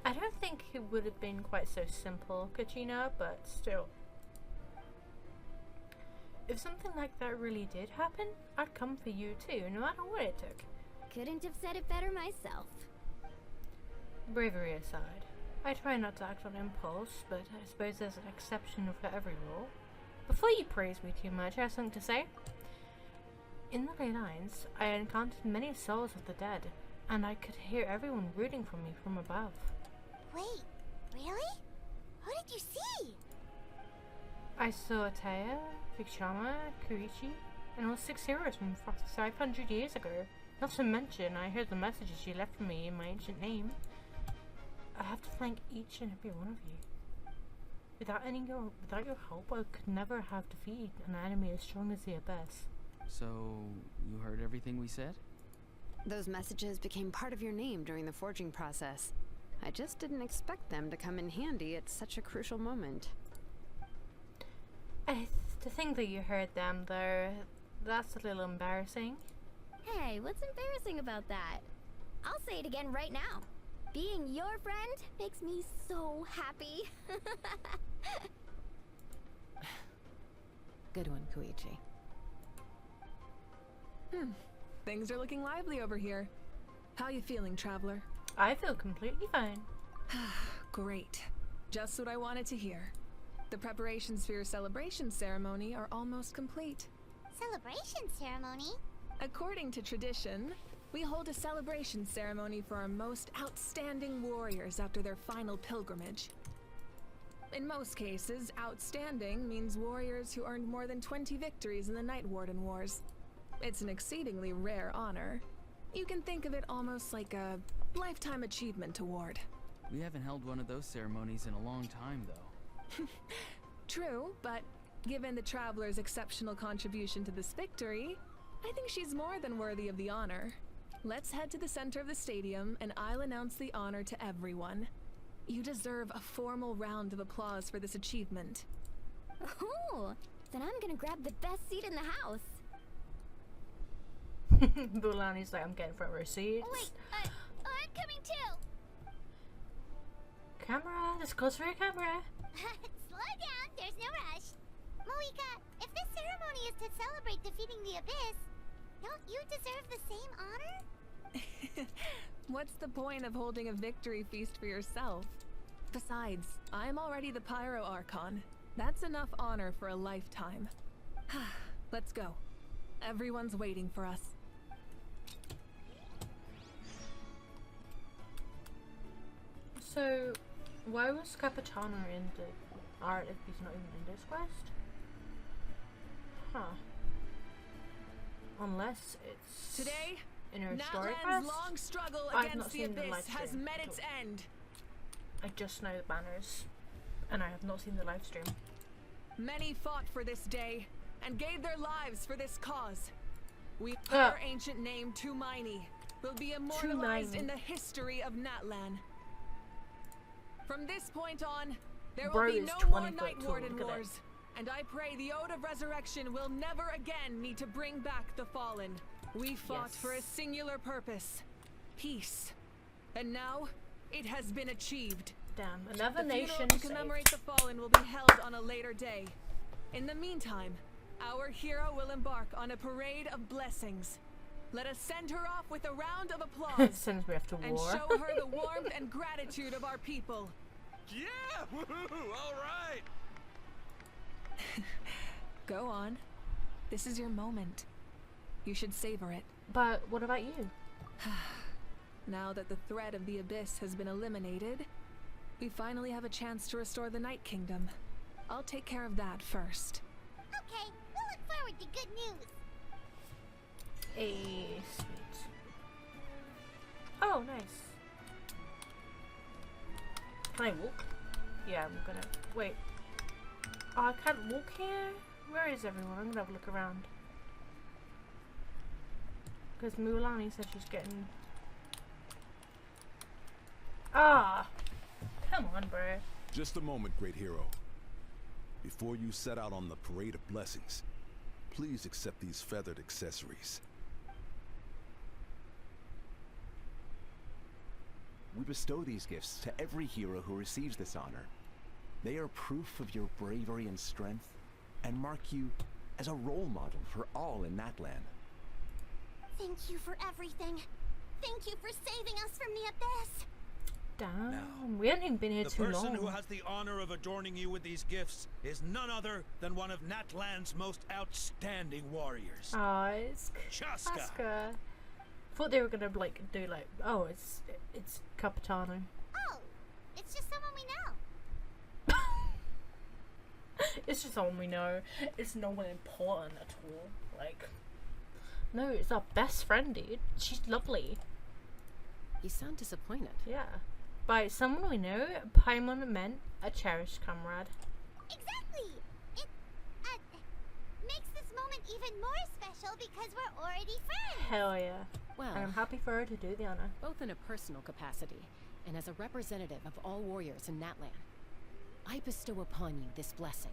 I don't think it would have been quite so simple, Kachina, but still. If something like that really did happen, I'd come for you too, no matter what it took. Couldn't have said it better myself. Bravery aside, I try not to act on impulse, but I suppose there's an exception for every rule. Before you praise me too much, I have something to say. In the ley lines, I encountered many souls of the dead, and I could hear everyone rooting for me from above. Wait, really? Who did you see? I saw Taya, Vikshama, Kurichi, and it was 6 heroes from 500 years ago. Not to mention, I heard the messages you left for me in my ancient name. I have to thank each and every one of you. Without your help, I could never have defeated an enemy as strong as the Abyss. So, you heard everything we said? Those messages became part of your name during the forging process. I just didn't expect them to come in handy at such a crucial moment. To think that you heard them, though, that's a little embarrassing. Hey, what's embarrassing about that? I'll say it again right now. Being your friend makes me so happy. Good one, Koichi. Things are looking lively over here. How you feeling, traveler? I feel completely fine. Great. Just what I wanted to hear. The preparations for your celebration ceremony are almost complete. Celebration ceremony? According to tradition, we hold a celebration ceremony for our most outstanding warriors after their final pilgrimage. In most cases, outstanding means warriors who earned more than 20 victories in the Night Warden Wars. It's an exceedingly rare honor. You can think of it almost like a lifetime achievement award. We haven't held one of those ceremonies in a long time, though. True, but given the traveler's exceptional contribution to this victory, I think she's more than worthy of the honor. Let's head to the center of the stadium, and I'll announce the honor to everyone. You deserve a formal round of applause for this achievement. Ooh, then I'm gonna grab the best seat in the house. Bulani's like, I'm getting front row seats. Wait, I'm coming too. Camera, let's go for your camera. Slow down, there's no rush. Moika, if this ceremony is to celebrate defeating the Abyss, don't you deserve the same honor? What's the point of holding a victory feast for yourself? Besides, I'm already the Pyro Archon. That's enough honor for a lifetime. Let's go. Everyone's waiting for us. So, why was Capitano in the art if he's not even in this quest? Huh. Unless it's today, in her story Natlan's quest? long struggle I've against not the seen the Abyss live has stream met at its all. end. I just know the banners, and I have not seen the live stream. Many fought for this day, and gave their lives for this cause. Our ancient name, Tumaini, will be immortalized in the history of Natlan. From this point on, there will be no more Night Warden Wars, and I pray the Ode of Resurrection will never again need to bring back the Fallen. We fought for a singular purpose, peace, and now it has been achieved. Damn, another the nation funeral to commemorate the Fallen will be held on a later day. In the meantime, our hero will embark on a parade of blessings. Let us send her off with a round of applause Sends me after and war. show her the warmth and gratitude of our people. Yeah! Woohoo! All right! Go on. This is your moment. You should savor it. But what about you? Now that the threat of the Abyss has been eliminated, we finally have a chance to restore the Night Kingdom. I'll take care of that first. Okay, we'll look forward to good news. Sweet. Oh, nice. Can I walk? Yeah, I'm gonna... Wait. Oh, I can't walk here? Where is everyone? I'm gonna have a look around. Because Mulani said she's getting... Ah! Come on, bro. Just a moment, great hero. Before you set out on the parade of blessings, please accept these feathered accessories. We bestow these gifts to every hero who receives this honor. They are proof of your bravery and strength, and mark you as a role model for all in Natlan. Thank you for everything. Thank you for saving us from the Abyss. Damn, we haven't even been here too long. The person who has the honor of adorning you with these gifts is none other than one of Natlan's most outstanding warriors. Ah, it's Chaska. Thought they were gonna like do like, oh, it's Capitano. Oh, it's just someone we know. It's just someone we know. It's no one important at all. Like, no, it's our best friend, dude. She's lovely. You sound disappointed. Yeah. By someone we know, Paimon meant a cherished comrade. Exactly! It makes this moment even more special because we're already friends! Hell yeah. Well, and I'm happy for her to do the honor. Both in a personal capacity and as a representative of all warriors in Natlan, I bestow upon you this blessing.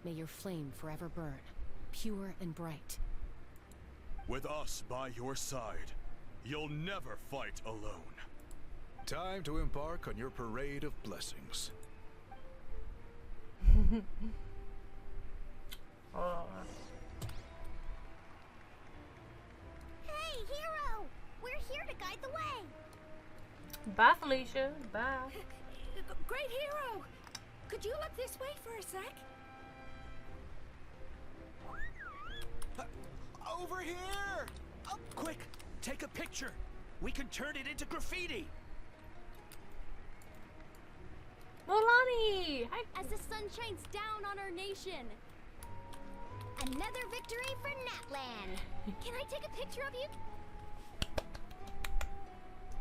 May your flame forever burn, pure and bright. With us by your side, you'll never fight alone. Time to embark on your parade of blessings. Oh. Hey, hero! We're here to guide the way! Bye, Felicia. Bye. Great hero! Could you look this way for a sec? Over here! Oh, quick, take a picture. We can turn it into graffiti. Molani! As the sun shines down on our nation. Another victory for Natlan. Can I take a picture of you?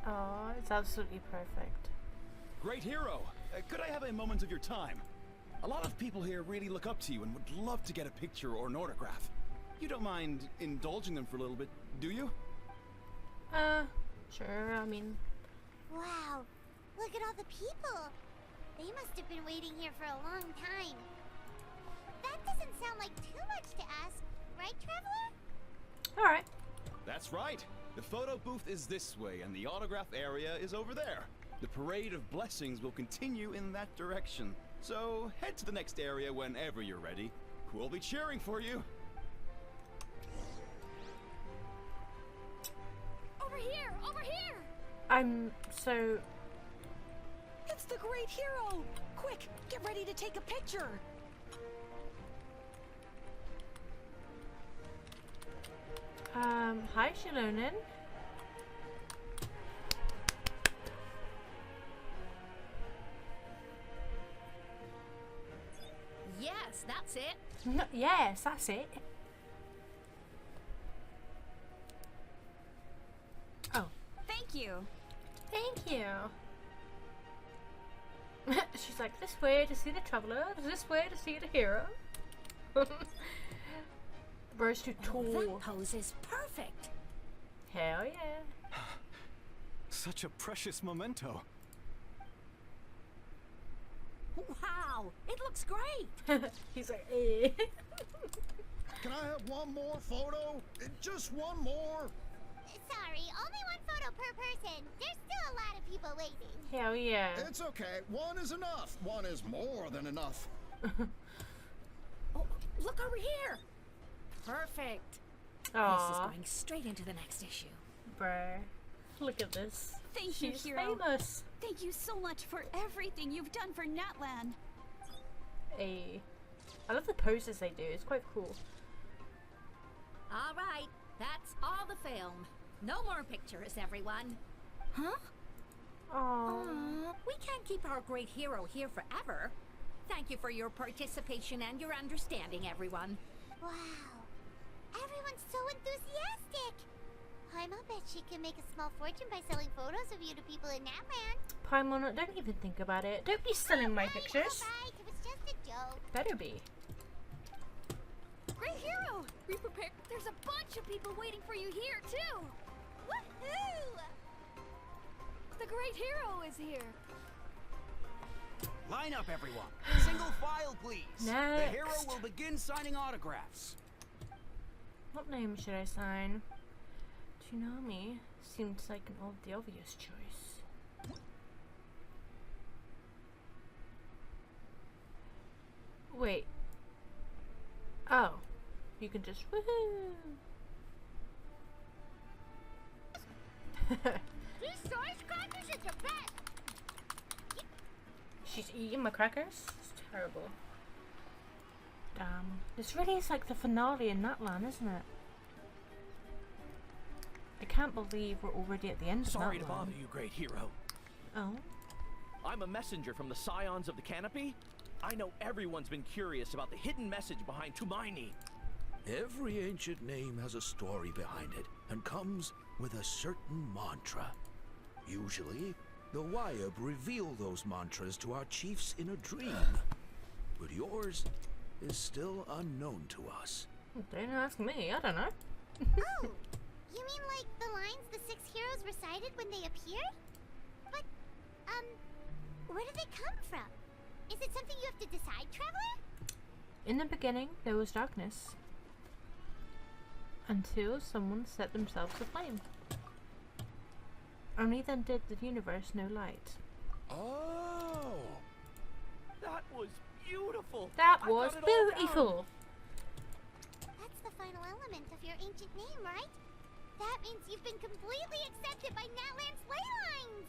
Oh, it's absolutely perfect. Great hero. Could I have a moment of your time? A lot of people here really look up to you and would love to get a picture or an autograph. You don't mind indulging them for a little bit, do you? Sure, I mean... Wow, look at all the people. They must have been waiting here for a long time. That doesn't sound like too much to ask, right, Traveler? Alright. That's right. The photo booth is this way, and the autograph area is over there. The parade of blessings will continue in that direction. So head to the next area whenever you're ready. We'll be cheering for you. Over here! Over here! I'm so... It's the great hero! Quick, get ready to take a picture! Hi, Shilonen. Yes, that's it. Yes, that's it. Oh. Thank you. Thank you. She's like, this way to see the traveler, this way to see the hero. Bro's too tall. That pose is perfect. Hell yeah. Such a precious memento. Wow, it looks great. He's like, eh. Can I have one more photo? Just one more. Sorry, only one photo per person. There's still a lot of people waiting. Hell yeah. It's okay. One is enough. One is more than enough. Oh, look over here. Perfect. Aww. This is going straight into the next issue. Bruh. Look at this. Thank you, She's hero. famous. Thank you so much for everything you've done for Natlan. Hey. I love the poses they do. It's quite cool. All right, that's all the film. No more pictures, everyone. Huh? Aww. We can't keep our great hero here forever. Thank you for your participation and your understanding, everyone. Wow. Everyone's so enthusiastic. Paimon bet she can make a small fortune by selling photos of you to people in Natlan. Paimon, don't even think about it. Don't be selling my pictures. Alright, it was just a joke. Better be. Great hero! Be prepared. There's a bunch of people waiting for you here, too. Woohoo! The great hero is here. Line up, everyone. Single file, please. Next. The hero will begin signing autographs. What name should I sign? Tsunami seems like the obvious choice. Wait. Oh. You can just woohoo! These sauce crackers are the best. She's eating my crackers? It's terrible. Damn. This really is like the finale in Natlan, isn't it? I can't believe we're already at the end of Natlan. Sorry to bother you, great hero. Oh? I'm a messenger from the Scions of the Canopy. I know everyone's been curious about the hidden message behind Tumaini. Every ancient name has a story behind it, and comes with a certain mantra. Usually, the Wayab reveal those mantras to our chiefs in a dream. But yours is still unknown to us. Don't ask me, I don't know. Oh, you mean like the lines the 6 heroes recited when they appeared? But, where did they come from? Is it something you have to decide, Traveler? In the beginning, there was darkness. Until someone set themselves aflame. Only then did the universe know light. Oh! That was beautiful! That was beautiful! That's the final element of your ancient name, right? That means you've been completely accepted by Natlan's ley lines!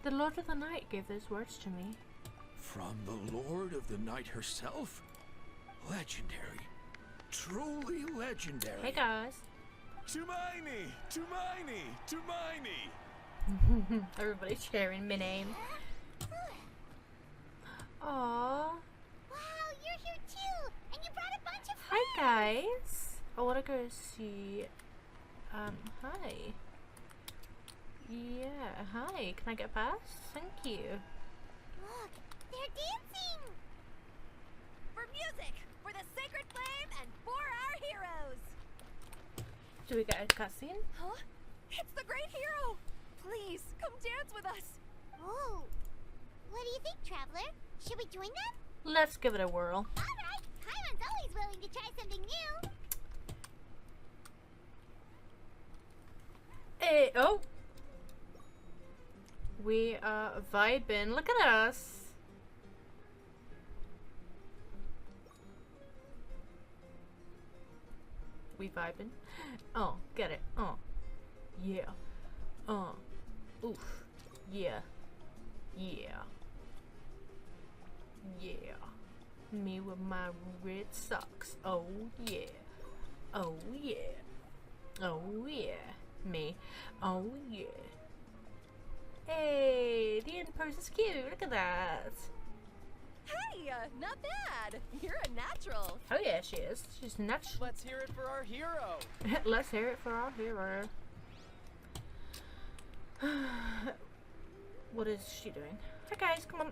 The Lord of the Night gave those words to me. From the Lord of the Night herself? Legendary. Truly legendary. Hey guys. Tumaini! Tumaini! Tumaini! Everybody's sharing my name. Aww. Wow, you're here too! And you brought a bunch of friends! Hi guys. I wanna go see... hi. Yeah, hi. Can I get past? Thank you. Look, they're dancing! For music! For the sacred flame and for our heroes! Do we get a cutscene? Huh? It's the great hero! Please, come dance with us! Oh. What do you think, Traveler? Should we join them? Let's give it a whirl. Alright! Paimon's always willing to try something new! Hey, oh! We are vibing. Look at us! We vibing. Oh, get it. Oh. Yeah. Oof. Yeah. Yeah. Yeah. Me with my red socks. Oh yeah. Oh yeah. Oh yeah. Me. Oh yeah. Hey, the end pose is cute. Look at that. Hey, not bad. You're a natural. Oh yeah, she is. She's natural. Let's hear it for our hero. Let's hear it for our hero. What is she doing? Hi guys, come on.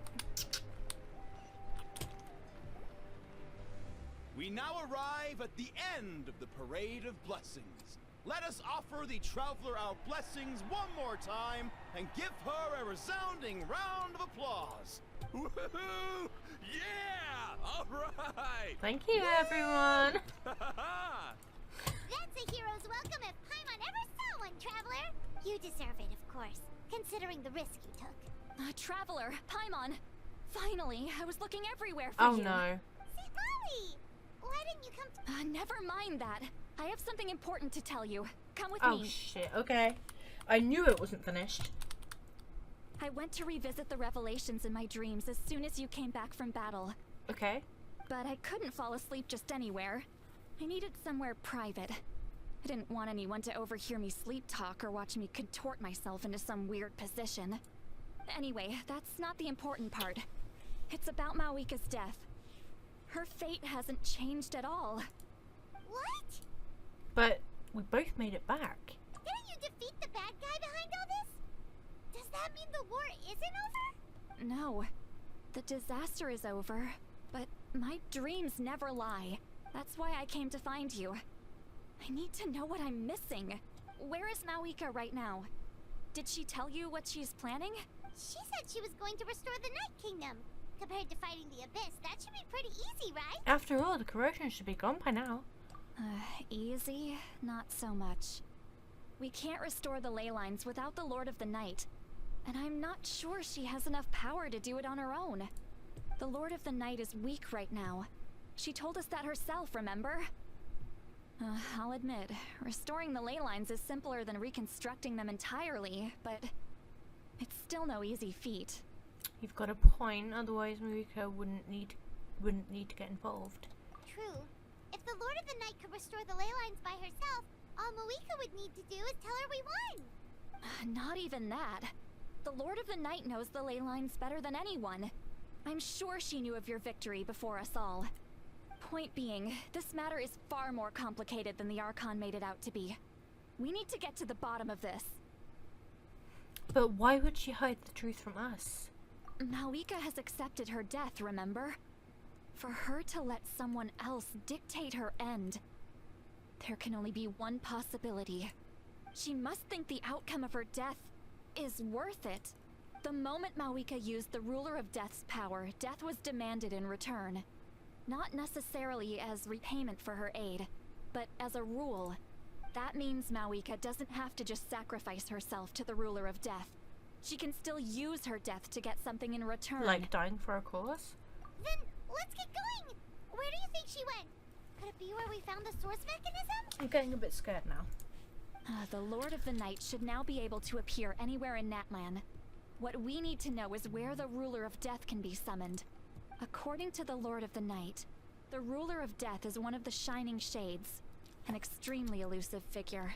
We now arrive at the end of the Parade of Blessings. Let us offer the Traveler our blessings one more time and give her a resounding round of applause. Woohoo! Yeah! Alright! Thank you, everyone! That's a hero's welcome if Paimon ever saw one, Traveler! You deserve it, of course, considering the risk you took. Traveler, Paimon! Finally, I was looking everywhere for you. Oh no. St. Molly! Why didn't you come never mind that. I have something important to tell you. Come with me. me. Oh shit, okay. I knew it wasn't finished. I went to revisit the revelations in my dreams as soon as you came back from battle. Okay. But I couldn't fall asleep just anywhere. I needed somewhere private. I didn't want anyone to overhear me sleep talk or watch me contort myself into some weird position. Anyway, that's not the important part. It's about Mawika's death. Her fate hasn't changed at all. What? But we both made it back. Didn't you defeat the bad guy behind all this? Does that mean the war isn't over? No. The disaster is over, but my dreams never lie. That's why I came to find you. I need to know what I'm missing. Where is Mawika right now? Did she tell you what she's planning? She said she was going to restore the Night Kingdom. Compared to fighting the Abyss, that should be pretty easy, right? After all, the corrosion should be gone by now. Easy? Not so much. We can't restore the ley lines without the Lord of the Night. And I'm not sure she has enough power to do it on her own. The Lord of the Night is weak right now. She told us that herself, remember? I'll admit, restoring the ley lines is simpler than reconstructing them entirely, but it's still no easy feat. You've got a point, otherwise Mawika wouldn't need to get involved. True. If the Lord of the Night could restore the ley lines by herself, all Mawika would need to do is tell her we won. Not even that. The Lord of the Night knows the ley lines better than anyone. I'm sure she knew of your victory before us all. Point being, this matter is far more complicated than the Archon made it out to be. We need to get to the bottom of this. But why would she hide the truth from us? Malika has accepted her death, remember? For her to let someone else dictate her end, there can only be one possibility. She must think the outcome of her death is worth it. The moment Malika used the Ruler of Death's power, death was demanded in return. Not necessarily as repayment for her aid, but as a rule. That means Malika doesn't have to just sacrifice herself to the Ruler of Death. She can still use her death to get something in return. Like dying for a cause? Then let's get going! Where do you think she went? Could it be where we found the source mechanism? I'm getting a bit scared now. The Lord of the Night should now be able to appear anywhere in Natlan. What we need to know is where the Ruler of Death can be summoned. According to the Lord of the Night, the Ruler of Death is one of the Shining Shades, an extremely elusive figure.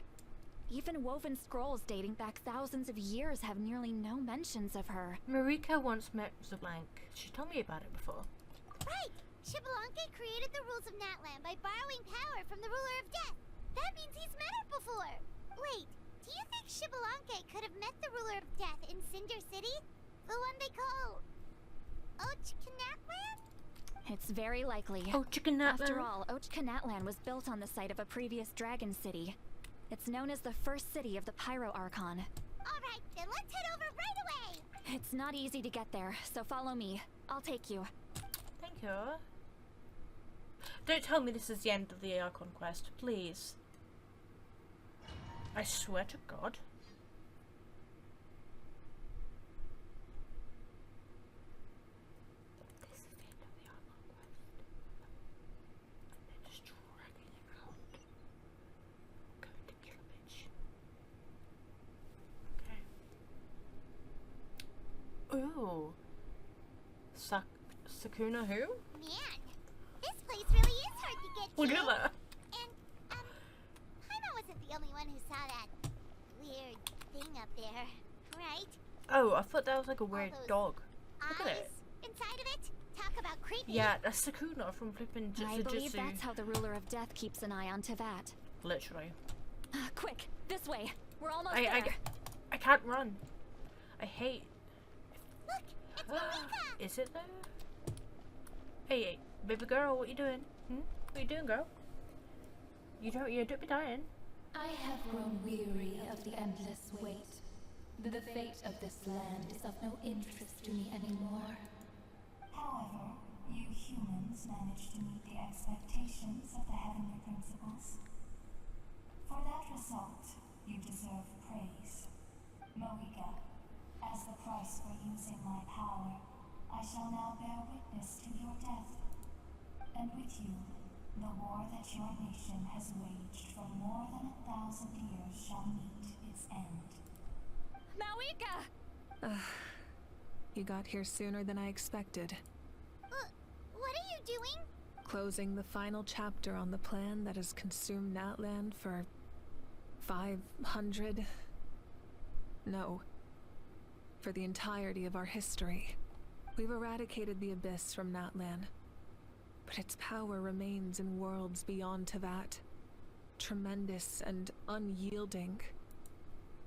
Even woven scrolls dating back thousands of years have nearly no mentions of her. Marika once met Zablank. She told me about it before. Right! Xbalanque created the rules of Natlan by borrowing power from the Ruler of Death. That means he's met her before. Wait, do you think Xbalanque could have met the Ruler of Death in Cinder City? The one they call... Natlan? It's very likely. Natlan. After all, Natlan was built on the site of a previous dragon city. It's known as the first city of the Pyro Archon. Alright, then let's head over right away! It's not easy to get there, so follow me. I'll take you. Thank you. Don't tell me this is the end of the Archon quest, please. I swear to God. This is the end of the Archon quest. And they're just dragging it out. I'm going to kill a bitch. Okay. Ooh. Sakuna who? Man, this place really is hard to get to. Look at that. And, Paimon wasn't the only one who saw that weird thing up there, right? Oh, I thought that was like a weird dog. Look at Eyes it. inside of it? Talk about creepy. Yeah, that's Sakuna from flipping Jujutsu. I believe that's how the Ruler of Death keeps an eye on Tevat. Literally. Quick, this way. We're almost there. I can't run. I hate... Look, it's Malika! Is it though? Hey, baby girl, what you doing? What you doing, girl? You don't be dying. I have grown weary of the endless wait. The fate of this land is of no interest to me anymore. However, you humans managed to meet the expectations of the heavenly principles. For that result, you deserve praise. Moika, as the price for using my power, I shall now bear witness to your death. And with you, the war that your nation has waged for more than 1,000 years shall meet its end. Malika! You got here sooner than I expected. What are you doing? Closing the final chapter on the plan that has consumed Natlan for 500... No. For the entirety of our history. We've eradicated the Abyss from Natlan. But its power remains in worlds beyond Tevat. Tremendous and unyielding.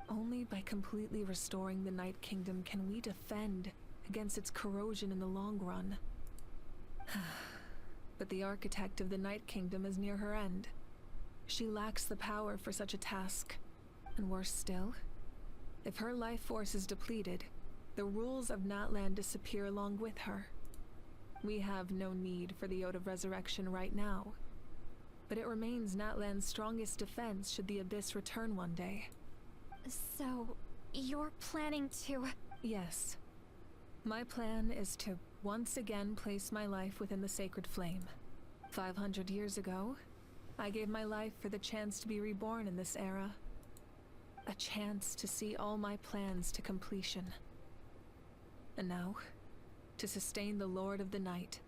Only by completely restoring the Night Kingdom can we defend against its corrosion in the long run. But the architect of the Night Kingdom is near her end. She lacks the power for such a task. And worse still, if her life force is depleted, the rules of Natlan disappear along with her. We have no need for the Ode of Resurrection right now, but it remains Natlan's strongest defense should the Abyss return one day. So, you're planning to... Yes. My plan is to once again place my life within the sacred flame. 500 years ago, I gave my life for the chance to be reborn in this era. A chance to see all my plans to completion. And now, to sustain the Lord of the Night,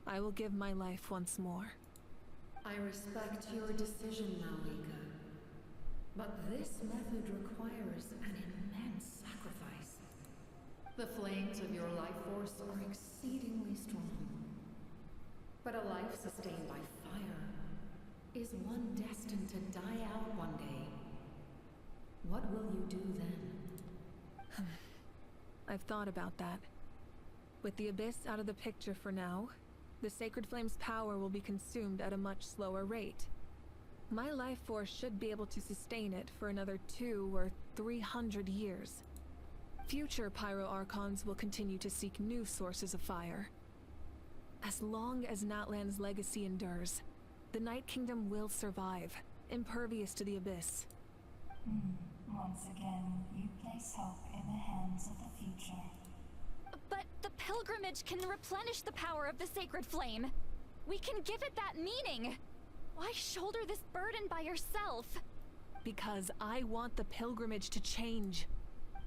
I will give my life once more. I respect your decision, Malika. But this method requires an immense sacrifice. The flames of your life force are exceedingly strong. But a life sustained by fire is one destined to die out one day. What will you do then? I've thought about that. With the Abyss out of the picture for now, the Sacred Flame's power will be consumed at a much slower rate. My life force should be able to sustain it for another 200 or 300 years. Future Pyro Archons will continue to seek new sources of fire. As long as Natlan's legacy endures, the Night Kingdom will survive, impervious to the Abyss. Once again, you place hope in the hands of the future. But the pilgrimage can replenish the power of the sacred flame. We can give it that meaning. Why shoulder this burden by yourself? Because I want the pilgrimage to change.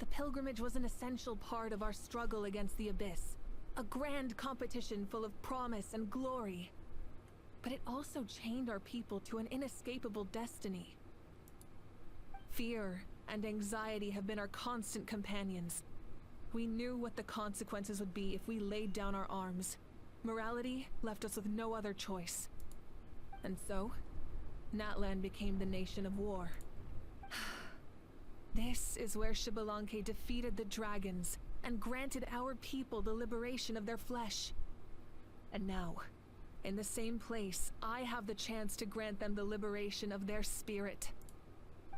The pilgrimage was an essential part of our struggle against the Abyss. A grand competition full of promise and glory. But it also chained our people to an inescapable destiny. Fear and anxiety have been our constant companions. We knew what the consequences would be if we laid down our arms. Morality left us with no other choice. And so, Natlan became the nation of war. This is where Xbalanque defeated the dragons and granted our people the liberation of their flesh. And now, in the same place, I have the chance to grant them the liberation of their spirit.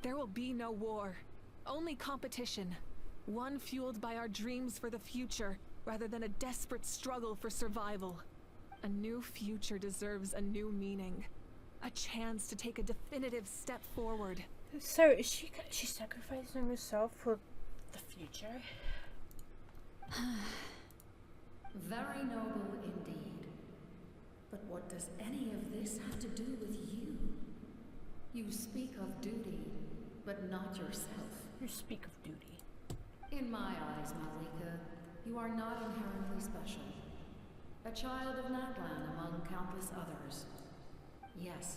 There will be no war, only competition. One fueled by our dreams for the future, rather than a desperate struggle for survival. A new future deserves a new meaning. A chance to take a definitive step forward. So, is she sacrificing herself for the future? Very noble indeed. But what does any of this have to do with you? You speak of duty, but not yourself. You speak of duty. In my eyes, Malika, you are not inherently special. A child of Natlan among countless others. Yes,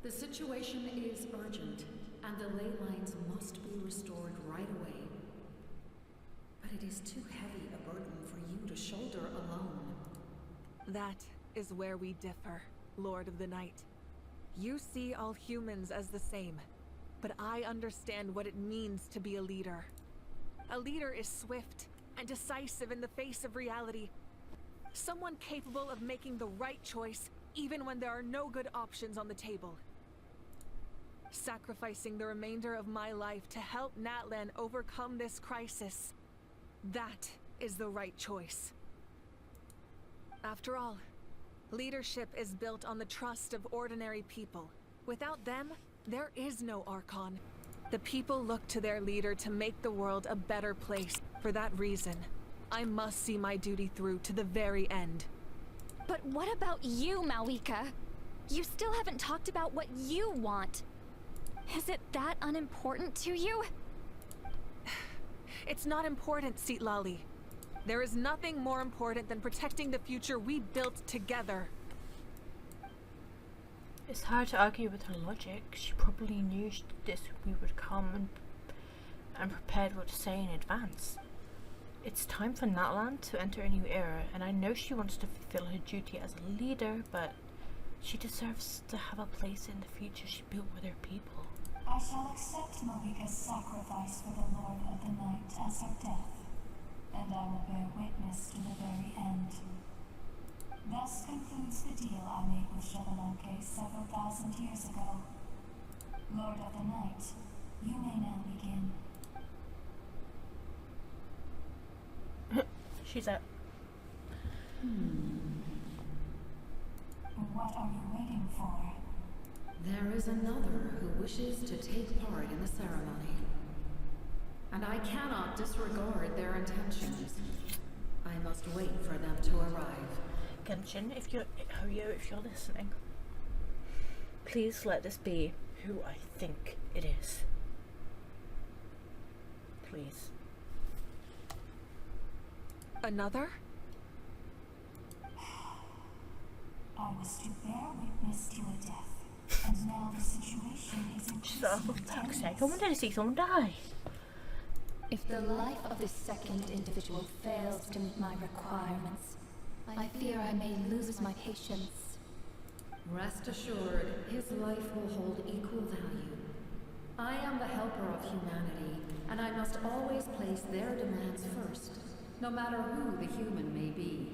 the situation is urgent, and the ley lines must be restored right away. But it is too heavy a burden for you to shoulder alone. That is where we differ, Lord of the Night. You see all humans as the same, but I understand what it means to be a leader. A leader is swift and decisive in the face of reality. Someone capable of making the right choice even when there are no good options on the table. Sacrificing the remainder of my life to help Natlan overcome this crisis. That is the right choice. After all, leadership is built on the trust of ordinary people. Without them, there is no Archon. The people look to their leader to make the world a better place. For that reason, I must see my duty through to the very end. But what about you, Malika? You still haven't talked about what you want. Is it that unimportant to you? It's not important, Citlali. There is nothing more important than protecting the future we built together. It's hard to argue with her logic. She probably knew this we would come and prepared what to say in advance. It's time for Natlan to enter a new era, and I know she wants to fulfill her duty as a leader, but she deserves to have a place in the future she built with her people. I shall accept Malika's sacrifice for the Lord of the Night as her death, and I will bear witness to the very end. Thus concludes the deal I made with Xbalanque several thousand years ago. Lord of the Night, you may now begin. She's out. What are you waiting for? There is another who wishes to take part in the ceremony. And I cannot disregard their intentions. I must wait for them to arrive. Genshin, if you're listening, please let this be who I think it is. Please. Another? I was to bear witness to a death, and now the situation is increasingly For fuck's sake, I wanted to see someone die. If the life of this second individual fails to meet my requirements, I fear I may lose my patience. Rest assured, his life will hold equal value. I am the helper of humanity, and I must always place their demands first, no matter who the human may be.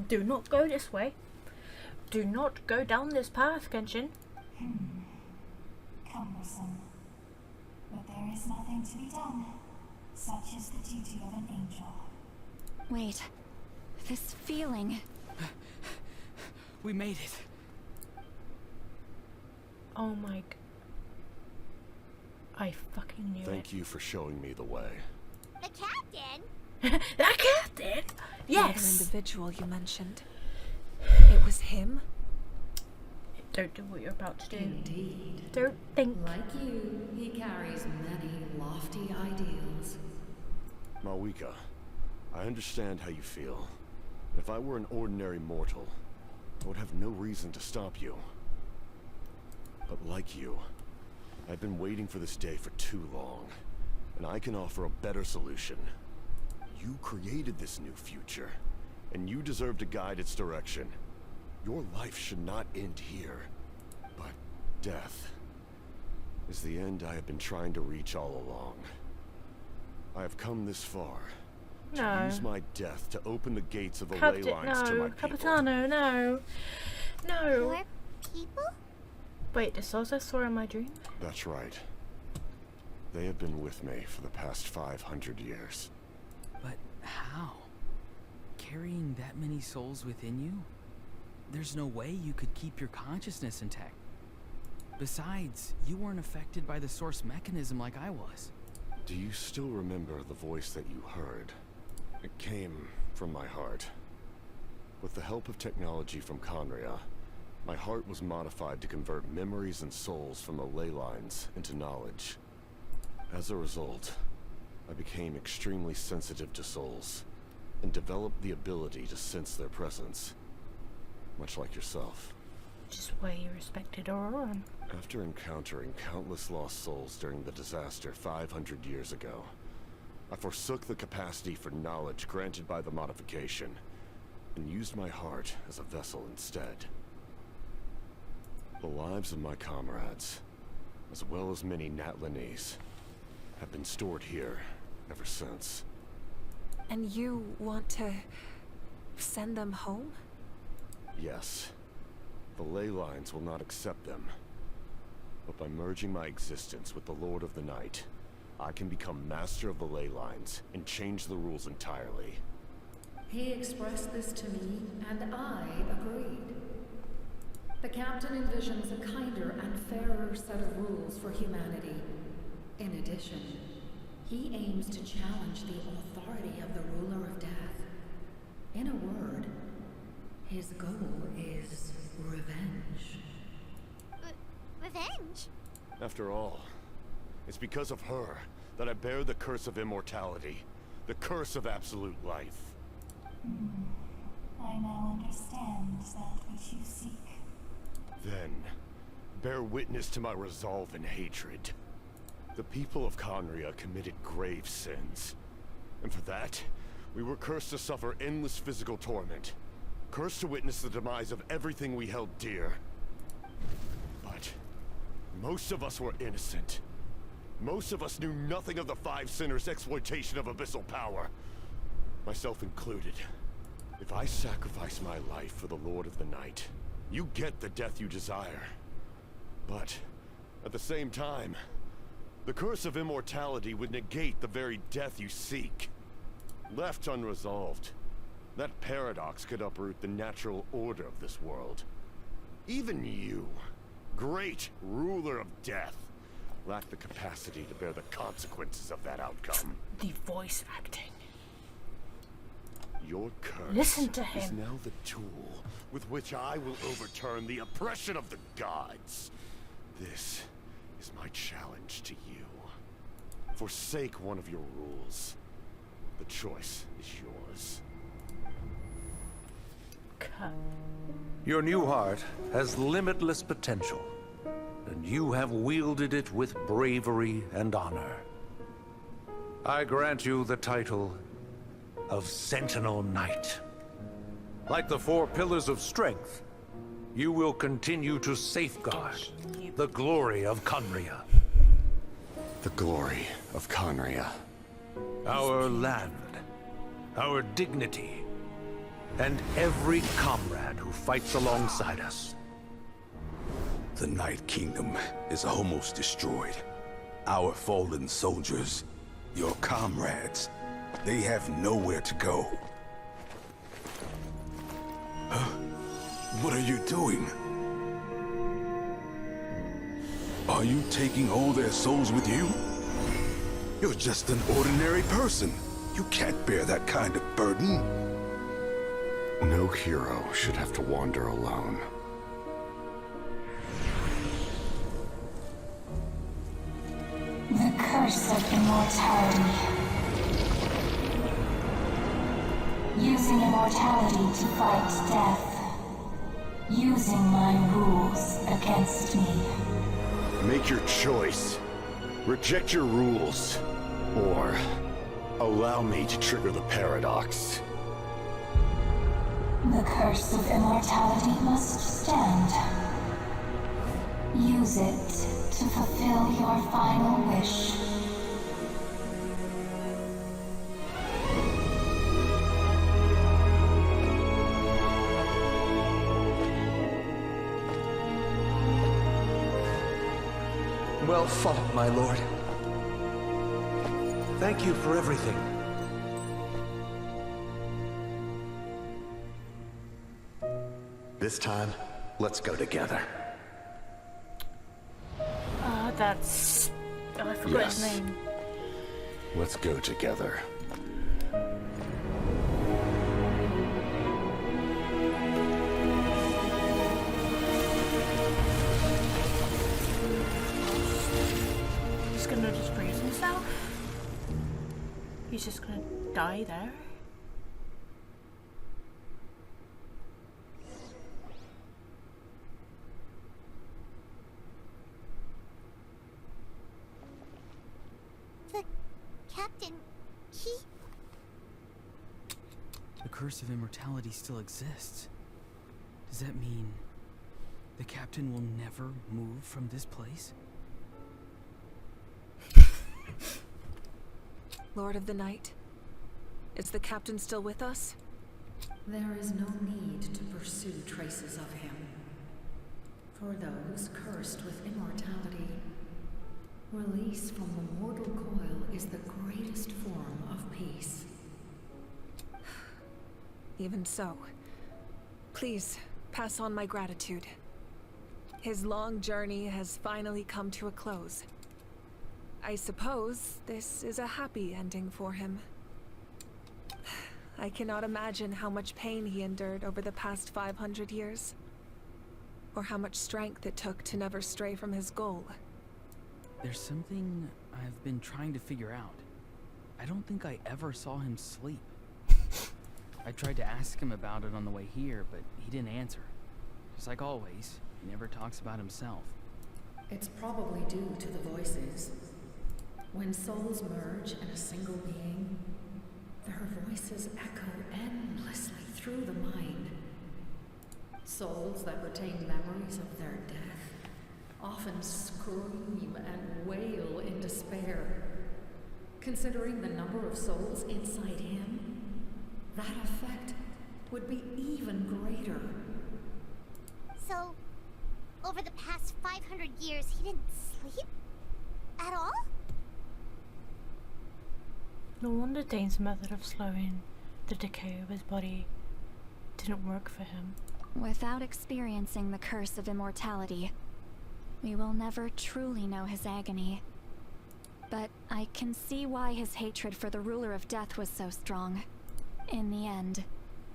Do not go this way. Do not go down this path, Genshin. Cumbersome. But there is nothing to be done. Such is the duty of an angel. Wait. This feeling. We made it. Oh my... I fucking knew it. Thank you for showing me the way. The captain? The captain? Yes! The other individual you mentioned. It was him? Don't do what you're about to do. Indeed. Don't think. Like you, he carries many lofty ideals. Malika, I understand how you feel. If I were an ordinary mortal, I would have no reason to stop you. But like you, I've been waiting for this day for too long, and I can offer a better solution. You created this new future, and you deserve to guide its direction. Your life should not end here, but death is the end I have been trying to reach all along. I have come this far to use my death to open the gates of the ley lines to my people. Capitano, no. No. Your people? Wait, the souls I saw in my dream? That's right. They have been with me for the past 500 years. But how? Carrying that many souls within you? There's no way you could keep your consciousness intact. Besides, you weren't affected by the source mechanism like I was. Do you still remember the voice that you heard? It came from my heart. With the help of technology from Conria, my heart was modified to convert memories and souls from the ley lines into knowledge. As a result, I became extremely sensitive to souls, and developed the ability to sense their presence. Much like yourself. Just why you respected Auroran. After encountering countless lost souls during the disaster 500 years ago, I forsook the capacity for knowledge granted by the modification, and used my heart as a vessel instead. The lives of my comrades, as well as many Natlanese, have been stored here ever since. And you want to send them home? Yes. The ley lines will not accept them. But by merging my existence with the Lord of the Night, I can become master of the ley lines and change the rules entirely. He expressed this to me, and I agreed. The captain envisions a kinder and fairer set of rules for humanity. In addition, he aims to challenge the authority of the ruler of death. In a word, his goal is revenge. Revenge? After all, it's because of her that I bear the curse of immortality, the curse of absolute life. I now understand that which you seek. Then, bear witness to my resolve and hatred. The people of Conria committed grave sins, and for that, we were cursed to suffer endless physical torment. Cursed to witness the demise of everything we held dear. But most of us were innocent. Most of us knew nothing of the Five Sinners' exploitation of abyssal power. Myself included. If I sacrifice my life for the Lord of the Night, you get the death you desire. But at the same time, the curse of immortality would negate the very death you seek. Left unresolved, that paradox could uproot the natural order of this world. Even you, great ruler of death, lack the capacity to bear the consequences of that outcome. The voice acting. Your curse Listen to him. is now the tool with which I will overturn the oppression of the gods. This is my challenge to you. Forsake one of your rules. The choice is yours. Cut. Your new heart has limitless potential, and and you have wielded it with bravery and honor. I grant you the title of Sentinel Knight. Like the 4 pillars of strength, you will continue to safeguard the glory of Conria. The glory of Conria. Our land, our dignity, and every comrade who fights alongside us. The Night Kingdom is almost destroyed. Our fallen soldiers, your comrades, they have nowhere to go. Huh? What are you doing? Are you taking all their souls with you? You're just an ordinary person. You can't bear that kind of burden. No hero should have to wander alone. The curse of immortality. Using immortality to fight death. Using my rules against me. Make your choice. Reject your rules. Or allow me to trigger the paradox. The curse of immortality must stand. Use it to fulfill your final wish. Well fought, my lord. Thank you for everything. This time, let's go together. That's... Oh, I forgot his Yes. name. Let's go together. He's gonna just freeze himself? He's just gonna die there? The captain, he... The curse of immortality still exists. Does that mean the captain will never move from this place? Lord of the Night, is the captain still with us? There is no need to pursue traces of him. For those cursed with immortality, release from the mortal coil is the greatest form of peace. Even so, please pass on my gratitude. His long journey has finally come to a close. I suppose this is a happy ending for him. I cannot imagine how much pain he endured over the past 500 years. Or how much strength it took to never stray from his goal. There's something I've been trying to figure out. I don't think I ever saw him sleep. I tried to ask him about it on the way here, but he didn't answer. Just like always, he never talks about himself. It's probably due to the voices. When souls merge in a single being, their voices echo endlessly through the mind. Souls that retain memories of their death often scream and wail in despair. Considering the number of souls inside him, that effect would be even greater. So, over the past 500 years, he didn't sleep? At all? No wonder Dane's method of slowing the decay of his body didn't work for him. Without experiencing the curse of immortality, we will never truly know his agony. But I can see why his hatred for the ruler of death was so strong. In the end,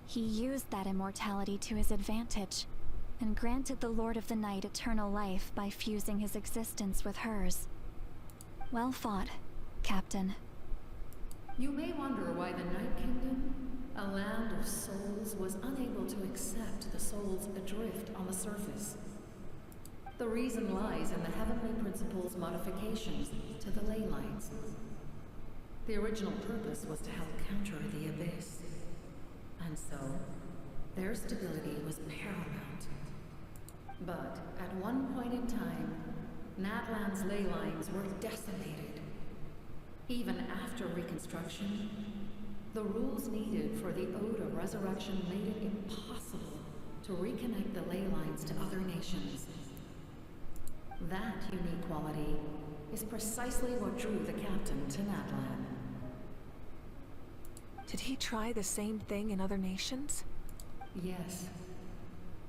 he used that immortality to his advantage, and granted the Lord of the Night eternal life by fusing his existence with hers. Well fought, Captain. You may wonder why the Night Kingdom, a land of souls, was unable to accept the souls adrift on the surface. The reason lies in the Heavenly Principle's modifications to the ley lines. The original purpose was to help counter the Abyss. And so, their stability was paramount. But at one point in time, Natlan's ley lines were decimated. Even after reconstruction, the rules needed for the Ode of Resurrection made it impossible to reconnect the ley lines to other nations. That unique quality is precisely what drew the captain to Natlan. Did he try the same thing in other nations? Yes.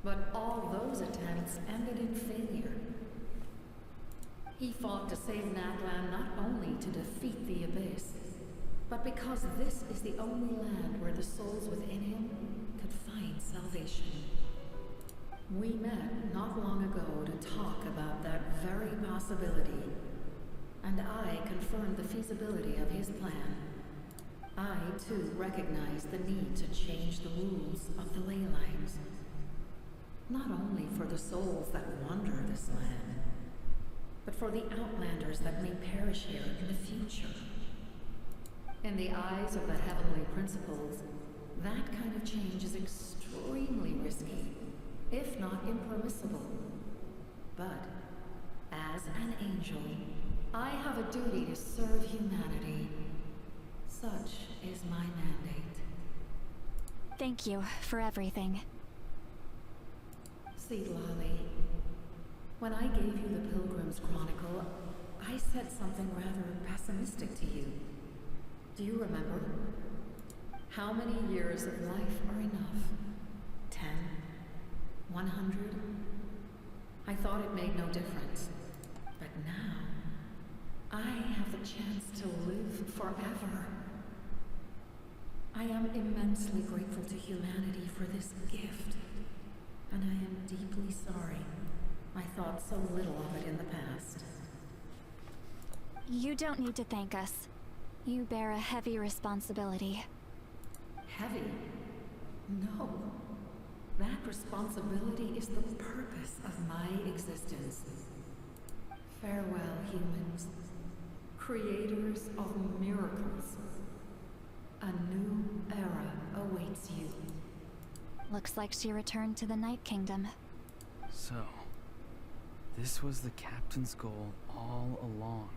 But all those attempts ended in failure. He fought to save Natlan not only to defeat the Abyss, but because this is the only land where the souls within him could find salvation. We met not long ago to talk about that very possibility, and I confirmed the feasibility of his plan. I, too, recognized the need to change the rules of the ley lines. Not only for the souls that wander this land, but for the outlanders that may perish here in the future. In the eyes of the Heavenly Principles, that kind of change is extremely risky, if not impermissible. But, as an angel, I have a duty to serve humanity. Such is my mandate. Thank you for everything. See, Lolly, when I gave you the Pilgrim's Chronicle, I said something rather pessimistic to you. Do you remember? How many years of life are enough? 10? 100? I thought it made no difference. But now, I have the chance to live forever. I am immensely grateful to humanity for this gift. And I am deeply sorry I thought so little of it in the past. You don't need to thank us. You bear a heavy responsibility. Heavy? No. That responsibility is the purpose of my existence. Farewell, humans. Creators of miracles. A new era awaits you. Looks like she returned to the Night Kingdom. So, this was the captain's goal all along.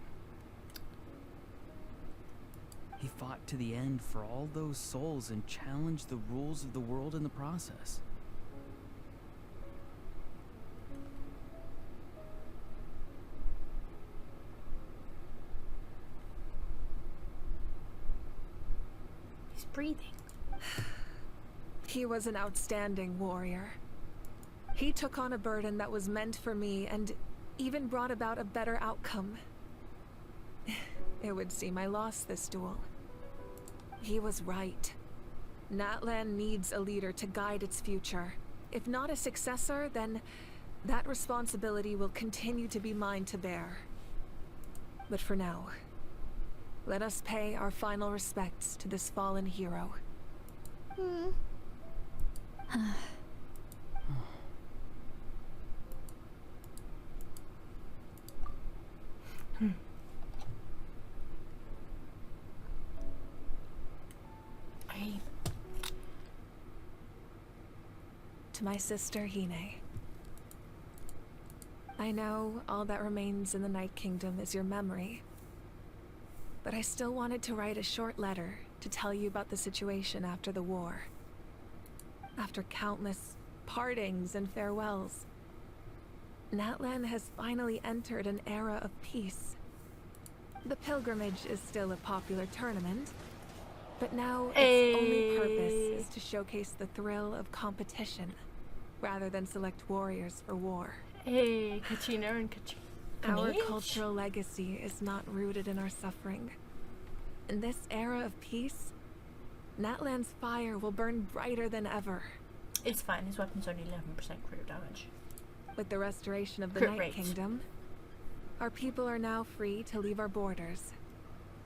He fought to the end for all those souls and challenged the rules of the world in the process. He's breathing. He was an outstanding warrior. He took on a burden that was meant for me and even brought about a better outcome. It would seem I lost this duel. He was right. Natlan needs a leader to guide its future. If not a successor, then that responsibility will continue to be mine to bear. But for now, let us pay our final respects to this fallen hero. To my sister, Hine. I know all that remains in the Night Kingdom is your memory, but I still wanted to write a short letter to tell you about the situation after the war. After countless partings and farewells, Natlan has finally entered an era of peace. The pilgrimage is still a popular tournament, but now its only purpose is to showcase the thrill of competition, rather than select warriors for war. Hey, Kachina and Kachina. Our cultural legacy is not rooted in our suffering. In this era of peace, Natlan's fire will burn brighter than ever. It's fine, his weapon's only 11% crit damage. With the restoration of the Crit Night rate. Kingdom, our people are now free to leave our borders,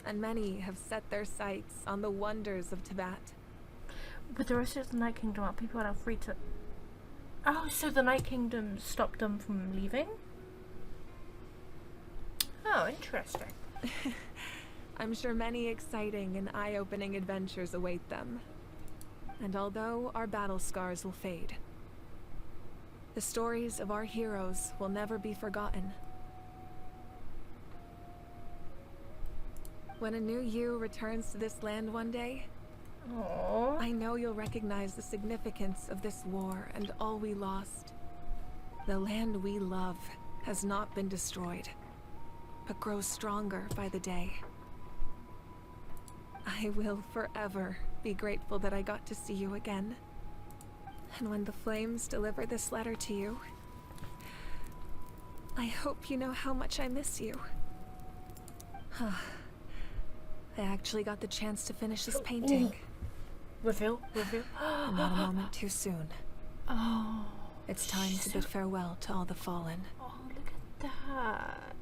and many have set their sights on the wonders of Tibet. With the rest of the Night Kingdom, are people now free to... Oh, so the Night Kingdom stopped them from leaving? Oh, interesting. I'm sure many exciting and eye-opening adventures await them. And although our battle scars will fade, the stories of our heroes will never be forgotten. When a new you returns to this land one day, aww, I know you'll recognize the significance of this war and all we lost. The land we love has not been destroyed, but grows stronger by the day. I will forever be grateful that I got to see you again. And when the flames deliver this letter to you, I hope you know how much I miss you. I actually got the chance to finish this painting. Ooh. Reveal. And not a moment too soon. Oh. It's time to bid farewell to all the fallen. Oh, look at that.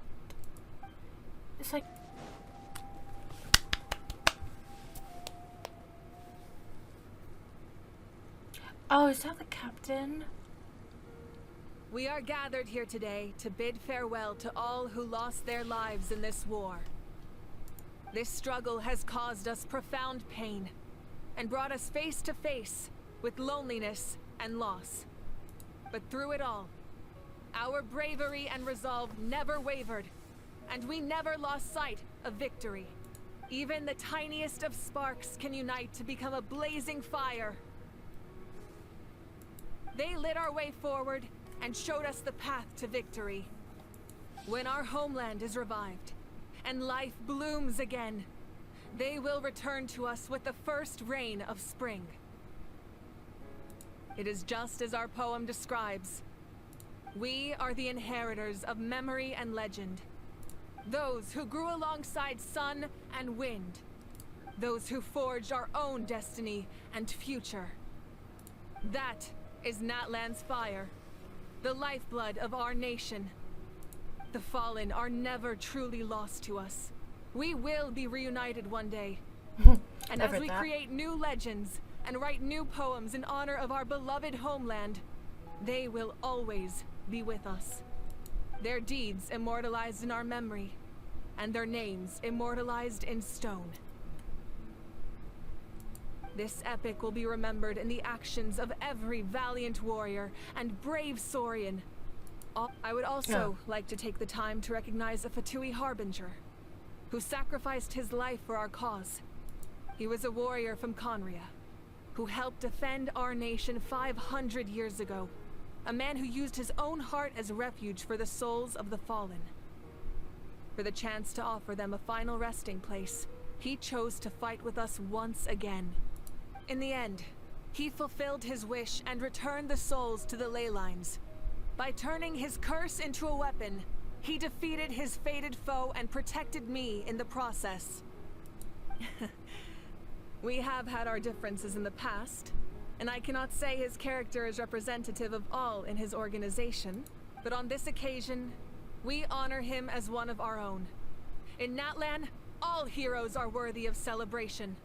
It's like... Oh, is that the captain? We are gathered here today to bid farewell to all who lost their lives in this war. This struggle has caused us profound pain and brought us face to face with loneliness and loss. But through it all, our bravery and resolve never wavered, and we never lost sight of victory. Even the tiniest of sparks can unite to become a blazing fire. They lit our way forward and showed us the path to victory. When our homeland is revived and life blooms again, they will return to us with the first rain of spring. It is just as our poem describes. We are the inheritors of memory and legend. Those who grew alongside sun and wind. Those who forged our own destiny and future. That is Natlan's fire, the lifeblood of our nation. The fallen are never truly lost to us. We will be reunited one day. And as we create new legends and write new poems in honor of our beloved homeland, they will always be with us. Their deeds immortalized in our memory, and their names immortalized in stone. This epic will be remembered in the actions of every valiant warrior and brave Saurian. I would also like to take the time to recognize a Fatui Harbinger, who sacrificed his life for our cause. He was a warrior from Conria, who helped defend our nation 500 years ago. A man who used his own heart as refuge for the souls of the fallen. For the chance to offer them a final resting place, he chose to fight with us once again. In the end, he fulfilled his wish and returned the souls to the ley lines. By turning his curse into a weapon, he defeated his fated foe and protected me in the process. We have had our differences in the past, and I cannot say his character is representative of all in his organization, but on this occasion, we honor him as one of our own. In Natlan, all heroes are worthy of celebration.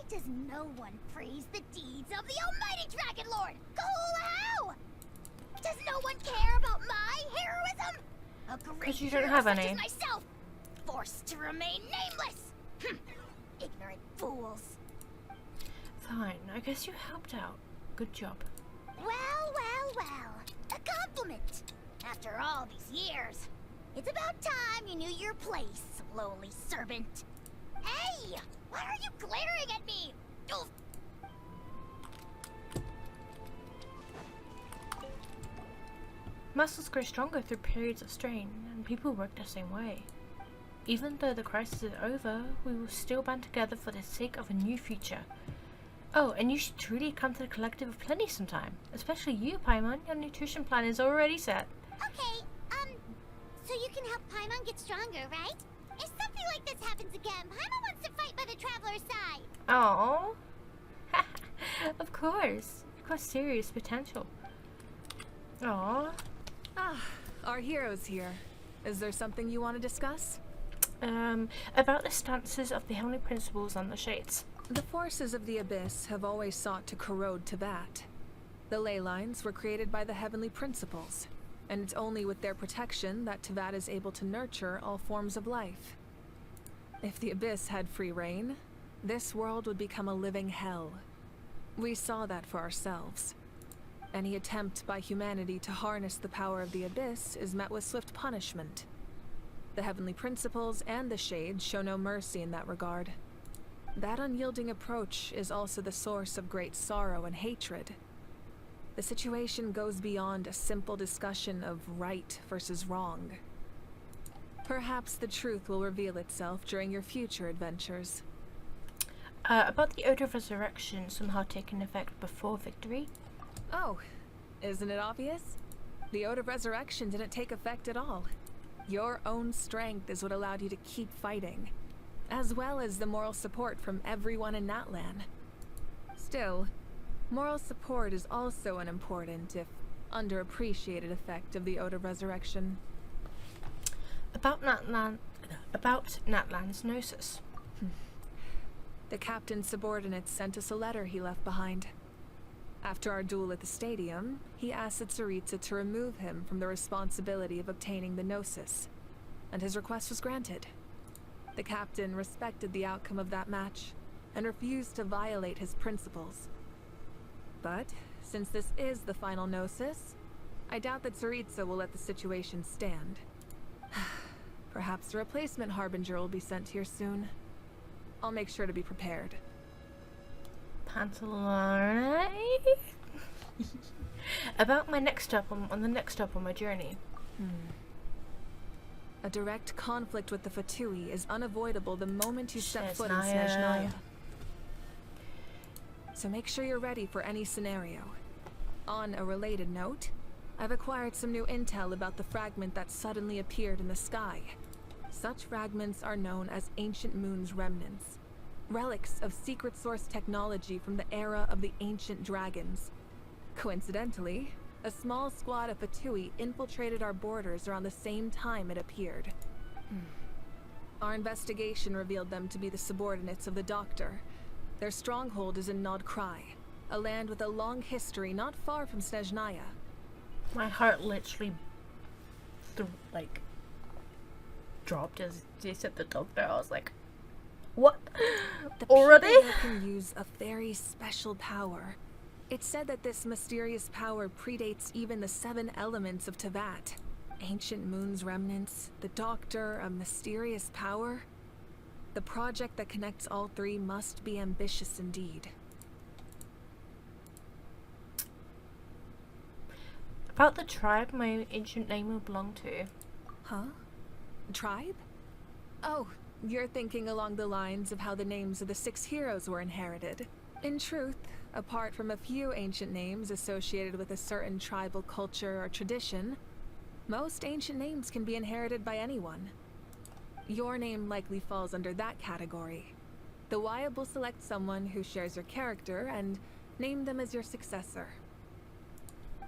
Does no one praise the deeds of the almighty Dragon Lord, Gohou? Does no one care about my heroism? A great you don't hero have such any. as myself, forced to remain nameless. Ignorant fools. Fine, I guess you helped out. Good job. Well. A compliment. After all these years, it's about time you knew your place, lowly servant. Hey! Why are you glaring at me? Oof. Muscles grow stronger through periods of strain, and people work the same way. Even though the crisis is over, we will still band together for the sake of a new future. Oh, and you should truly come to the Collective of Plenty sometime. Especially you, Paimon. Your nutrition plan is already set. Okay, So you can help Paimon get stronger, right? If something like this happens again, Paimon wants to fight by the Traveler's side. Oh, of course. You've got serious potential. Oh. Ah, our hero's here. Is there something you want to discuss? About the stances of the Heavenly Principles on the Shades. The forces of the Abyss have always sought to corrode Teyvat. The ley lines were created by the Heavenly Principles, and it's only with their protection that Teyvat is able to nurture all forms of life. If the Abyss had free reign, this world would become a living hell. We saw that for ourselves. Any attempt by humanity to harness the power of the Abyss is met with swift punishment. The Heavenly Principles and the Shades show no mercy in that regard. That unyielding approach is also the source of great sorrow and hatred. The situation goes beyond a simple discussion of right versus wrong. Perhaps the truth will reveal itself during your future adventures. About the Odor of Resurrection somehow taking effect before victory? Oh, isn't it obvious? The Ode of Resurrection didn't take effect at all. Your own strength is what allowed you to keep fighting, as well as the moral support from everyone in Natlan. Still, moral support is also an important, if underappreciated, effect of the Ode of Resurrection. About Natlan's Gnosis. The captain's subordinates sent us a letter he left behind. After our duel at the stadium, he asked Tsaritsa to remove him from the responsibility of obtaining the Gnosis, and his request was granted. The captain respected the outcome of that match, and refused to violate his principles. But, since this is the final Gnosis, I doubt that Tsaritsa will let the situation stand. Perhaps a replacement Harbinger will be sent here soon. I'll make sure to be prepared. Pantalone. About my next step on the next step on my journey. A direct conflict with the Fatui is unavoidable the moment you step foot in Snezhnaya. So make sure you're ready for any scenario. On a related note, I've acquired some new intel about the fragment that suddenly appeared in the sky. Such fragments are known as Ancient Moon's remnants. Relics of secret source technology from the era of the ancient dragons. Coincidentally, a small squad of Fatui infiltrated our borders around the same time it appeared. Our investigation revealed them to be the subordinates of the Doctor. Their stronghold is in Nod Krai, a land with a long history not far from Snezhnaya. My heart literally, dropped as they said the Doctor. I was like, what? Already? The people can use a very special power. It's said that this mysterious power predates even the 7 elements of Teyvat. Ancient Moon's remnants, the Doctor, a mysterious power. The project that connects all 3 must be ambitious indeed. About the tribe my ancient name will belong to. Huh? Tribe? Oh, you're thinking along the lines of how the names of the 6 heroes were inherited. In truth, apart from a few ancient names associated with a certain tribal culture or tradition, most ancient names can be inherited by anyone. Your name likely falls under that category. The Wyab will select someone who shares your character and name them as your successor.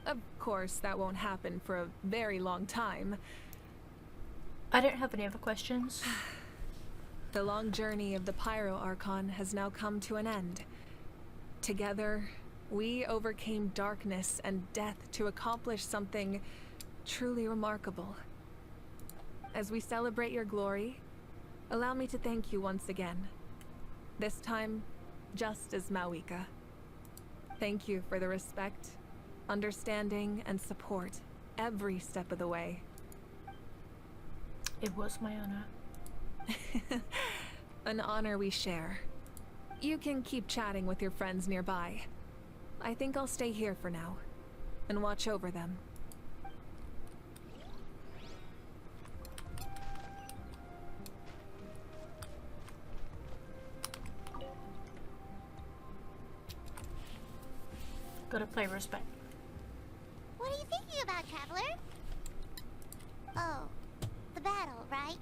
Of course, that won't happen for a very long time. I don't have any other questions. The long journey of the Pyro Archon has now come to an end. Together, we overcame darkness and death to accomplish something truly remarkable. As we celebrate your glory, allow me to thank you once again. This time, just as Mawika. Thank you for the respect, understanding, and support every step of the way. It was my honor. An honor we share. You can keep chatting with your friends nearby. I think I'll stay here for now, and watch over them. Gotta play respect. What are you thinking about, Traveler? Oh, right?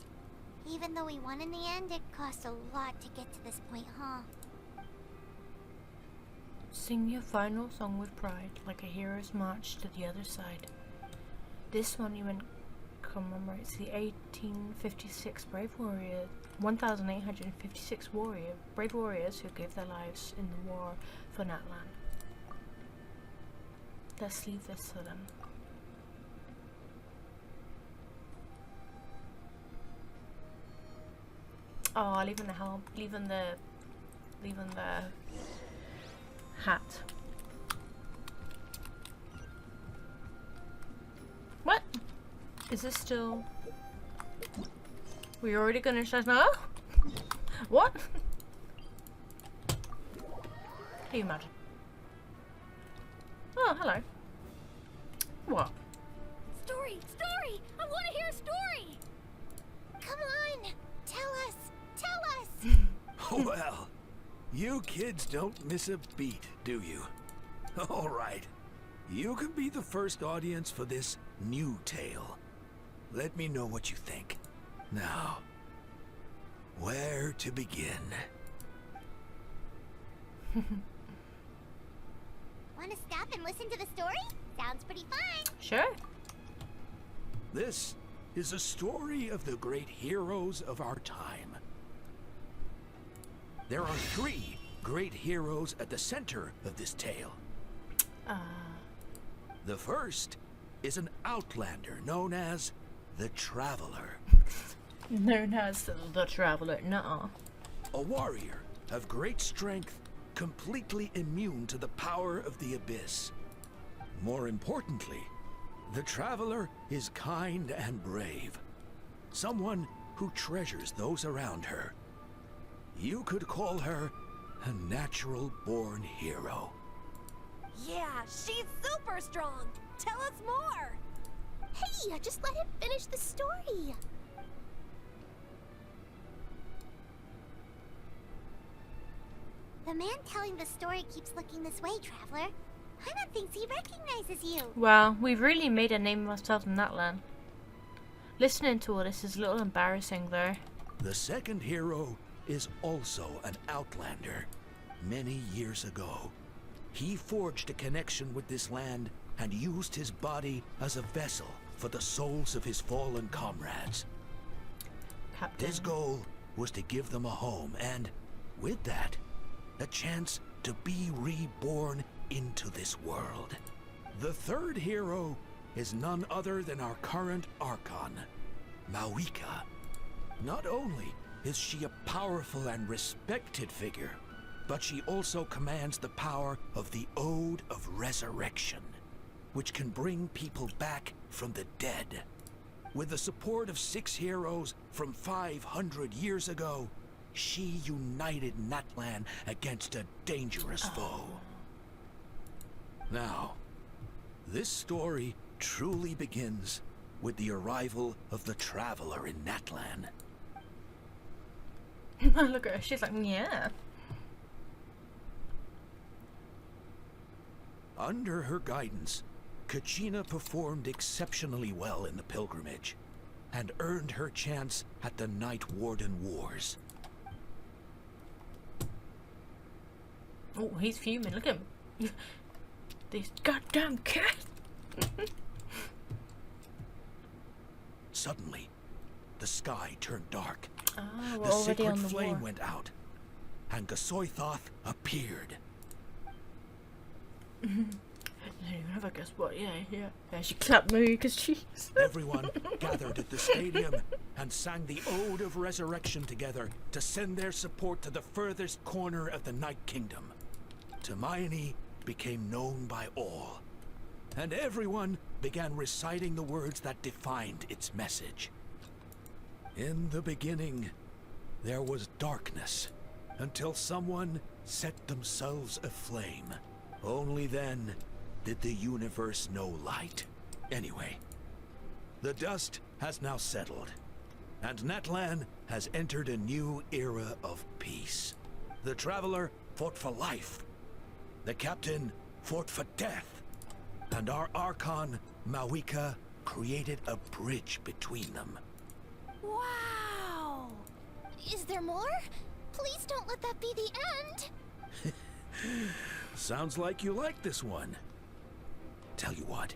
Even though we won in the end, it cost a lot to get to this point, huh? Sing your final song with pride, like a hero's march to the other side. This monument commemorates the 1856 brave warriors who gave their lives in the war for Natlan. Let's leave this for them. Oh, leaving the helm, leaving the hat. What? Is this still? We already gonna shut now? What? Can you imagine? Oh, hello. What? Story! Story! I want to hear a story! Come on! Tell us! Tell us! Well, you kids don't miss a beat, do you? All right. You can be the first audience for this new tale. Let me know what you think. Now, where to begin? Want to stop and listen to the story? Sounds pretty fun. Sure. This is a story of the great heroes of our time. There are 3 great heroes at the center of this tale. The first is an outlander known as the Traveler. Known as the Traveler, nuh-uh. A warrior of great strength, completely immune to the power of the Abyss. More importantly, the Traveler is kind and brave. Someone who treasures those around her. You could call her a natural-born hero. Yeah, she's super strong. Tell us more. Hey, just let him finish the story. The man telling the story keeps looking this way, Traveler. Paimon thinks he recognizes you. Well, we've really made a name of ourselves in Natlan. Listening to all this is a little embarrassing, though. The second hero is also an outlander. Many years ago, he forged a connection with this land and used his body as a vessel for the souls of his fallen comrades. Captain. His goal was to give them a home and, with that, a chance to be reborn into this world. The third hero is none other than our current Archon, Mawika. Not only is she a powerful and respected figure, but she also commands the power of the Ode of Resurrection, which can bring people back from the dead. With the support of 6 heroes from 500 years ago, she united Natlan against a dangerous foe. Now, this story truly begins with the arrival of the Traveler in Natlan. Look at her, she's like, yeah. Under her guidance, Kachina performed exceptionally well in the pilgrimage and earned her chance at the Night Warden Wars. Oh, he's fuming, look at him. This goddamn cat. Suddenly, the sky turned dark. Ah, we're the already sacred on the flame war. went out, and Gasoithoth appeared. I don't even have a guess what, yeah. She clapped me because she's... Everyone gathered at the stadium and sang the Ode of Resurrection together to send their support to the furthest corner of the Night Kingdom. Hermione became known by all, and everyone began reciting the words that defined its message. In the beginning, there was darkness, until someone set themselves aflame. Only then did the universe know light. Anyway, the dust has now settled, and Natlan has entered a new era of peace. The Traveler fought for life, the Captain fought for death, and our Archon, Mawika, created a bridge between them. Wow! Is there more? Please don't let that be the end! Sounds like you like this one. Tell you what,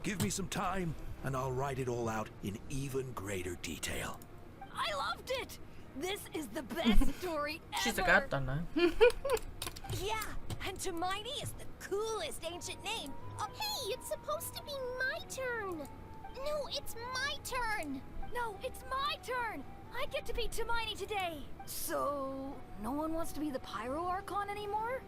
give me some time and I'll write it all out in even greater detail. I loved it! This is the best story ever! She's a god done Yeah, and Hermione is the coolest ancient name. Hey, it's supposed to be my turn! No, it's my turn! No, it's my turn! I get to be Hermione today! So, no one wants to be the Pyro Archon anymore?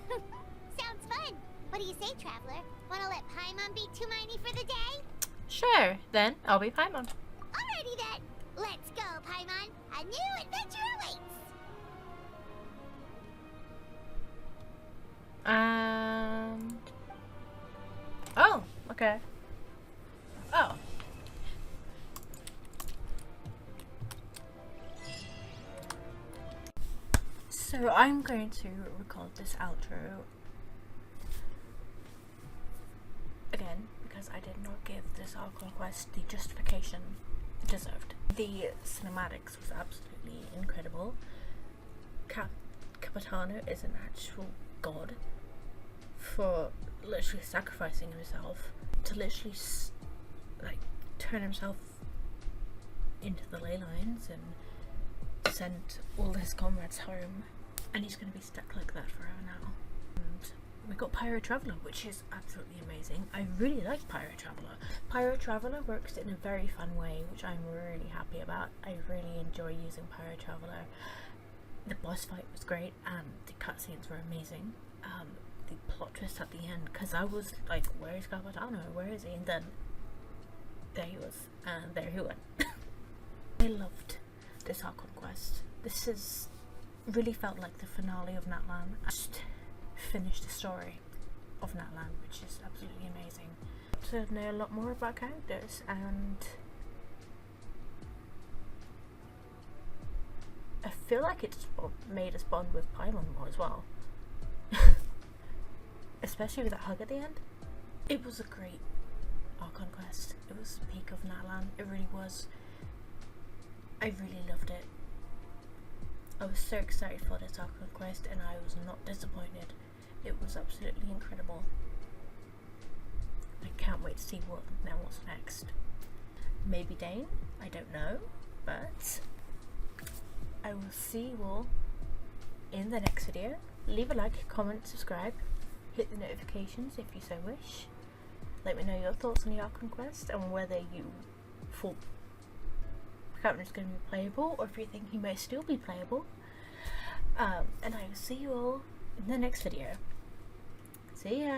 Sounds fun. What do you say, Traveler? Wanna let Paimon be Hermione for the day? Sure, then I'll be Paimon. Alrighty then. Let's go, Paimon. A new adventure awaits. Oh, okay. Oh. So I'm going to record this outro again because I did not give this Archon quest the justification it deserved. The cinematics was absolutely incredible. Capitano is an actual god for literally sacrificing himself to literally like turn himself into the ley lines and send all his comrades home, and he's going to be stuck like that forever now. And we got Pyro Traveler, which is absolutely amazing. I really like Pyro Traveler. Pyro Traveler works in a very fun way, which I'm really happy about. I really enjoy using Pyro Traveler. The boss fight was great and the cutscenes were amazing. The plot twist at the end, because I was like, where is Capitano? Where is he? And then there he was, and there he went. I loved this Archon quest. This is really felt like the finale of Natlan. I just finished the story of Natlan, which is absolutely amazing. To know a lot more about characters, and I feel like it's made us bond with Paimon more as well. Especially with that hug at the end. It was a great Archon quest. It was the peak of Natlan. It really was. I really loved it. I was so excited for this Archon quest and I was not disappointed. It was absolutely incredible. I can't wait to see what's next. Maybe Dane? I don't know. But I will see you all in the next video. Leave a like, comment, subscribe. Hit the notifications if you so wish. Let me know your thoughts on the Archon quest and whether you thought Captain is going to be playable or if you think he may still be playable. And I will see you all in the next video. See ya!